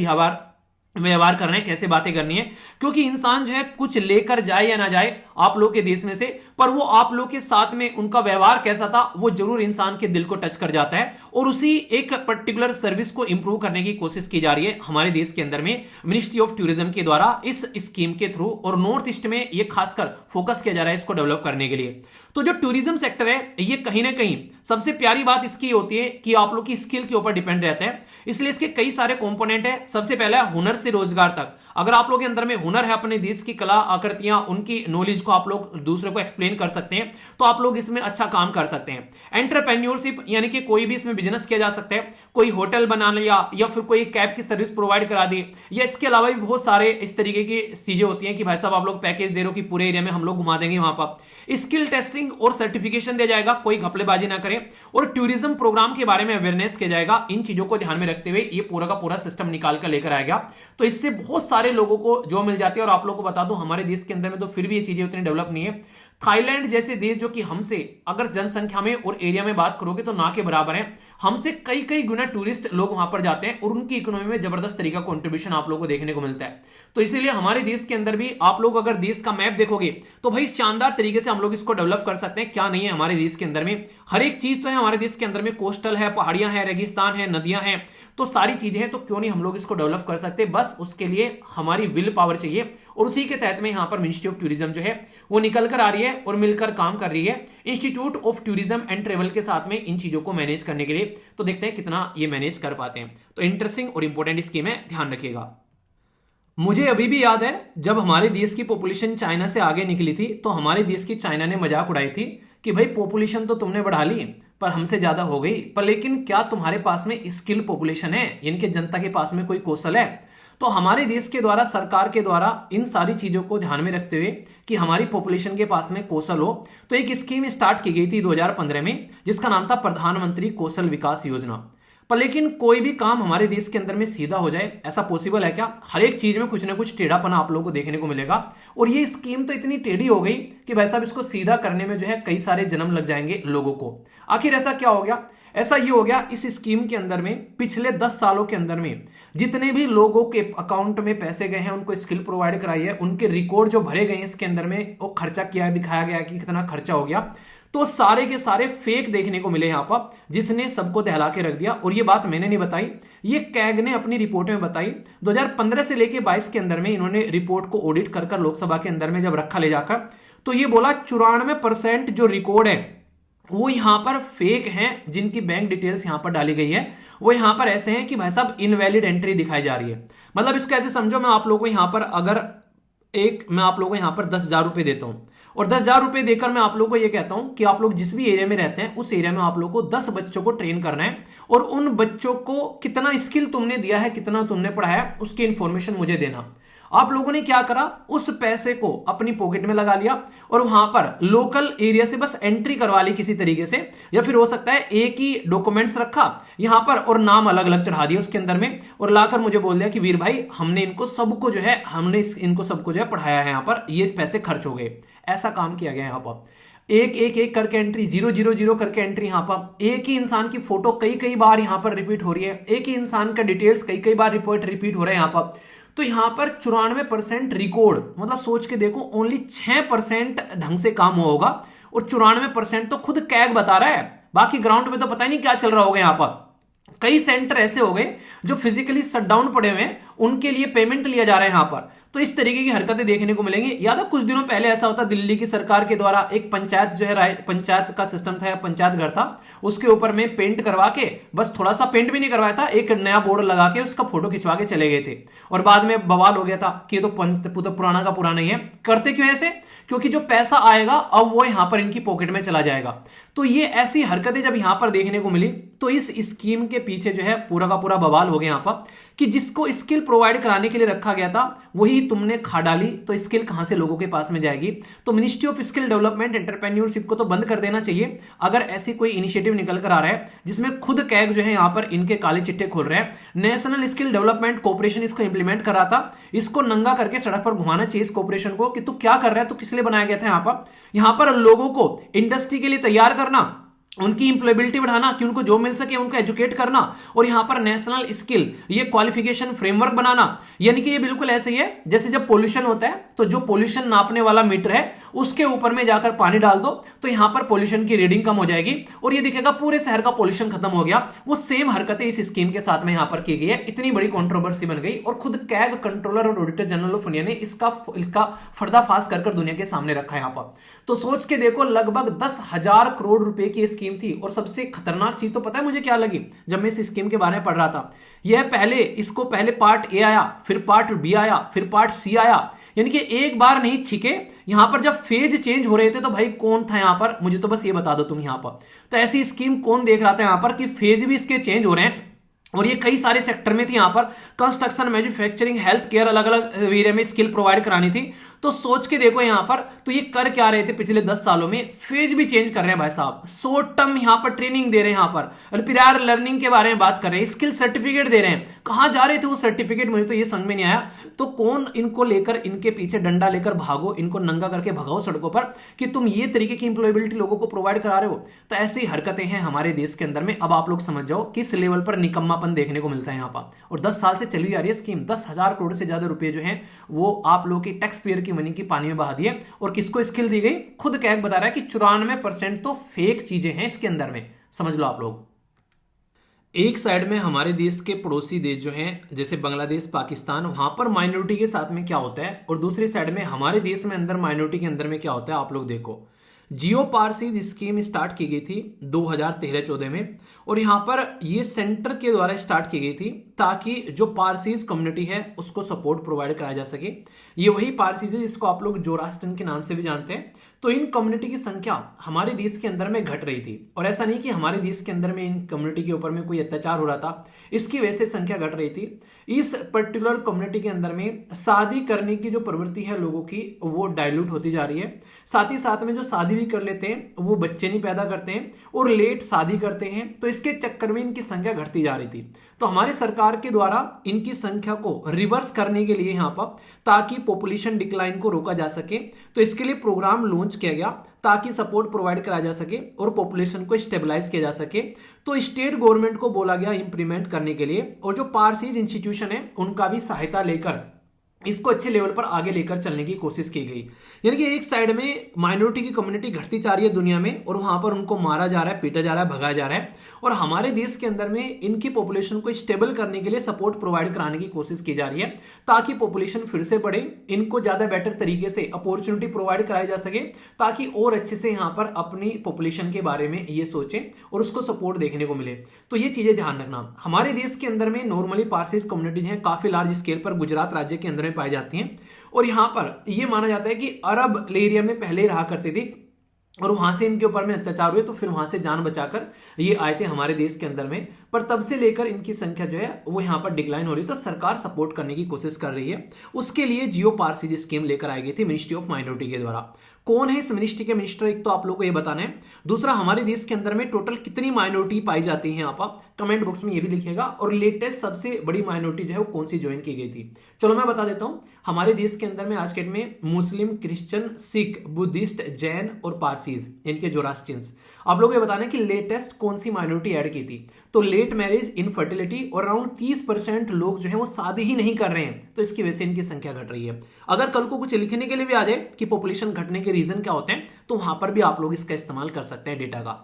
A: व्यवहार करना है, कैसे बातें करनी है, क्योंकि इंसान जो है कुछ लेकर जाए या ना जाए आप लोग के देश में से, पर वो आप लोग के साथ में उनका व्यवहार कैसा था वो जरूर इंसान के दिल को टच कर जाता है। और उसी एक पर्टिकुलर सर्विस को इंप्रूव करने की कोशिश की जा रही है हमारे देश के अंदर में मिनिस्ट्री ऑफ टूरिज्म के द्वारा इस स्कीम के थ्रू, और नॉर्थ ईस्ट में ये खासकर फोकस किया जा रहा है इसको डेवलप करने के लिए। तो जो टूरिज्म सेक्टर है ये कहीं ना कहीं सबसे प्यारी बात इसकी होती है कि आप लोग की स्किल के ऊपर डिपेंड रहता है, इसलिए इसके कई सारे कंपोनेंट है। सबसे पहला है हुनर से रोजगार तक। अगर आप लोग के अंदर में हुनर है, अपने देश की कला आकृतियां, उनकी नॉलेज को आप लोग दूसरे को एक्सप्लेन कर सकते हैं, तो आप लोग इसमें अच्छा काम कर सकते हैं। एंटरप्रेन्योरशिप, यानी कि कोई भी इसमें बिजनेस किया जा सकता है, कोई होटल बना लिया या फिर कोई कैब की सर्विस प्रोवाइड करा दी, या इसके अलावा भी बहुत सारे इस तरीके की चीजें होती हैं कि भाई साहब आप लोग पैकेज दे रहे हो कि पूरे एरिया में हम लोग घुमा देंगे, वहां पर स्किल टेस्टिंग और सर्टिफिकेशन दिया जाएगा, कोई घपलेबाजी ना करें, और टूरिज्म प्रोग्राम के बारे में अवेयरनेस किया जाएगा। इन चीजों को ध्यान में रखते हुए ये पूरा का पूरा सिस्टम निकाल कर लेकर आएगा, तो इससे बहुत सारे लोगों को जो मिल जाती है। और आप लोगों को बता दूं हमारे देश के अंदर में तो फिर भी ये चीजें उतनी डेवलप नहीं है। थाईलैंड जैसे देश जो कि हमसे अगर जनसंख्या में और एरिया में बात करोगे तो ना के बराबर है, हमसे कई कई गुना टूरिस्ट लोग वहां पर जाते हैं और उनकी इकोनॉमी में जबरदस्त तरीका कंट्रीब्यूशन आप लोगों को देखने को मिलता है। तो इसीलिए हमारे देश के अंदर भी आप लोग अगर देश का मैप देखोगे तो भाई शानदार तरीके से हम लोग इसको डेवलप कर सकते हैं। क्या नहीं है हमारे देश के अंदर में, हर एक चीज तो है हमारे देश के अंदर में, कोस्टल है, पहाड़ियां हैं, रेगिस्तान है, नदियां हैं, तो सारी चीजें हैं, तो क्यों नहीं हम लोग इसको डेवलप कर सकते। बस उसके लिए हमारी विल पावर चाहिए, और उसी के तहत में यहां पर मिनिस्ट्री ऑफ टूरिज्म जो है वो निकल कर आ रही है और मिलकर काम कर रही है institute of tourism and travel के साथ में इन चीजों को मैनेज करने के लिए। तो देखते हैं कितना ये मैनेज कर पाते हैं। तो इंटरेस्टिंग और इंपॉर्टेंट स्कीम है, ध्यान रखिएगा। मुझे अभी भी याद है जब हमारे देश की पॉपुलेशन चाइना से आगे निकली थी तो हमारे देश की चाइना ने मजाक उड़ाई थी कि भाई पॉपुलेशन तो तुमने बढ़ा ली पर हमसे ज्यादा हो गई, पर लेकिन क्या तुम्हारे पास में स्किल पॉपुलेशन है, यानी कि जनता के पास में कोई कौशल है। तो हमारे देश के द्वारा, सरकार के द्वारा इन सारी चीजों को ध्यान में रखते हुए कि हमारी पॉपुलेशन के पास में कौशल हो, तो एक स्कीम स्टार्ट की गई थी 2015 में जिसका नाम था प्रधानमंत्री कौशल विकास योजना। पर लेकिन कोई भी काम हमारे देश के अंदर में सीधा हो जाए ऐसा पॉसिबल है क्या? हर एक चीज में कुछ ना कुछ टेढ़ापना आप लोगों को देखने को मिलेगा, और ये स्कीम तो इतनी टेढ़ी हो गई कि भाई साहब इसको सीधा करने में जो है कई सारे जन्म लग जाएंगे लोगों को। आखिर ऐसा क्या हो गया? ऐसा ये हो गया, इस स्कीम के अंदर में पिछले 10 सालों के अंदर में जितने भी लोगों के अकाउंट में पैसे गए हैं, उनको स्किल प्रोवाइड कराई है, उनके रिकॉर्ड जो भरे गए हैं इसके अंदर में, वो खर्चा किया दिखाया गया कि कितना खर्चा हो गया, तो सारे के सारे फेक देखने को मिले यहां पर, जिसने सबको दहला के रख दिया। और ये बात मैंने नहीं बताई, ये कैग ने अपनी रिपोर्ट में बताई। 2015 से लेके 22 के अंदर में इन्होंने रिपोर्ट को ऑडिट कर लोकसभा के अंदर में जब रखा ले जाकर, तो ये बोला 94% जो रिकॉर्ड है वो यहां पर फेक हैं, जिनकी बैंक डिटेल्स यहां पर डाली गई है वो यहां पर ऐसे हैं कि भाई साहब इनवैलिड एंट्री दिखाई जा रही है। मतलब इसको ऐसे समझो, मैं आप लोगों को यहां पर अगर मैं आप लोगों को यहां पर 10,000 रुपए देता हूं और 10,000 रुपए देकर मैं आप लोगों को यह कहता हूं कि आप लोग जिस भी एरिया में रहते हैं उस एरिया में आप लोगों को 10 बच्चों को ट्रेन करना है और उन बच्चों को कितना स्किल तुमने दिया है, कितना तुमने पढ़ाया, उसकी इंफॉर्मेशन मुझे देना। आप लोगों ने क्या करा, उस पैसे को अपनी पॉकेट में लगा लिया और वहां पर लोकल एरिया से बस एंट्री करवा ली किसी तरीके से, या फिर हो सकता है एक ही डॉक्यूमेंट्स रखा यहां पर और नाम अलग अलग चढ़ा दिया उसके अंदर में, और लाकर मुझे बोल दिया कि वीर भाई हमने इनको सबको जो है पढ़ाया है, यहां पर ये पैसे खर्च हो गए। ऐसा काम किया गया यहां पर। एक करके एंट्री, 000 करके एंट्री, यहां पर एक ही इंसान की फोटो कई बार यहां पर रिपीट हो रही है, एक ही इंसान का डिटेल्स कई बार रिपीट हो रहा है यहां पर। तो यहां पर 94% रिकॉर्ड, मतलब सोच के देखो ओनली 6% ढंग से काम हुआ होगा और 94% तो खुद कैग बता रहा है। बाकी ग्राउंड में तो पता ही नहीं क्या चल रहा होगा। यहां पर कई सेंटर ऐसे हो गए जो फिजिकली शटडाउन पड़े हुए हैं, उनके लिए पेमेंट लिया जा रहा है यहां पर। तो इस तरीके की हरकतें देखने को मिलेंगी। याद है कुछ दिनों पहले ऐसा होता, दिल्ली की सरकार के द्वारा एक पंचायत जो है, पंचायत का सिस्टम था, पंचायत घर था, उसके ऊपर में पेंट करवा के, बस थोड़ा सा पेंट भी नहीं करवाया था, एक नया बोर्ड लगा के उसका फोटो खिंचवा के चले गए थे और बाद में बवाल हो गया था कि ये तो पुराना का पुराना ही है। करते क्यों ऐसे? क्योंकि जो पैसा आएगा अब वो यहां पर इनकी पॉकेट में चला जाएगा। तो ये ऐसी हरकतें जब यहां पर देखने को मिली तो इस स्कीम के पीछे जो है पूरा का पूरा बवाल हो गया यहां पर कि जिसको स्किल प्रोवाइड कराने के लिए रखा गया था वही तुमने खा डाली, तो स्किल कहां से लोगों के पास में जाएगी? तो ministry of skill development entrepreneurship को तो बंद कर देना चाहिए अगर ऐसी कोई इनिशिएटिव निकल कर आ रहा है जिसमें खुद कैग जो है यहां पर इनके काले चिट्टे खोल रहे हैं। नेशनल स्किल डेवलपमेंट कॉर्पोरेशन इसको इंप्लीमेंट करा था, इसको नंगा करके सड़क पर घुमाना चाहिए इस कॉर्पोरेशन को कि तू क्या कर रहा है, तो किस लिए बनाया गया था यहां पर लोगों को इंडस्ट्री के लिए तैयार करना, उनकी इंप्लॉयबिलिटी बढ़ाना कि उनको जॉब मिल सके, उनको एजुकेट करना, और यहां पर नेशनल स्किल ये क्वालिफिकेशन फ्रेमवर्क बनाना। यानी कि ये बिल्कुल ऐसे ही है जैसे जब पोल्यूशन होता है तो जो पोल्यूशन नापने वाला मीटर है उसके ऊपर में जाकर पानी डाल दो तो यहां पर पोल्यूशन की रीडिंग कम हो जाएगी और ये दिखेगा पूरे शहर का पोल्यूशन खत्म हो गया। वो सेम हरकतें इस स्कीम के साथ में यहां पर की गई है। इतनी बड़ी कंट्रोवर्सी बन गई और खुद कैग कंट्रोलर और ऑडिटर जनरल ऑफ इंडिया ने इसका पर्दाफाश कर दुनिया के सामने रखा है यहां पर। तो सोच के देखो, लगभग 10,000 करोड़ रुपए की स्कीम थी। और सबसे खतरनाक चीज तो पता है मुझे क्या लगी जब मैं इस स्कीम के बारे में पढ़ रहा था? यह पहले पार्ट ए आया, फिर पार्ट बी आया, फिर पार्ट सी आया, यानी कि एक बार नहीं छिके। यहां पर जब फेज चेंज हो रहे थे तो भाई कौन था यहां पर, मुझे तो बस ये बता दो तुम यहां पर। तो ऐसी स्कीम कौन देख रहा था यहां पर कि फेज भी इसके चेंज हो रहे हैं और ये कई सारे सेक्टर में थी। यहां पर कंस्ट्रक्शन, मैन्युफैक्चरिंग, हेल्थ केयर, अलग अलग एरिया में स्किल प्रोवाइड करानी थी। तो सोच के देखो यहां पर तो ये कर क्या रहे थे पिछले 10 सालों में, फेज भी चेंज कर रहे हैं भाई साहब। शॉर्ट टर्म यहां पर ट्रेनिंग दे रहे हैं, यहां पर प्रियर लर्निंग के बारे में बात कर रहे हैं, स्किल सर्टिफिकेट दे रहे हैं। कहां जा रहे थे वो सर्टिफिकेट, मुझे तो ये समझ में नहीं आया। तो कौन इनको लेकर, इनके पीछे डंडा लेकर भागो, इनको नंगा करके भगाओ सड़कों पर कि तुम ये तरीके की इंप्लॉयबिलिटी लोगों को प्रोवाइड करा रहे हो। तो ऐसी हरकतें हैं हमारे देश के अंदर में। अब आप लोग समझ जाओ किस लेवल पर निकम्मापन देखने को मिलता है यहां पर। और 10 साल से चली आ रही है स्कीम। 10,000 करोड़ से ज्यादा रुपए जो है वो आप लोग की टैक्स पेयर की मनी की पानी में बहा दिए। और किसको स्किल दी गई? खुद कैग बता रहा है कि 94% तो फेक चीजें हैं इसके अंदर में। समझ लो आप लोग। एक साइड में हमारे देश के पड़ोसी देश जो हैं जैसे बांग्लादेश, पाकिस्तान, वहां पर माइनॉरिटी के साथ में क्या होता है, और दूसरी साइड में हमारे देश में अंदर माइनॉरिटी के अंदर में क्या होता है। आप लोग देखो, जियो पारसीज स्कीम स्टार्ट की गई थी 2013-14 में, और यहां पर ये सेंटर के द्वारा स्टार्ट की गई थी ताकि जो पारसीज कम्युनिटी है उसको सपोर्ट प्रोवाइड कराया जा सके। ये वही पारसीज है जिसको आप लोग जोरास्ट्रन के नाम से भी जानते हैं। तो इन कम्युनिटी की संख्या हमारे देश के अंदर में घट रही थी, और ऐसा नहीं कि हमारे देश के अंदर में इन कम्युनिटी के ऊपर में कोई अत्याचार हो रहा था, इसकी वजह से संख्या घट रही थी। इस पर्टिकुलर कम्युनिटी के अंदर में शादी करने की जो प्रवृत्ति है लोगों की वो डाइल्यूट होती जा रही है। साथ ही साथ में जो शादी भी कर लेते हैं वो बच्चे नहीं पैदा करते हैं और लेट शादी करते हैं, तो इसके चक्कर में इनकी संख्या घटती जा रही थी। तो हमारे सरकार के द्वारा इनकी संख्या को रिवर्स करने के लिए यहाँ पर, ताकि पॉपुलेशन डिक्लाइन को रोका जा सके, तो इसके लिए प्रोग्राम लॉन्च किया गया ताकि सपोर्ट प्रोवाइड कराया जा सके और पॉपुलेशन को स्टेबलाइज किया जा सके। तो स्टेट गवर्नमेंट को बोला गया इंप्लीमेंट करने के लिए, और जो पारसीज इंस्टीट्यूशन है उनका भी सहायता लेकर इसको अच्छे लेवल पर आगे लेकर चलने की कोशिश की गई। यानी कि एक साइड में माइनॉरिटी की कम्युनिटी घटती जा रही है दुनिया में, और वहां पर उनको मारा जा रहा है, पीटा जा रहा है, भगाया जा रहा है, और हमारे देश के अंदर में इनकी पॉपुलेशन को स्टेबल करने के लिए सपोर्ट प्रोवाइड कराने की कोशिश की जा रही है, ताकि पॉपुलेशन फिर से बढ़े, इनको ज्यादा बेटर तरीके से अपॉर्चुनिटी प्रोवाइड कराई जा सके, ताकि और अच्छे से यहाँ पर अपनी पॉपुलेशन के बारे में ये सोचें और उसको सपोर्ट देखने को मिले। तो ये चीजें ध्यान रखना। हमारे देश के अंदर में नॉर्मली पारसीज कम्युनिटीज हैं, काफी लार्ज स्केल पर गुजरात राज्य के अंदर में पाई जाती हैं, और यहां पर यह माना जाता है कि अरब एरिया में पहले रहा करती थी, और वहां से इनके ऊपर में अत्याचार हुए, तो फिर वहां से जान बचाकर ये आए थे हमारे देश के अंदर में। पर तब से लेकर इनकी संख्या जो है वो यहाँ पर डिक्लाइन हो रही है, तो सरकार सपोर्ट करने की कोशिश कर रही है। उसके लिए जियो पारसीज स्कीम लेकर आई गई थी मिनिस्ट्री ऑफ माइनॉरिटी के द्वारा। कौन है इस मिनिस्ट्री के मिनिस्टर, एक तो आप लोगों को ये बताना है। दूसरा, हमारे देश के अंदर में टोटल कितनी माइनॉरिटी पाई जाती है, आप कमेंट बॉक्स में ये भी लिखिएगा। और लेटेस्ट सबसे बड़ी माइनॉरिटी जो है वो कौन सी ज्वाइन की गई थी। चलो मैं बता देता हूं। हमारे देश के अंदर में आज के डेट में मुस्लिम, क्रिश्चियन, सिख, बुद्धिस्ट, जैन और पारसीज, इनके जोरास्ट्रियंस, आप लोग ये बताना है कि लेटेस्ट कौन सी माइनॉरिटी ऐड की थी। तो लेट मैरिज, इनफर्टिलिटी, और अराउंड 30% लोग जो है वो शादी ही नहीं कर रहे हैं, तो इसकी वजह से इनकी संख्या घट रही है। अगर कल को कुछ लिखने के लिए भी आ जाए कि पॉपुलेशन घटने के रीजन क्या होते हैं, तो वहां पर भी आप लोग इसका इस्तेमाल कर सकते हैं डेटा का।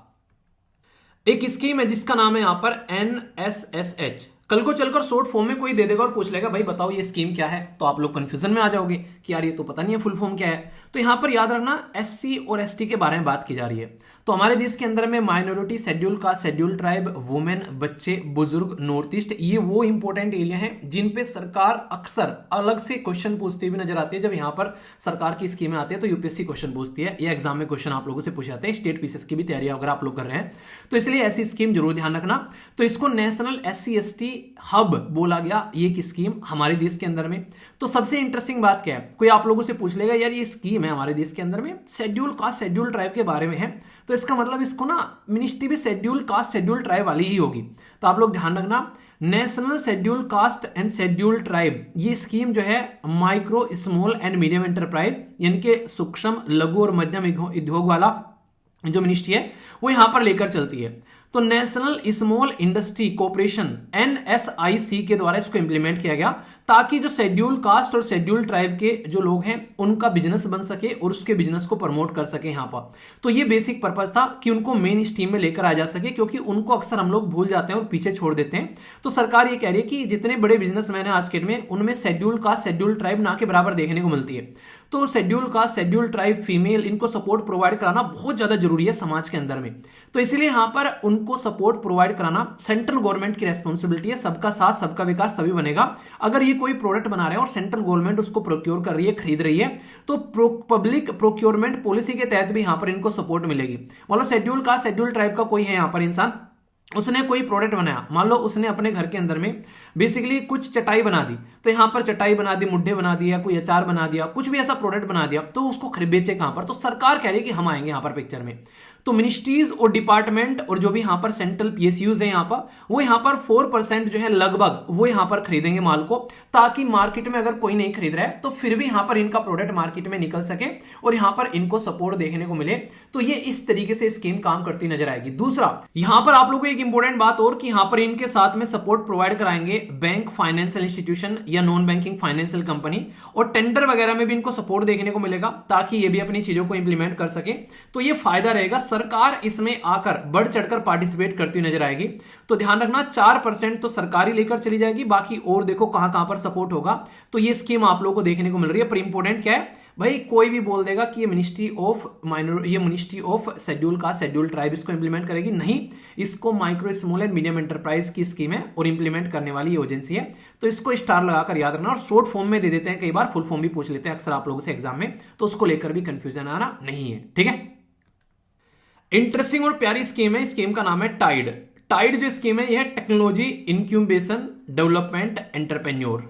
A: एक स्कीम है जिसका नाम है यहां पर NSSH। कल को चलकर शॉर्ट फॉर्म में कोई दे देगा और पूछ लेगा भाई बताओ ये स्कीम क्या है, तो आप लोग कंफ्यूजन में आ जाओगे कि यार ये तो पता नहीं है फुल फॉर्म क्या है। तो यहां पर याद रखना SC और ST के बारे में बात की जा रही है। तो हमारे देश के अंदर में minority, schedule caste, schedule tribe, women, बच्चे, बुजुर्ग, नॉर्थ ईस्ट, ये वो इंपॉर्टेंट एरिया हैं जिन पे सरकार अक्सर अलग से क्वेश्चन पूछती हुई नजर आती है। जब यहाँ पर सरकार की स्कीमें आती है तो यूपीएससी क्वेश्चन पूछती है, या एग्जाम में क्वेश्चन आप लोगों से पूछ जाते हैं। स्टेट पीसीएस की भी तैयारी अगर आप लोग कर रहे हैं तो इसलिए ऐसी स्कीम जरूर ध्यान रखना। तो इसको नेशनल SC/ST हब बोला गया, ये की स्कीम हमारे देश के अंदर में। तो सबसे इंटरेस्टिंग बात क्या है, कोई आप लोगों से पूछ लेगा यार ये स्कीम है हमारे देश के अंदर में शेड्यूल कास्ट, शेड्यूल ट्राइब के बारे में है, तो इसका मतलब इसको ना मिनिस्ट्री भी शेड्यूल कास्ट, शेड्यूल ट्राइब वाली ही होगी। तो आप लोग ध्यान रखना, national schedule caste and schedule tribe, ये स्कीम जो है micro, small and medium enterprise, यानी कि सूक्ष्म, लघु और मध्यम उद्योग वाला जो मिनिस्ट्री है वो यहां पर लेकर चलती है। तो national small industry corporation NSIC के द्वारा इसको इंप्लीमेंट किया गया, ताकि जो शेड्यूल कास्ट और शेड्यूल ट्राइब के जो लोग हैं उनका बिजनेस बन सके और उसके बिजनेस को प्रमोट कर सके यहाँ पर। तो ये बेसिक पर्पस था कि उनको मेन स्ट्रीम में लेकर आ जा सके, क्योंकि उनको अक्सर हम लोग भूल जाते हैं और पीछे छोड़ देते हैं। तो सरकार ये कह रही है कि जितने बड़े बिजनेसमैन है आज के डेट में, उनमें शेड्यूल कास्ट, शेड्यूल ट्राइब ना के बराबर देखने को मिलती है। तो schedule caste, schedule tribe, female, इनको सपोर्ट प्रोवाइड कराना बहुत ज्यादा जरूरी है समाज के अंदर में। तो इसलिए यहां पर उनको सपोर्ट प्रोवाइड कराना सेंट्रल गवर्नमेंट की रेस्पॉन्सिबिलिटी है। सबका साथ सबका विकास तभी बनेगा अगर ये कोई प्रोडक्ट बना रहे हैं और सेंट्रल गवर्नमेंट उसको प्रोक्योर कर रही है, खरीद रही है, तो पब्लिक प्रोक्योरमेंट पॉलिसी के तहत भी यहां पर इनको सपोर्ट मिलेगी। मतलब शेड्यूल कास्ट, शेड्यूल ट्राइब का कोई है यहां पर इंसान, उसने कोई प्रोडक्ट बनाया, मान लो उसने अपने घर के अंदर में बेसिकली कुछ चटाई बना दी, तो यहां पर चटाई बना दी, मुड्ढे बना दिया, कोई अचार बना दिया, कुछ भी ऐसा प्रोडक्ट बना दिया, तो उसको खरीद बेचे कहां पर, तो सरकार कह रही है कि हम आएंगे यहां पर पिक्चर में। तो मिनिस्ट्रीज और डिपार्टमेंट और जो भी यहां पर सेंट्रल PSUs है यहां पर, वो यहां पर 4% जो है लगभग वो यहां पर खरीदेंगे माल को, ताकि मार्केट में अगर कोई नहीं खरीद रहा है तो फिर भी यहां पर इनका प्रोडक्ट मार्केट में निकल सके और यहां पर इनको सपोर्ट देखने को मिले। तो ये इस तरीके से स्कीम काम करती नजर आएगी। दूसरा, यहां पर आप लोगों को एक इंपॉर्टेंट बात और कि यहां पर इनके साथ में सपोर्ट प्रोवाइड कराएंगे बैंक, फाइनेंशियल इंस्टीट्यूशन या नॉन बैंकिंग फाइनेंशियल कंपनी, और टेंडर वगैरह में भी इनको सपोर्ट देखने को मिलेगा, ताकि ये भी अपनी चीजों को इंप्लीमेंट कर सके। तो ये फायदा रहेगा, सरकार इसमें आकर बढ़ चढ़कर पार्टिसिपेट करती नजर आएगी। तो ध्यान रखना 4% तो सरकारी लेकर चली जाएगी, बाकी और देखो कहां कहां पर सपोर्ट होगा। तो ये स्कीम आप लोगों को देखने को मिल रही है। पर इंपॉर्टेंट क्या है भाई, कोई भी बोल देगा कि ये मिनिस्ट्री ऑफ शेड्यूल का शेड्यूल ट्राइब इसको इंप्लीमेंट करेगी, नहीं, इसको micro, small and medium enterprise की स्कीम है और इंप्लीमेंट करने वाली एजेंसी है। तो इसको स्टार लगाकर याद रखना। और शॉर्ट फॉर्म में दे देते हैं, कई बार फुल फॉर्म भी पूछ लेते हैं अक्सर आप लोगों से एग्जाम में, तो उसको लेकर भी कंफ्यूजन आना नहीं है, ठीक है। इंटरेस्टिंग और प्यारी स्कीम है, स्कीम का नाम है टाइड। टाइड जो स्कीम है यह टेक्नोलॉजी इंक्यूबेशन डेवलपमेंट एंटरप्रेन्योर।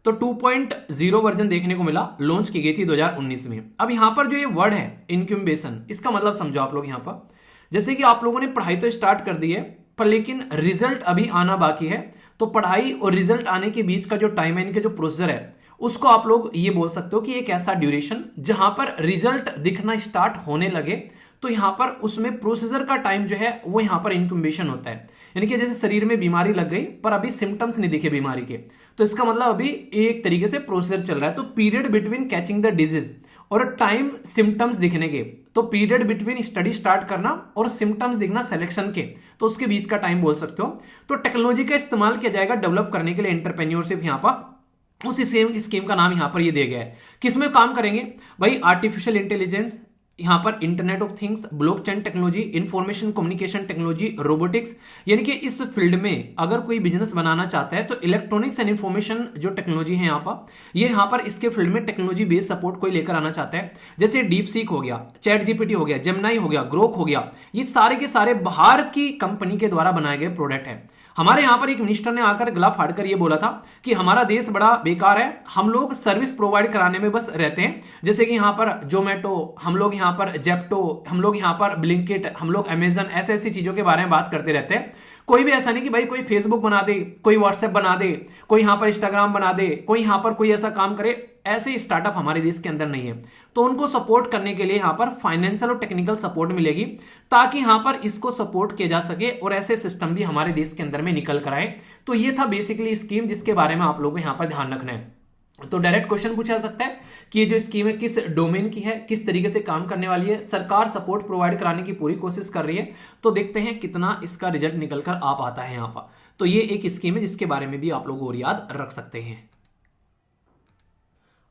A: तो 2.0 वर्जन देखने को मिला, लॉन्च की गई थी 2019 में। अब यहां पर जो ये वर्ड है इंक्यूबेशन, इसका मतलब समझो आप लोग। यहां पर जैसे कि आप लोगों ने पढ़ाई तो स्टार्ट कर दी है, पर लेकिन रिजल्ट अभी आना बाकी है। तो पढ़ाई और रिजल्ट आने के बीच का जो टाइम है, इनके जो प्रोसीजर है, उसको आप लोग ये बोल सकते हो कि एक ऐसा ड्यूरेशन जहां पर रिजल्ट दिखना स्टार्ट होने लगे तो यहाँ पर उसमें प्रोसीजर का टाइम जो है वो यहाँ पर इंक्यूबेशन होता है। यानी कि जैसे शरीर में बीमारी लग गई पर अभी सिम्टम्स नहीं दिखे बीमारी के, तो इसका मतलब अभी एक तरीके से प्रोसीजर चल रहा है। तो period between catching the disease और टाइम सिम्टम्स दिखने के, तो पीरियड बिटवीन स्टडी स्टार्ट करना और सिम्टम्स दिखना सिलेक्शन के, तो उसके बीच का टाइम बोल सकते हो। तो टेक्नोलॉजी का इस्तेमाल किया जाएगा डेवलप करने के लिए एंटरप्रेन्योरशिप। यहाँ पर उस स्कीम का नाम यहाँ पर ये दिया गया है। किसमें काम करेंगे भाई? आर्टिफिशियल इंटेलिजेंस, यहाँ पर internet of things, blockchain technology, information communication technology, robotics. यानी कि इस फील्ड में अगर कोई बिजनेस बनाना चाहता है तो इलेक्ट्रॉनिक्स एंड इंफॉर्मेशन जो टेक्नोलॉजी है यहाँ पर, ये यहाँ पर इसके फील्ड में टेक्नोलॉजी बेस्ड सपोर्ट कोई लेकर आना चाहता है, जैसे डीप सीक हो गया, चैट जीपीटी हो गया, जेमिनाई हो गया, ग्रोक हो गया, ये सारे के सारे बाहर की कंपनी के द्वारा बनाए गए प्रोडक्ट है। हमारे यहां पर एक मिनिस्टर ने आकर गला फाड़कर ये बोला था कि हमारा देश बड़ा बेकार है, हम लोग सर्विस प्रोवाइड कराने में बस रहते हैं, जैसे कि यहां पर जोमेटो, हम लोग यहां पर जेप्टो, हम लोग यहां पर ब्लिंकिट, हम लोग अमेजन, ऐसे ऐसी चीजों के बारे में बात करते रहते हैं। कोई भी ऐसा नहीं कि भाई कोई फेसबुक बना दे, कोई व्हाट्सएप बना दे, कोई यहां पर इंस्टाग्राम बना दे, कोई यहां पर कोई ऐसा काम करे, ऐसे स्टार्टअप हमारे देश के अंदर नहीं है। तो उनको सपोर्ट करने के लिए यहां पर फाइनेंशियल और टेक्निकल सपोर्ट मिलेगी, ताकि यहां पर इसको सपोर्ट किया जा सके और ऐसे सिस्टम भी हमारे देश के अंदर में निकल कर आए। तो ये था बेसिकली स्कीम जिसके बारे में आप लोगों को यहां पर ध्यान रखना है। तो डायरेक्ट क्वेश्चन पूछा जा सकता है कि ये जो स्कीम है किस डोमेन की है, किस तरीके से काम करने वाली है। सरकार सपोर्ट प्रोवाइड कराने की पूरी कोशिश कर रही है, तो देखते हैं कितना इसका रिजल्ट निकल कर आ पाता है यहाँ पर। तो ये एक स्कीम है जिसके बारे में भी आप लोग और याद रख सकते हैं।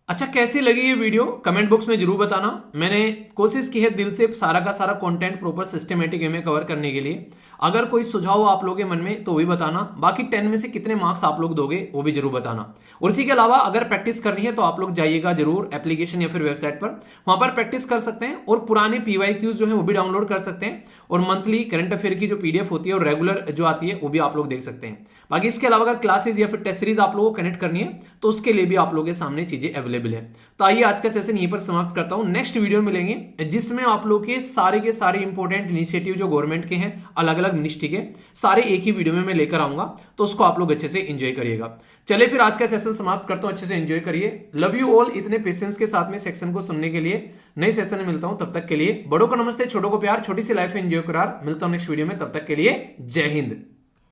A: अच्छा, कैसी लगी ये वीडियो कमेंट बॉक्स में जरूर बताना। मैंने कोशिश की है दिल से सारा का सारा कंटेंट प्रॉपर सिस्टमेटिक वे में कवर करने के लिए। अगर कोई सुझाव आप लोगों के मन में तो भी बताना। बाकी 10 में से कितने मार्क्स आप लोग दोगे वो भी जरूर बताना। और इसी के अलावा अगर प्रैक्टिस करनी है तो आप लोग जाइएगा जरूर एप्लीकेशन या फिर वेबसाइट पर, वहां पर प्रैक्टिस कर सकते हैं और पुराने पीवाईक्यूज जो है वो भी डाउनलोड कर सकते हैं। और मंथली करंट अफेयर की जो पीडीएफ होती है और रेगुलर जो आती है वो भी आप लोग देख सकते हैं। बाकी इसके अलावा अगर क्लासेस या फिर टेस्ट सीरीज आप लोगों को कनेक्ट करनी है तो उसके लिए भी आप लोगों के सामने चीजें अवेलेबल है। तो आइए आज का सेशन यहीं पर समाप्त करता हूं। नेक्स्ट वीडियो मिलेंगे जिसमें आप लोग के सारे इंपॉर्टेंट इनिशिएटिव जो गवर्नमेंट के हैं, अलग अलग मिनिस्ट्री के, सारे एक ही वीडियो में मैं लेकर आऊंगा, तो उसको आप लोग अच्छे से एंजॉय करिएगा। चलिए फिर आज का सेशन समाप्त करता हूं, अच्छे से एंजॉय करिए। लव यू ऑल इतने पेशेंस के साथ में सेक्शन को सुनने के लिए। नए सेशन में मिलता हूं, तब तक के लिए बड़ों को नमस्ते, छोटों को प्यार, छोटी सी लाइफ एंजॉय करार। मिलता हूं नेक्स्ट वीडियो में, तब तक के लिए जय हिंद।